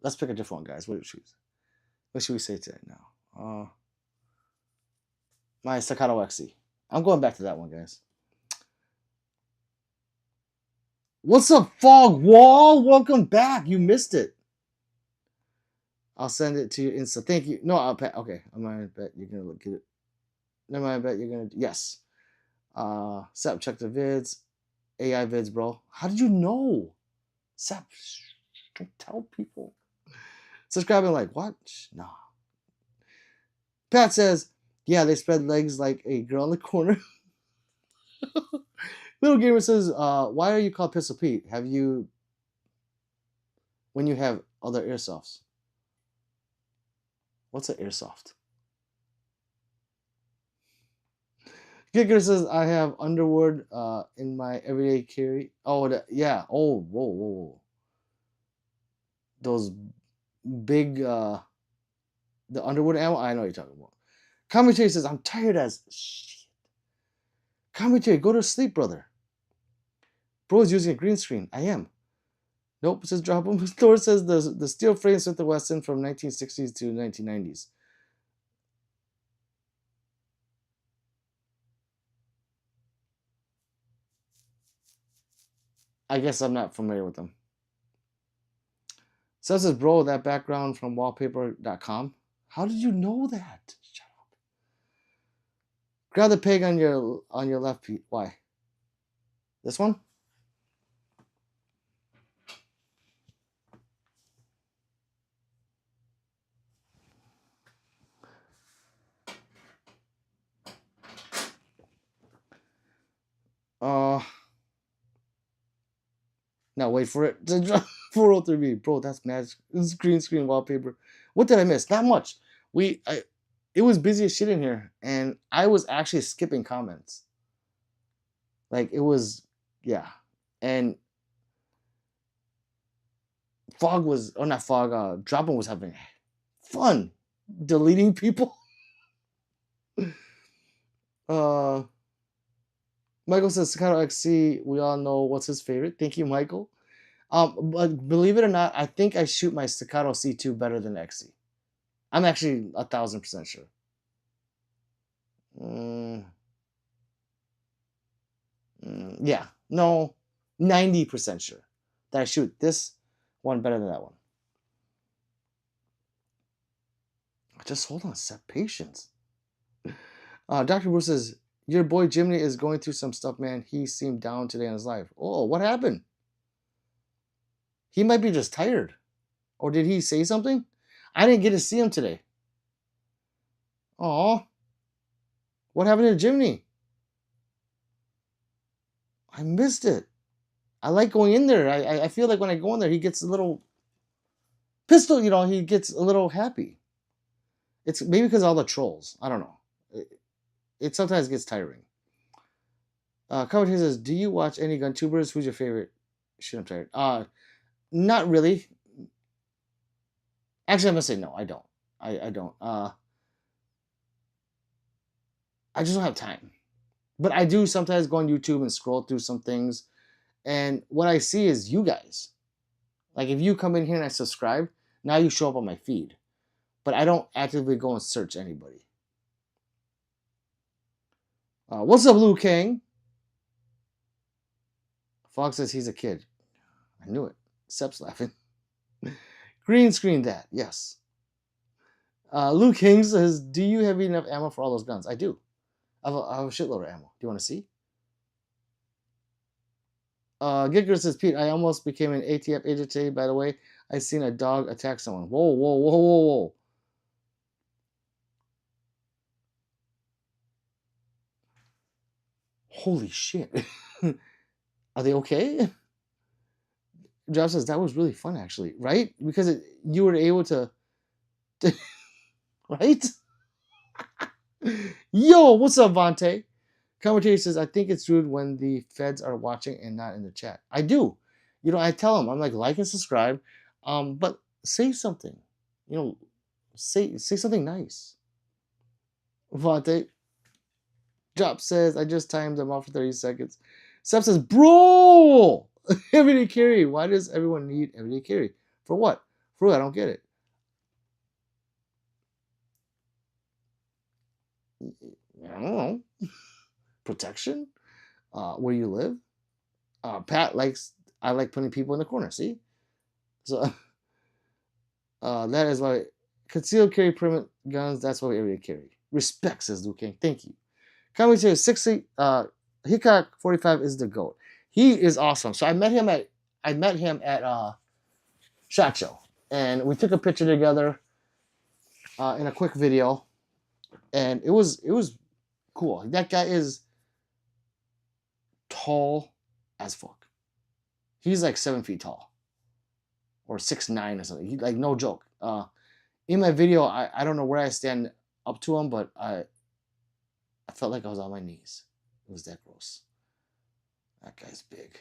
let's pick a different one, guys. What should we say today now? My Staccato XC. I'm going back to that one, guys. What's up, Fog Wall? Welcome back. You missed it. I'll send it to you Insta. Thank you. No, I'll bet. Okay, I might bet you're gonna look at it. Never mind. I bet you're gonna. Yes. Sep, check the vids. AI vids, bro. How did you know? Stop. Don't tell people. Subscribe and like, what? Nah. Pat says, yeah, they spread legs like a girl in the corner. Little Gamer says, why are you called Pistol Pete? Have you, when you have other airsofts? What's an airsoft? Kicker says, I have Underworld in my everyday carry. Oh, yeah. Oh, whoa. Those big, the Underwood ammo? I know what you're talking about. Commentary says, I'm tired as shit. Commentary, go to sleep, brother. Bro is using a green screen. I am. Nope, says drop him. Thor says the steel frame Smith & Wesson from 1960s to 1990s. I guess I'm not familiar with them. Says, bro, that background from wallpaper.com. How did you know that? Shut up. Grab the peg on your left, Pete. Why? This one? Now wait for it to drop 403B. Bro, that's magic. This is green screen wallpaper. What did I miss? Not much. It was busy as shit in here, and I was actually skipping comments. Like, it was, yeah. And Droppin was having fun deleting people. Michael says Staccato XC, we all know what's his favorite. Thank you, Michael. But believe it or not, I think I shoot my Staccato C2 better than XC. I'm actually 1,000% sure. Yeah, no, 90% sure that I shoot this one better than that one. Just hold on, set patience. Dr. Bruce says, your boy Jimmy is going through some stuff, man. He seemed down today in his life. Oh, what happened? He might be just tired. Or did he say something? I didn't get to see him today. Aw. What happened to Jimmy? I missed it. I like going in there. I feel like when I go in there, he gets a little pistol, he gets a little happy. It's maybe because of all the trolls. I don't know. It sometimes gets tiring. Commentator says, do you watch any gun tubers? Who's your favorite? Shit, I'm tired. Not really. Actually, I'm gonna say no. I don't. I don't. I just don't have time. But I do sometimes go on YouTube and scroll through some things, and what I see is you guys. Like, if you come in here and I subscribe, now you show up on my feed. But I don't actively go and search anybody. What's up, Liu Kang? Fox says he's a kid. I knew it. Sep's laughing. Green screen that, yes. Liu Kang says, do you have enough ammo for all those guns? I do. I have a shitload of ammo. Do you want to see? Giger says, Pete, I almost became an ATF agent today, by the way. I seen a dog attack someone. Whoa. Holy shit. Are they okay? Josh says, that was really fun, actually. Right? Because you were able to right? Yo, what's up, Vante? Commentator says, I think it's rude when the feds are watching and not in the chat. I do. I tell them, I'm like and subscribe. But say something. Say something nice. Vante. Job says, I just timed them off for 30 seconds. Seth says, bro! Everyday carry. Why does everyone need everyday carry? For what? For what? I don't get it. I don't know. Protection? Where you live? Pat I like putting people in the corner, see? So that is why concealed carry permit guns, that's why we everyday carry. Respect, says Liu Kang. Thank you. Coming to 60, Hickok 45 is the GOAT. He is awesome. So I met him at SHOT Show, and we took a picture together in a quick video, and it was cool. That guy is tall as fuck. He's like 7 feet tall, or 6'9" or something. He, like, no joke. In my video, I don't know where I stand up to him, but I felt like I was on my knees. It was that gross. That guy's big.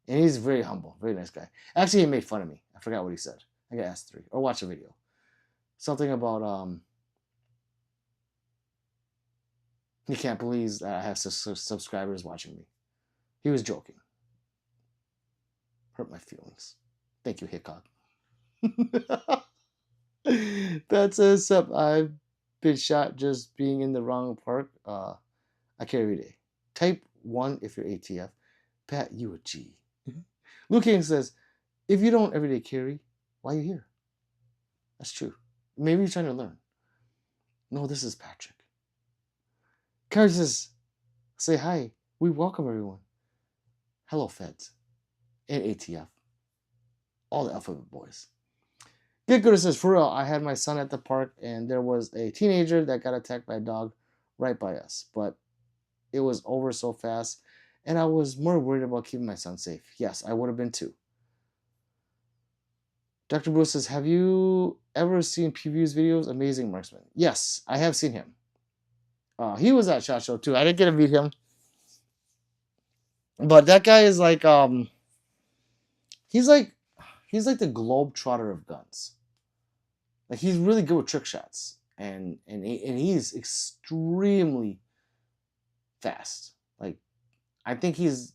And he's very humble, very nice guy. Actually, he made fun of me. I forgot what he said. I got asked 3. Or watch a video. Something about he can't believe that I have subscribers watching me. He was joking. Hurt my feelings. Thank you, Hickok. That says, I've been shot just being in the wrong park. I carry every day. Type 1 if you're ATF. Pat, you a G. Luke King says, if you don't everyday carry, why are you here? That's true. Maybe you're trying to learn. No, this is Patrick. Carrie says, say hi. We welcome everyone. Hello, Feds. And ATF. All the alphabet boys. Get Good says, for real, I had my son at the park and there was a teenager that got attacked by a dog right by us. But it was over so fast and I was more worried about keeping my son safe. Yes, I would have been too. Dr. Bruce says, have you ever seen Preview's videos? Amazing marksman. Yes, I have seen him. He was at SHOT Show too. I didn't get to meet him. But that guy is like, he's like the globetrotter of guns. Like, he's really good with trick shots. And he's extremely fast. Like, I think he's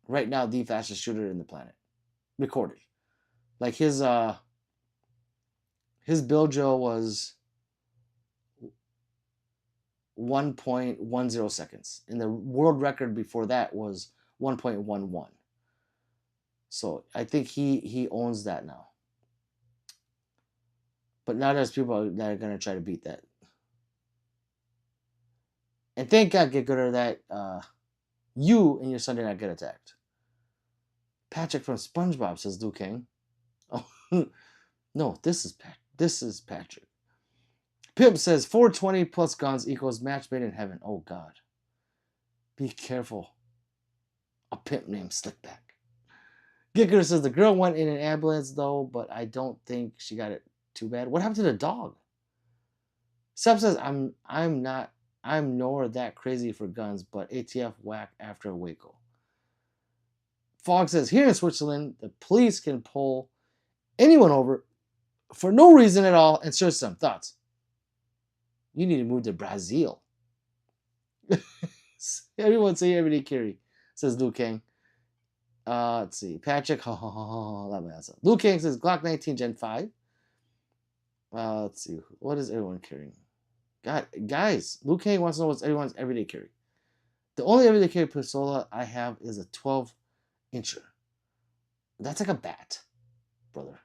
right now the fastest shooter in the planet. Recorded. Like, his Biljo was 1.10 seconds. And the world record before that was 1.11. So I think he owns that now. But now there's people that are gonna try to beat that. And thank God, Get Gooder, that you and your son did not get attacked. Patrick from SpongeBob says, Liu King. Oh, no, this is Patrick. Pimp says 420 plus guns equals match made in heaven. Oh God. Be careful. A pimp named Slickback. Gicker says the girl went in an ambulance though, but I don't think she got it too bad. What happened to the dog? Seb says I'm nor that crazy for guns, but ATF whack after Waco. Fogg says here in Switzerland, the police can pull anyone over for no reason at all and search them. Thoughts? You need to move to Brazil. Everyone say everyday carry, says Liu Kang. Let's see. Patrick, Liu Kang says Glock 19 Gen 5. Let's see. What is everyone carrying? God, guys, Liu Kang wants to know what's everyone's everyday carry. The only everyday carry pistola I have is a 12-incher. That's like a bat, brother.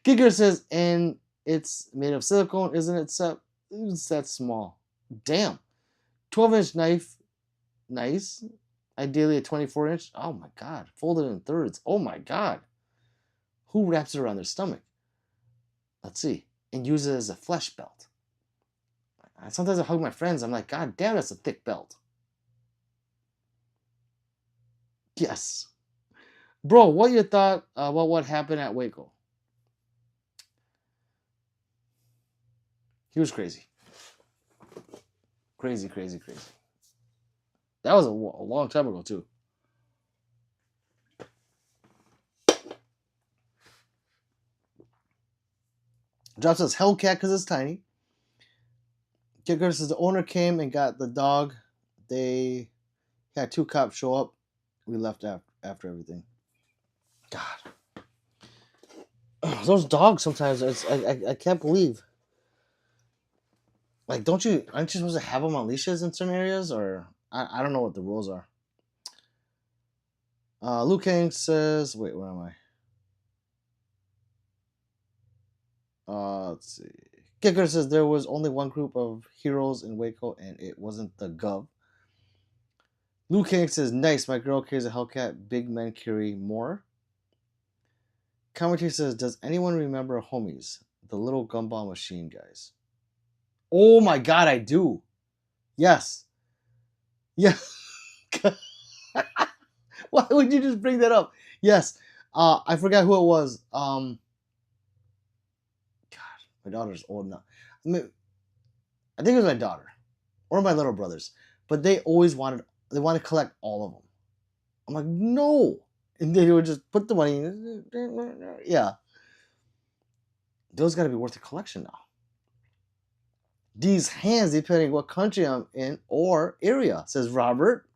Giger says, and it's made of silicone, isn't it? It's that small. Damn. 12-inch knife, nice. Ideally a 24-inch. Oh my God. Folded in thirds. Oh my God. Who wraps it around their stomach? Let's see. And use it as a flesh belt. Sometimes I hug my friends. I'm like, God damn, that's a thick belt. Yes. Bro, what you thought about what happened at Waco? He was crazy. Crazy, crazy, crazy. That was a long time ago, too. Drop says Hellcat because it's tiny. Kicker says the owner came and got the dog. They had 2 cops show up. We left after everything. God. Those dogs sometimes, I can't believe. Like, aren't you supposed to have them on leashes in certain areas? Or, I don't know what the rules are. Liu Kang says, wait, where am I? Let's see. Kicker says there was only one group of heroes in Waco, and it wasn't the Gov. Luke King says, nice, my girl carries a Hellcat. Big men carry more. Commentator says, does anyone remember Homies? The little gumball machine guys. Oh my god, I do. Yes. Yeah. Why would you just bring that up? Yes. I forgot who it was. God, my daughter's old now. I think it was my daughter or my little brothers, but they wanted to collect all of them. I'm like, no, and they would just put the money in. Yeah, those got to be worth a collection now. These hands, depending what country I'm in or area, says Robert.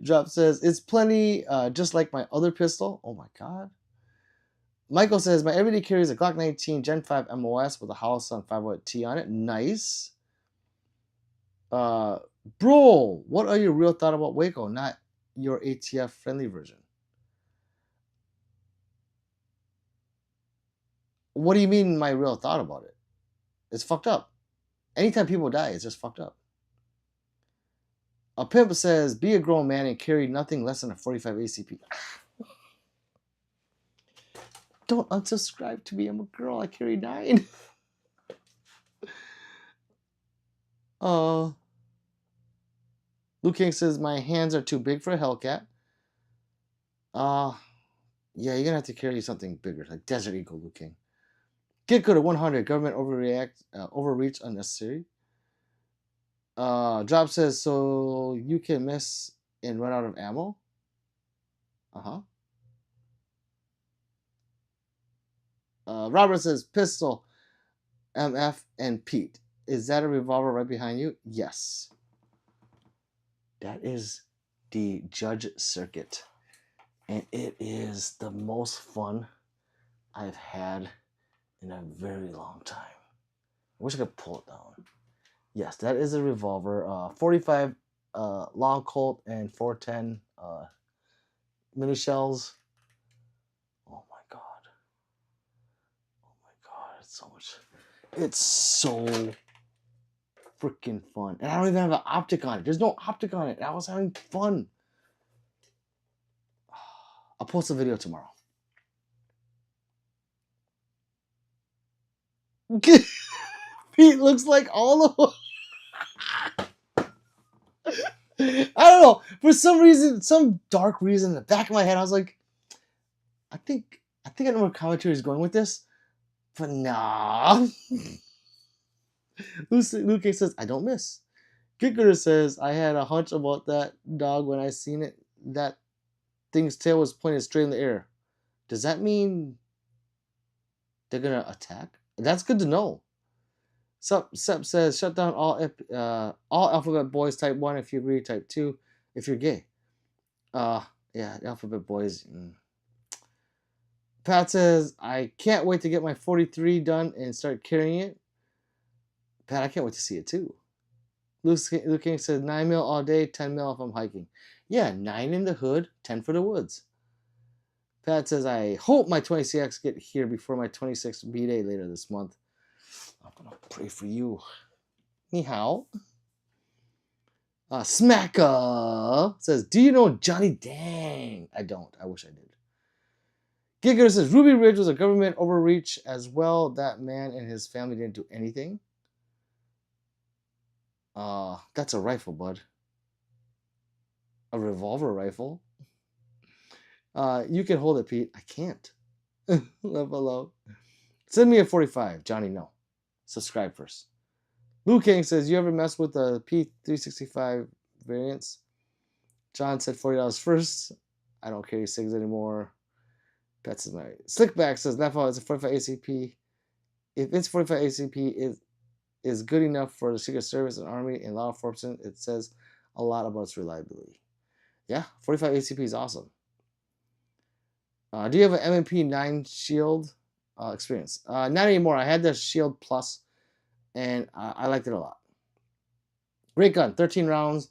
Drop says it's plenty, just like my other pistol. Oh my god. Michael says my everyday carry is a Glock 19 Gen 5 MOS with a Holosun 508T on it. Nice. Bro, what are your real thoughts about Waco? Not your ATF friendly version. What do you mean my real thought about it? It's fucked up. Anytime people die, it's just fucked up. A pimp says, be a grown man and carry nothing less than a 45 ACP. Don't unsubscribe to me. I'm a girl. I carry 9. Luke King says, my hands are too big for a Hellcat. Yeah, you're going to have to carry something bigger, like Desert Eagle, Luke King. Get good at 100. Government overreach unnecessary. Drop says, so you can miss and run out of ammo? Robert says, pistol, MF, and Pete. Is that a revolver right behind you? Yes. That is the Judge Circuit. And it is the most fun I've had in a very long time. I wish I could pull it down. Yes, that is a revolver. 45 long Colt and 410 mini shells. Oh my god. Oh my god, it's so much. It's so freaking fun. And I don't even have an optic on it. There's no optic on it. I was having fun. I'll post a video tomorrow. Pete looks like all of them. I don't know. For some reason, some dark reason, in the back of my head, I was like, I think I know where commentary is going with this, but nah. Luke says, I don't miss. Kicker says, I had a hunch about that dog when I seen it. That thing's tail was pointed straight in the air. Does that mean they're gonna attack? That's good to know. Sep says, shut down all alphabet boys type 1 if you agree, type 2 if you're gay. Yeah, alphabet boys. Pat says, I can't wait to get my 43 done and start carrying it. Pat, I can't wait to see it too. Luke King says 9 mil all day, 10 mil if I'm hiking. Yeah, 9 in the hood, 10 for the woods. Pat says, I hope my 26 get here before my 26th B-Day later this month. I'm going to pray for you. Ni hao. Smacka says, do you know Johnny Dang? I don't. I wish I did. Giger says, Ruby Ridge was a government overreach as well. That man and his family didn't do anything. That's a rifle, bud. A revolver rifle. You can hold it, Pete. I can't. Hello. Send me a 45. Johnny, no. Subscribe first. Lou King says, you ever mess with the P365 variants? John said $40 first. I don't carry SIGs anymore. Pets is married. Slickback says, Nafal is a 45 ACP. If it's 45 ACP is good enough for the Secret Service and Army and law enforcement, it says a lot about its reliability. Yeah, 45 ACP is awesome. Do you have an M&P 9 Shield experience? Not anymore. I had the Shield Plus, and I liked it a lot. Great gun, 13 rounds.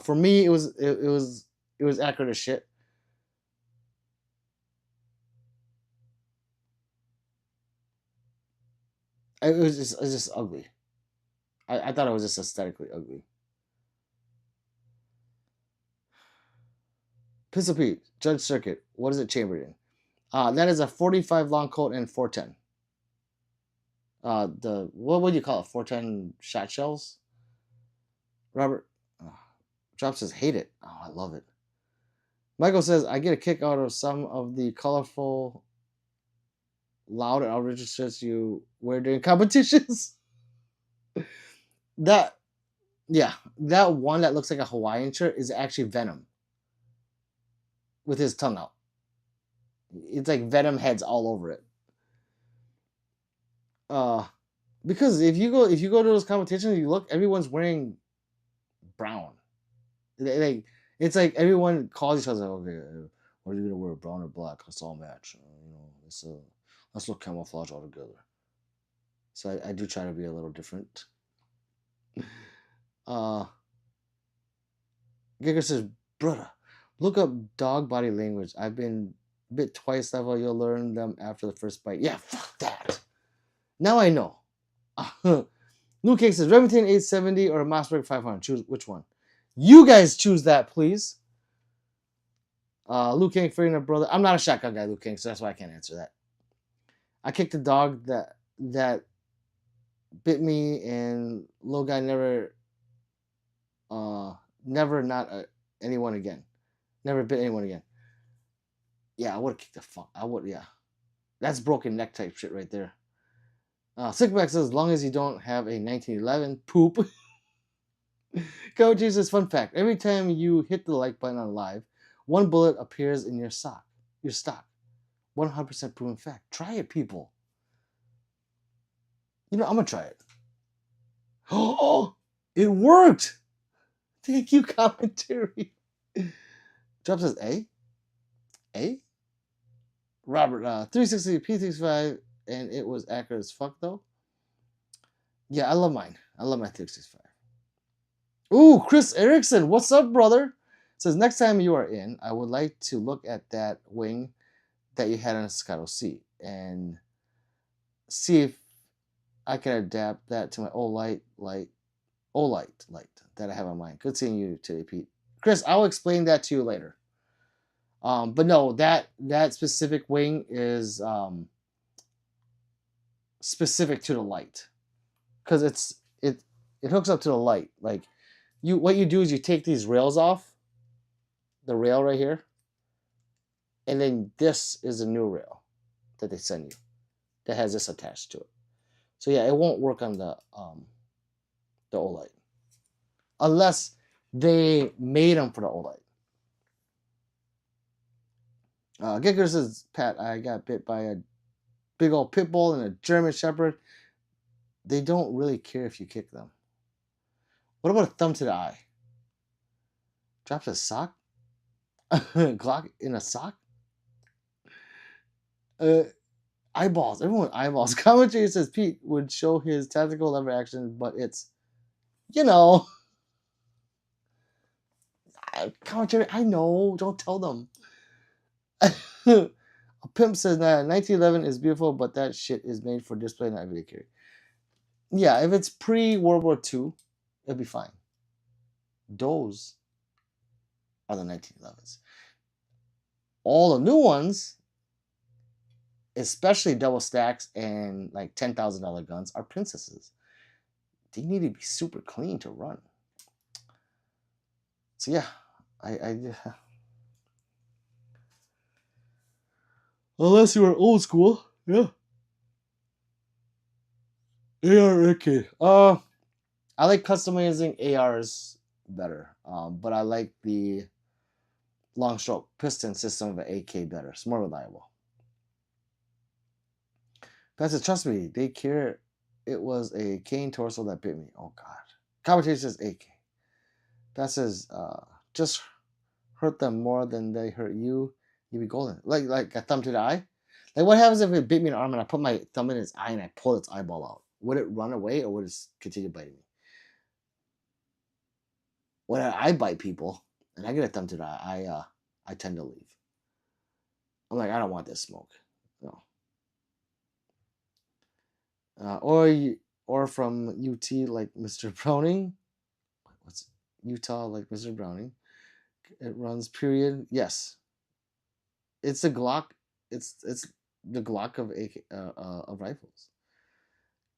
For me, it was accurate as shit. It was just ugly. I thought it was just aesthetically ugly. Pistol Pete, Judge Circuit. What is it chambered in? That is a 45 long Colt and 410. What would you call it? 410 shot shells. Robert Drop says hate it. Oh, I love it. Michael says I get a kick out of some of the colorful, loud and outrageous shirts you wear during competitions. that one that looks like a Hawaiian shirt is actually Venom with his tongue out. It's like Venom heads all over it. Because if you go to those competitions, you look, everyone's wearing brown. It's like everyone calls each other, okay, what are you gonna wear, brown or black? Let's all match. Let's look camouflage all together. So I do try to be a little different. Giga says, brother, look up dog body language. I've been bit twice level. You'll learn them after the first bite. Yeah, fuck that. Now I know. Luke Cake says, Remington 870 or a Mossberg 500. Choose which one. You guys choose that, please. Luke King, freaking brother. I'm not a shotgun guy, Luke King, so that's why I can't answer that. I kicked a dog that bit me, and little guy never anyone again. Never bit anyone again. Yeah, I would have kicked the fuck. I would, yeah. That's broken neck type shit right there. Sickback says, as long as you don't have a 1911 poop. Coach Jesus, fun fact. Every time you hit the like button on live, one bullet appears in your stock. 100% proven fact. Try it, people. I'm going to try it. Oh, it worked. Thank you, commentary. Drop says A? Robert, 360 P65, and it was accurate as fuck, though. Yeah, I love mine. I love my 365. Ooh, Chris Erickson, what's up, brother? Says, next time you are in, I would like to look at that wing that you had on a Scotto C and see if I can adapt that to my Olight light that I have on mine. Good seeing you today, Pete. Chris, I'll explain that to you later. But no, that specific wing is specific to the light, because it hooks up to the light. Like what you do is you take these rails off, the rail right here, and then this is a new rail that they send you that has this attached to it. So yeah, it won't work on the Olight unless they made them for the Olight. Gicker says, Pat, I got bit by a big old pit bull and a German Shepherd. They don't really care if you kick them. What about a thumb to the eye? Drops a sock? Glock in a sock? Eyeballs. Everyone eyeballs. Commentary says Pete would show his tactical lever action, but it's, commentary, I know. Don't tell them. A pimp says that 1911 is beautiful, but that shit is made for display, not everyday carry. Yeah, if it's pre-World War II, it'll be fine. Those are the 1911s. All the new ones, especially double stacks and like $10,000 guns, are princesses. They need to be super clean to run. So yeah, I unless you are old school, yeah. AR kid. I like customizing ARs better. But I like the long stroke piston system of an AK better. It's more reliable. Pastor, trust me, they care. It was a cane torso that bit me. Oh God. Commentator says AK. That says just hurt them more than they hurt you. You'd be golden. Like a thumb to the eye. Like what happens if it bit me in the arm and I put my thumb in its eye and I pull its eyeball out? Would it run away or would it continue biting me? When I bite people and I get a thumb to the eye, I tend to leave. I'm like, I don't want this smoke. No. Or from UT like Mr. Browning. What's Utah like Mr. Browning? It runs period. Yes, it's a Glock. It's the Glock of of rifles.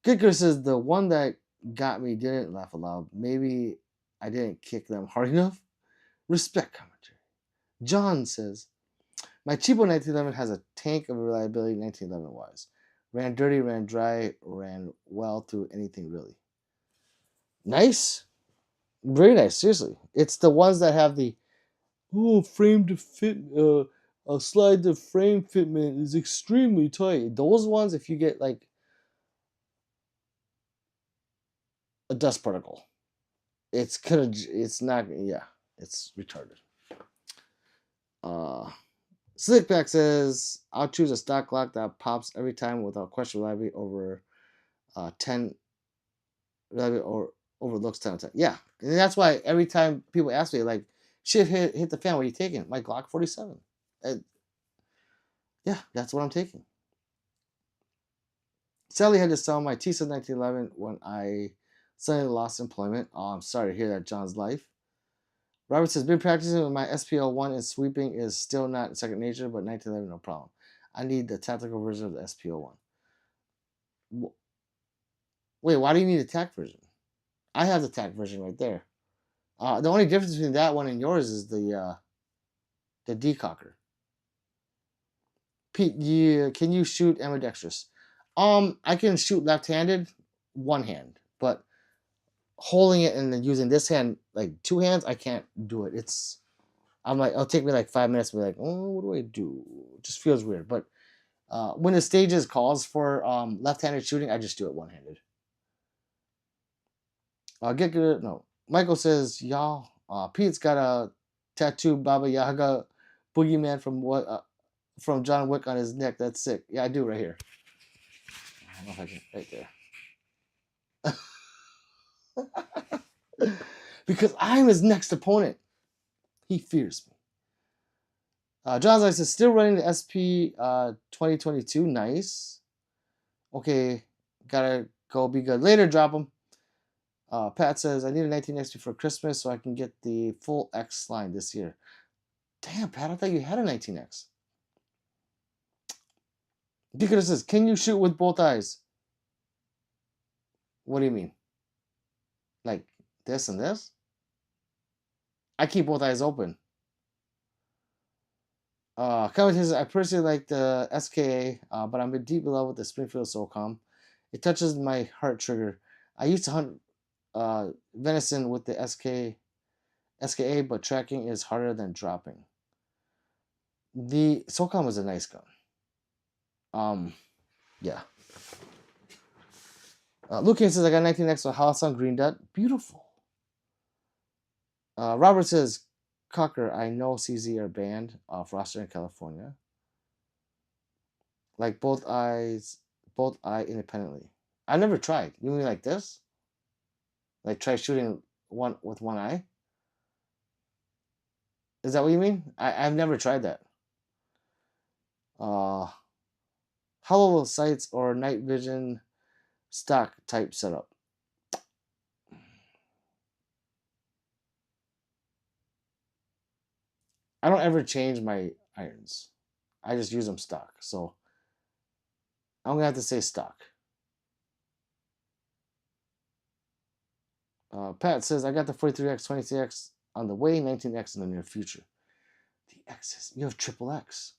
Kicker says the one that got me didn't laugh aloud. Maybe I didn't kick them hard enough. Respect commentary. John says my cheapo 1911 has a tank of reliability 1911 wise. Ran dirty, ran dry, ran well through anything really. Nice, very nice. Seriously, it's the ones that have the frame to fit. Slide the frame fitment is extremely tight. Those ones, if you get like a dust particle, it's not. Yeah, it's retarded. Uh, Slickback says I'll choose a stock lock that pops every time without question reliability over 10 reliability or overlooks 10 times. Yeah, and that's why every time people ask me like, shit hit the fan. What are you taking? My Glock 47. And yeah, that's what I'm taking. Sadly, had to sell my TISA 1911 when I suddenly lost employment. Oh, I'm sorry to hear that, John's life. Robert says, been practicing with my SPL1 and sweeping is still not second nature, but 1911, no problem. I need the tactical version of the SPL1. Wait, why do you need a tac version? I have the tac version right there. The only difference between that one and yours is the decocker. Pete, can you shoot ambidextrous? I can shoot left-handed, one hand, but holding it and then using this hand, like two hands, I can't do it. I'm like, it'll take me like 5 minutes to be like, oh, what do I do? It just feels weird. But when the stages calls for left-handed shooting, I just do it one-handed. Get good. No, Michael says, y'all. Pete's got a tattoo Baba Yaga boogeyman from John Wick on his neck. That's sick. Yeah, I do right here. I don't know if I can right there. Because I'm his next opponent. He fears me. John's like says, still running the SP 2022. Nice. Okay, gotta go be good. Later, drop them. Pat says, I need a 19X for Christmas so I can get the full X line this year. Damn, Pat, I thought you had a 19X. Deacon says, can you shoot with both eyes? What do you mean? Like this and this? I keep both eyes open. Commentators, I personally like the SKA, but I'm in deep in love with the Springfield SOCOM. It touches my heart trigger. I used to hunt venison with the SKA, but tracking is harder than dropping. The SOCOM is a nice gun. Yeah. Luke says, I got 19X with house on Green Dot. Beautiful. Robert says, Cocker, I know CZ are banned off roster in California. Like both eye independently. I never tried. You mean like this? Like try shooting one with one eye? Is that what you mean? I've never tried that. Hollow sights or night vision stock type setup. I don't ever change my irons. I just use them stock. So I'm gonna have to say stock. Pat says I got the 43X, 23X on the way, 19X in the near future. The X's. You have triple X.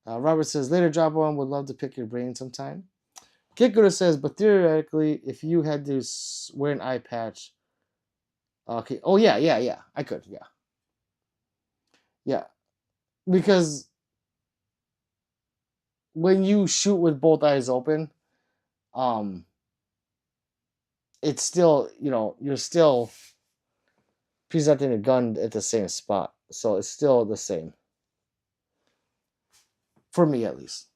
Robert says later drop one. Would love to pick your brain sometime. Kikura says, but theoretically, if you had to wear an eye patch, okay. Oh yeah. I could, yeah, because when you shoot with both eyes open, it's still you're still presenting a gun at the same spot, so it's still the same for me at least.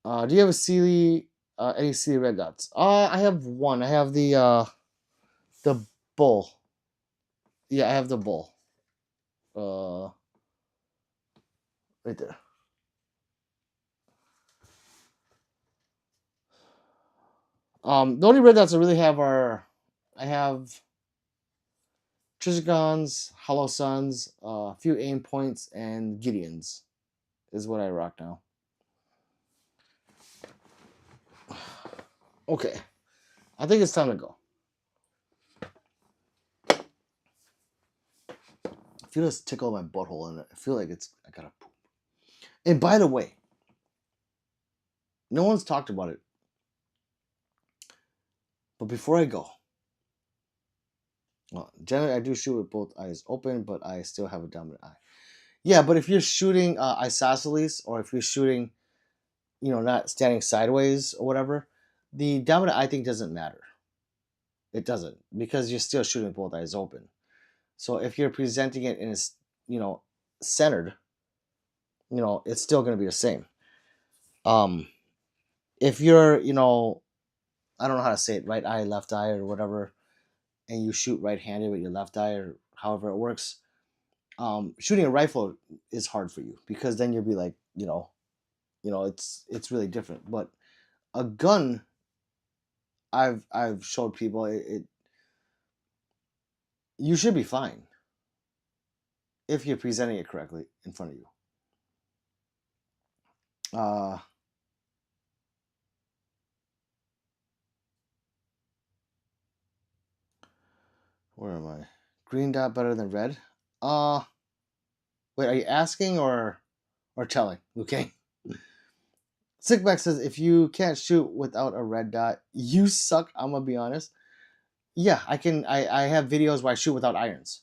Do you have a Sealy? Any Sealy red dots? I have one. I have the bull. Yeah, I have the bull. Right there. The only red dots I really have are I have Trijicons, Hollow Suns, a few aim points, and Gideons is what I rock now. Okay, I think it's time to go. I feel this tickle in my butthole, and I feel like I gotta poop. And by the way, no one's talked about it, but before I go, well, generally I do shoot with both eyes open, but I still have a dominant eye. Yeah, but if you're shooting isosceles, or if you're shooting, not standing sideways or whatever, the dominant eye thing doesn't matter. It doesn't, because you're still shooting with both eyes open. So if you're presenting it in a, centered, it's still going to be the same. If you're, I don't know how to say it, right eye, left eye, or whatever, and you shoot right-handed with your left eye, or however it works, shooting a rifle is hard for you, because then you'll be like, it's really different. But a gun, I've showed people you should be fine if you're presenting it correctly in front of you. Where am I? Green dot better than red? Wait, are you asking or telling? Okay. Sickback says, if you can't shoot without a red dot, you suck. I'm gonna be honest. Yeah, I can. I have videos where I shoot without irons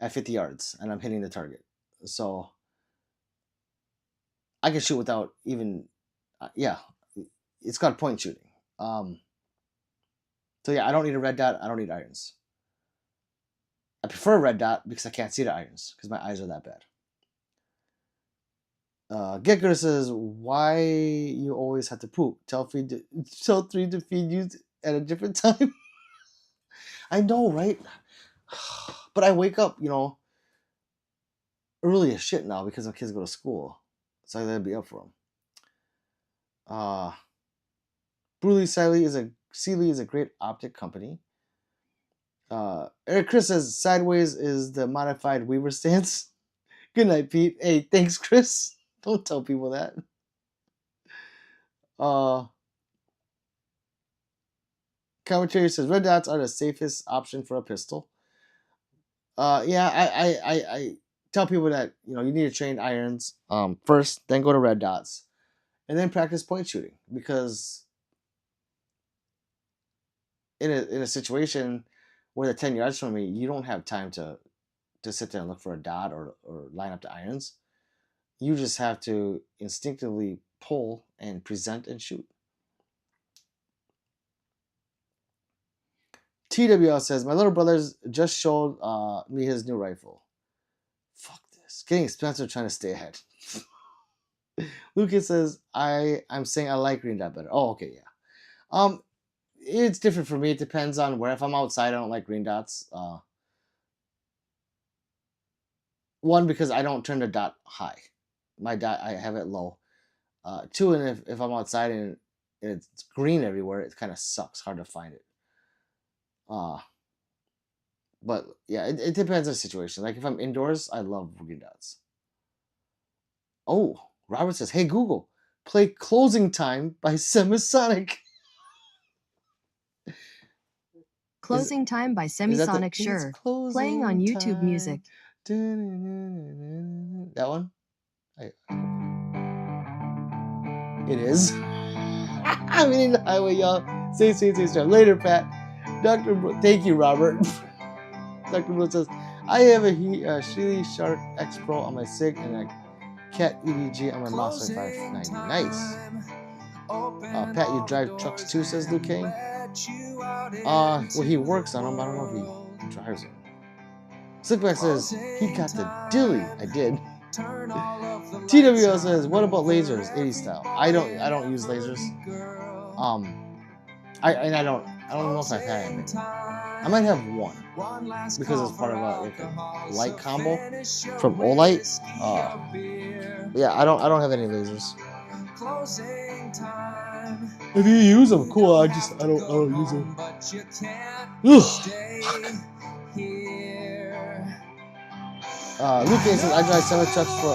at 50 yards, and I'm hitting the target. So I can shoot without even. Yeah, it's called point shooting. So yeah, I don't need a red dot. I don't need irons. I prefer a red dot because I can't see the irons because my eyes are that bad. Gecker says, why you always have to poop? Tell 3 to feed you at a different time. I know, right? But I wake up, early as shit now because my kids go to school. So I gotta be up for them. Bruley Sealy is a great optic company. Eric Chris says, sideways is the modified Weaver stance. Good night, Pete. Hey, thanks, Chris. Don't tell people that. Commentary says, red dots are the safest option for a pistol. Yeah, I tell people that, you need to train irons first, then go to red dots, and then practice point shooting. Because in a situation where they're 10 yards from me, you don't have time to sit there and look for a dot or line up the irons. You just have to instinctively pull and present and shoot. TWL says, my little brother's just showed me his new rifle. Fuck this. Getting expensive, trying to stay ahead. Lucas says, I'm saying I like green dot better. Oh, okay, yeah. It's different for me. It depends on where. If I'm outside, I don't like green dots. One, because I don't turn the dot high. My dot, I have it low. Two, and if I'm outside and it's green everywhere, it kind of sucks. Hard to find it. But yeah, it depends on the situation. Like if I'm indoors, I love green dots. Oh, Robert says, hey Google, play Closing Time by Semisonic. Closing Time by Semisonic, sure. Playing on YouTube Music. That one? It is. I'm in the highway, y'all. Stay strong. Later, Pat. Thank you, Robert. Dr. Blue says, I have a Sheely Shark X Pro on my SIG and a Cat EDG on my Mossberg 590. Nice. Pat, you drive trucks too, says Luke Kane. Well, he works on them. I don't know if he drives them. Slickback says, he got the dilly. I did. TWO says, what about lasers, 80s style? I don't use lasers. I don't know if I've had any. I might have one because it's part of a light combo from Olight. Yeah, I don't have any lasers. If you use them, cool. I don't use them. Ugh. Luke says, I drive semi-trucks for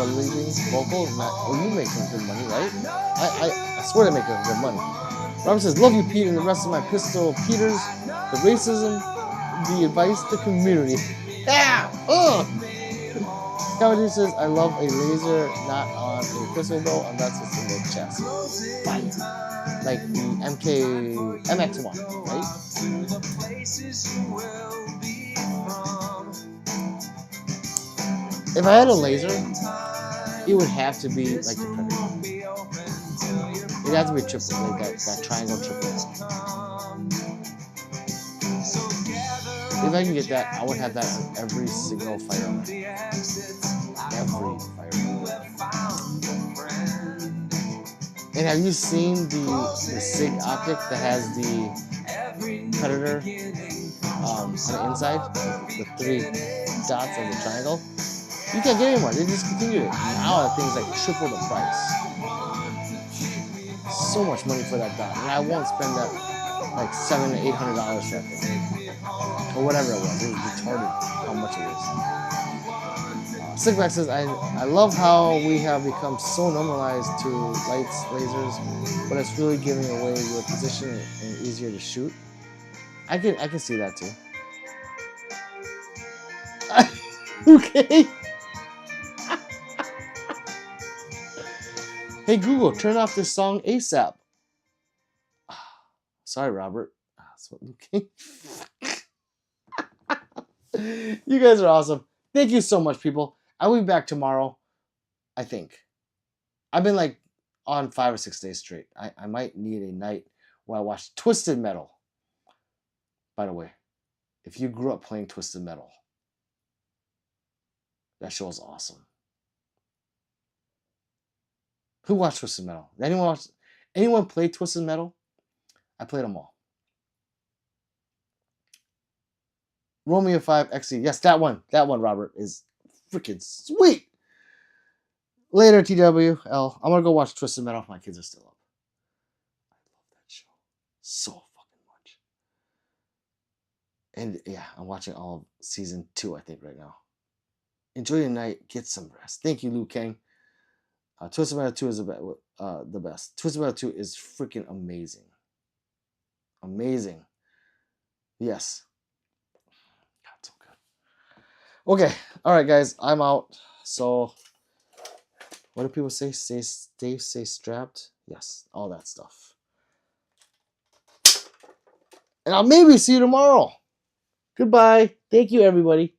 a living local. Well, you make some good money, right? I swear to make good money. Robert says, love you, Pete, and the rest of my pistol Peters. The racism, the advice, the community. Yeah! Comedy says, I love a laser, not on a pistol though, unless it's in the chest. Fire. Like the MX1, right? If I had a laser, it would have to be like the Predator. It'd have to be a triple, like that triangle triple. If I can get that, I would have that on every single firearm. Every firearm. And have you seen the SIG optic that has the Predator on the inside? The 3 dots of the triangle? You can't get anymore. They discontinued it. Now that thing's like triple the price. So much money for that dot. And I won't spend that like $700 to $800 for that thing. Or whatever it was. It was retarded how much it is. Sigback says, I love how we have become so normalized to lights, lasers, but it's really giving away your position and easier to shoot. I can see that too. Okay. Hey Google, turn off this song ASAP. Sorry, Robert. That's what Luke. You guys are awesome. Thank you so much, people. I will be back tomorrow, I think. I've been like on 5 or 6 days straight. I might need a night where I watch Twisted Metal. By the way, if you grew up playing Twisted Metal, that show is awesome. Who watched Twisted Metal? Anyone play Twisted Metal? I played them all. Romeo 5 XE. Yes, that one. That one, Robert, is freaking sweet. Later, TWL. I'm going to go watch Twisted Metal if my kids are still up. I love that show so fucking much. And yeah, I'm watching all of season 2, I think, right now. Enjoy your night. Get some rest. Thank you, Liu Kang. Twisted Metal 2 is the best. Twisted Metal 2 is freaking amazing. Amazing. Yes. God, so good. Okay. All right, guys. I'm out. So, what do people say? Stay strapped. Yes. All that stuff. And I'll maybe see you tomorrow. Goodbye. Thank you, everybody.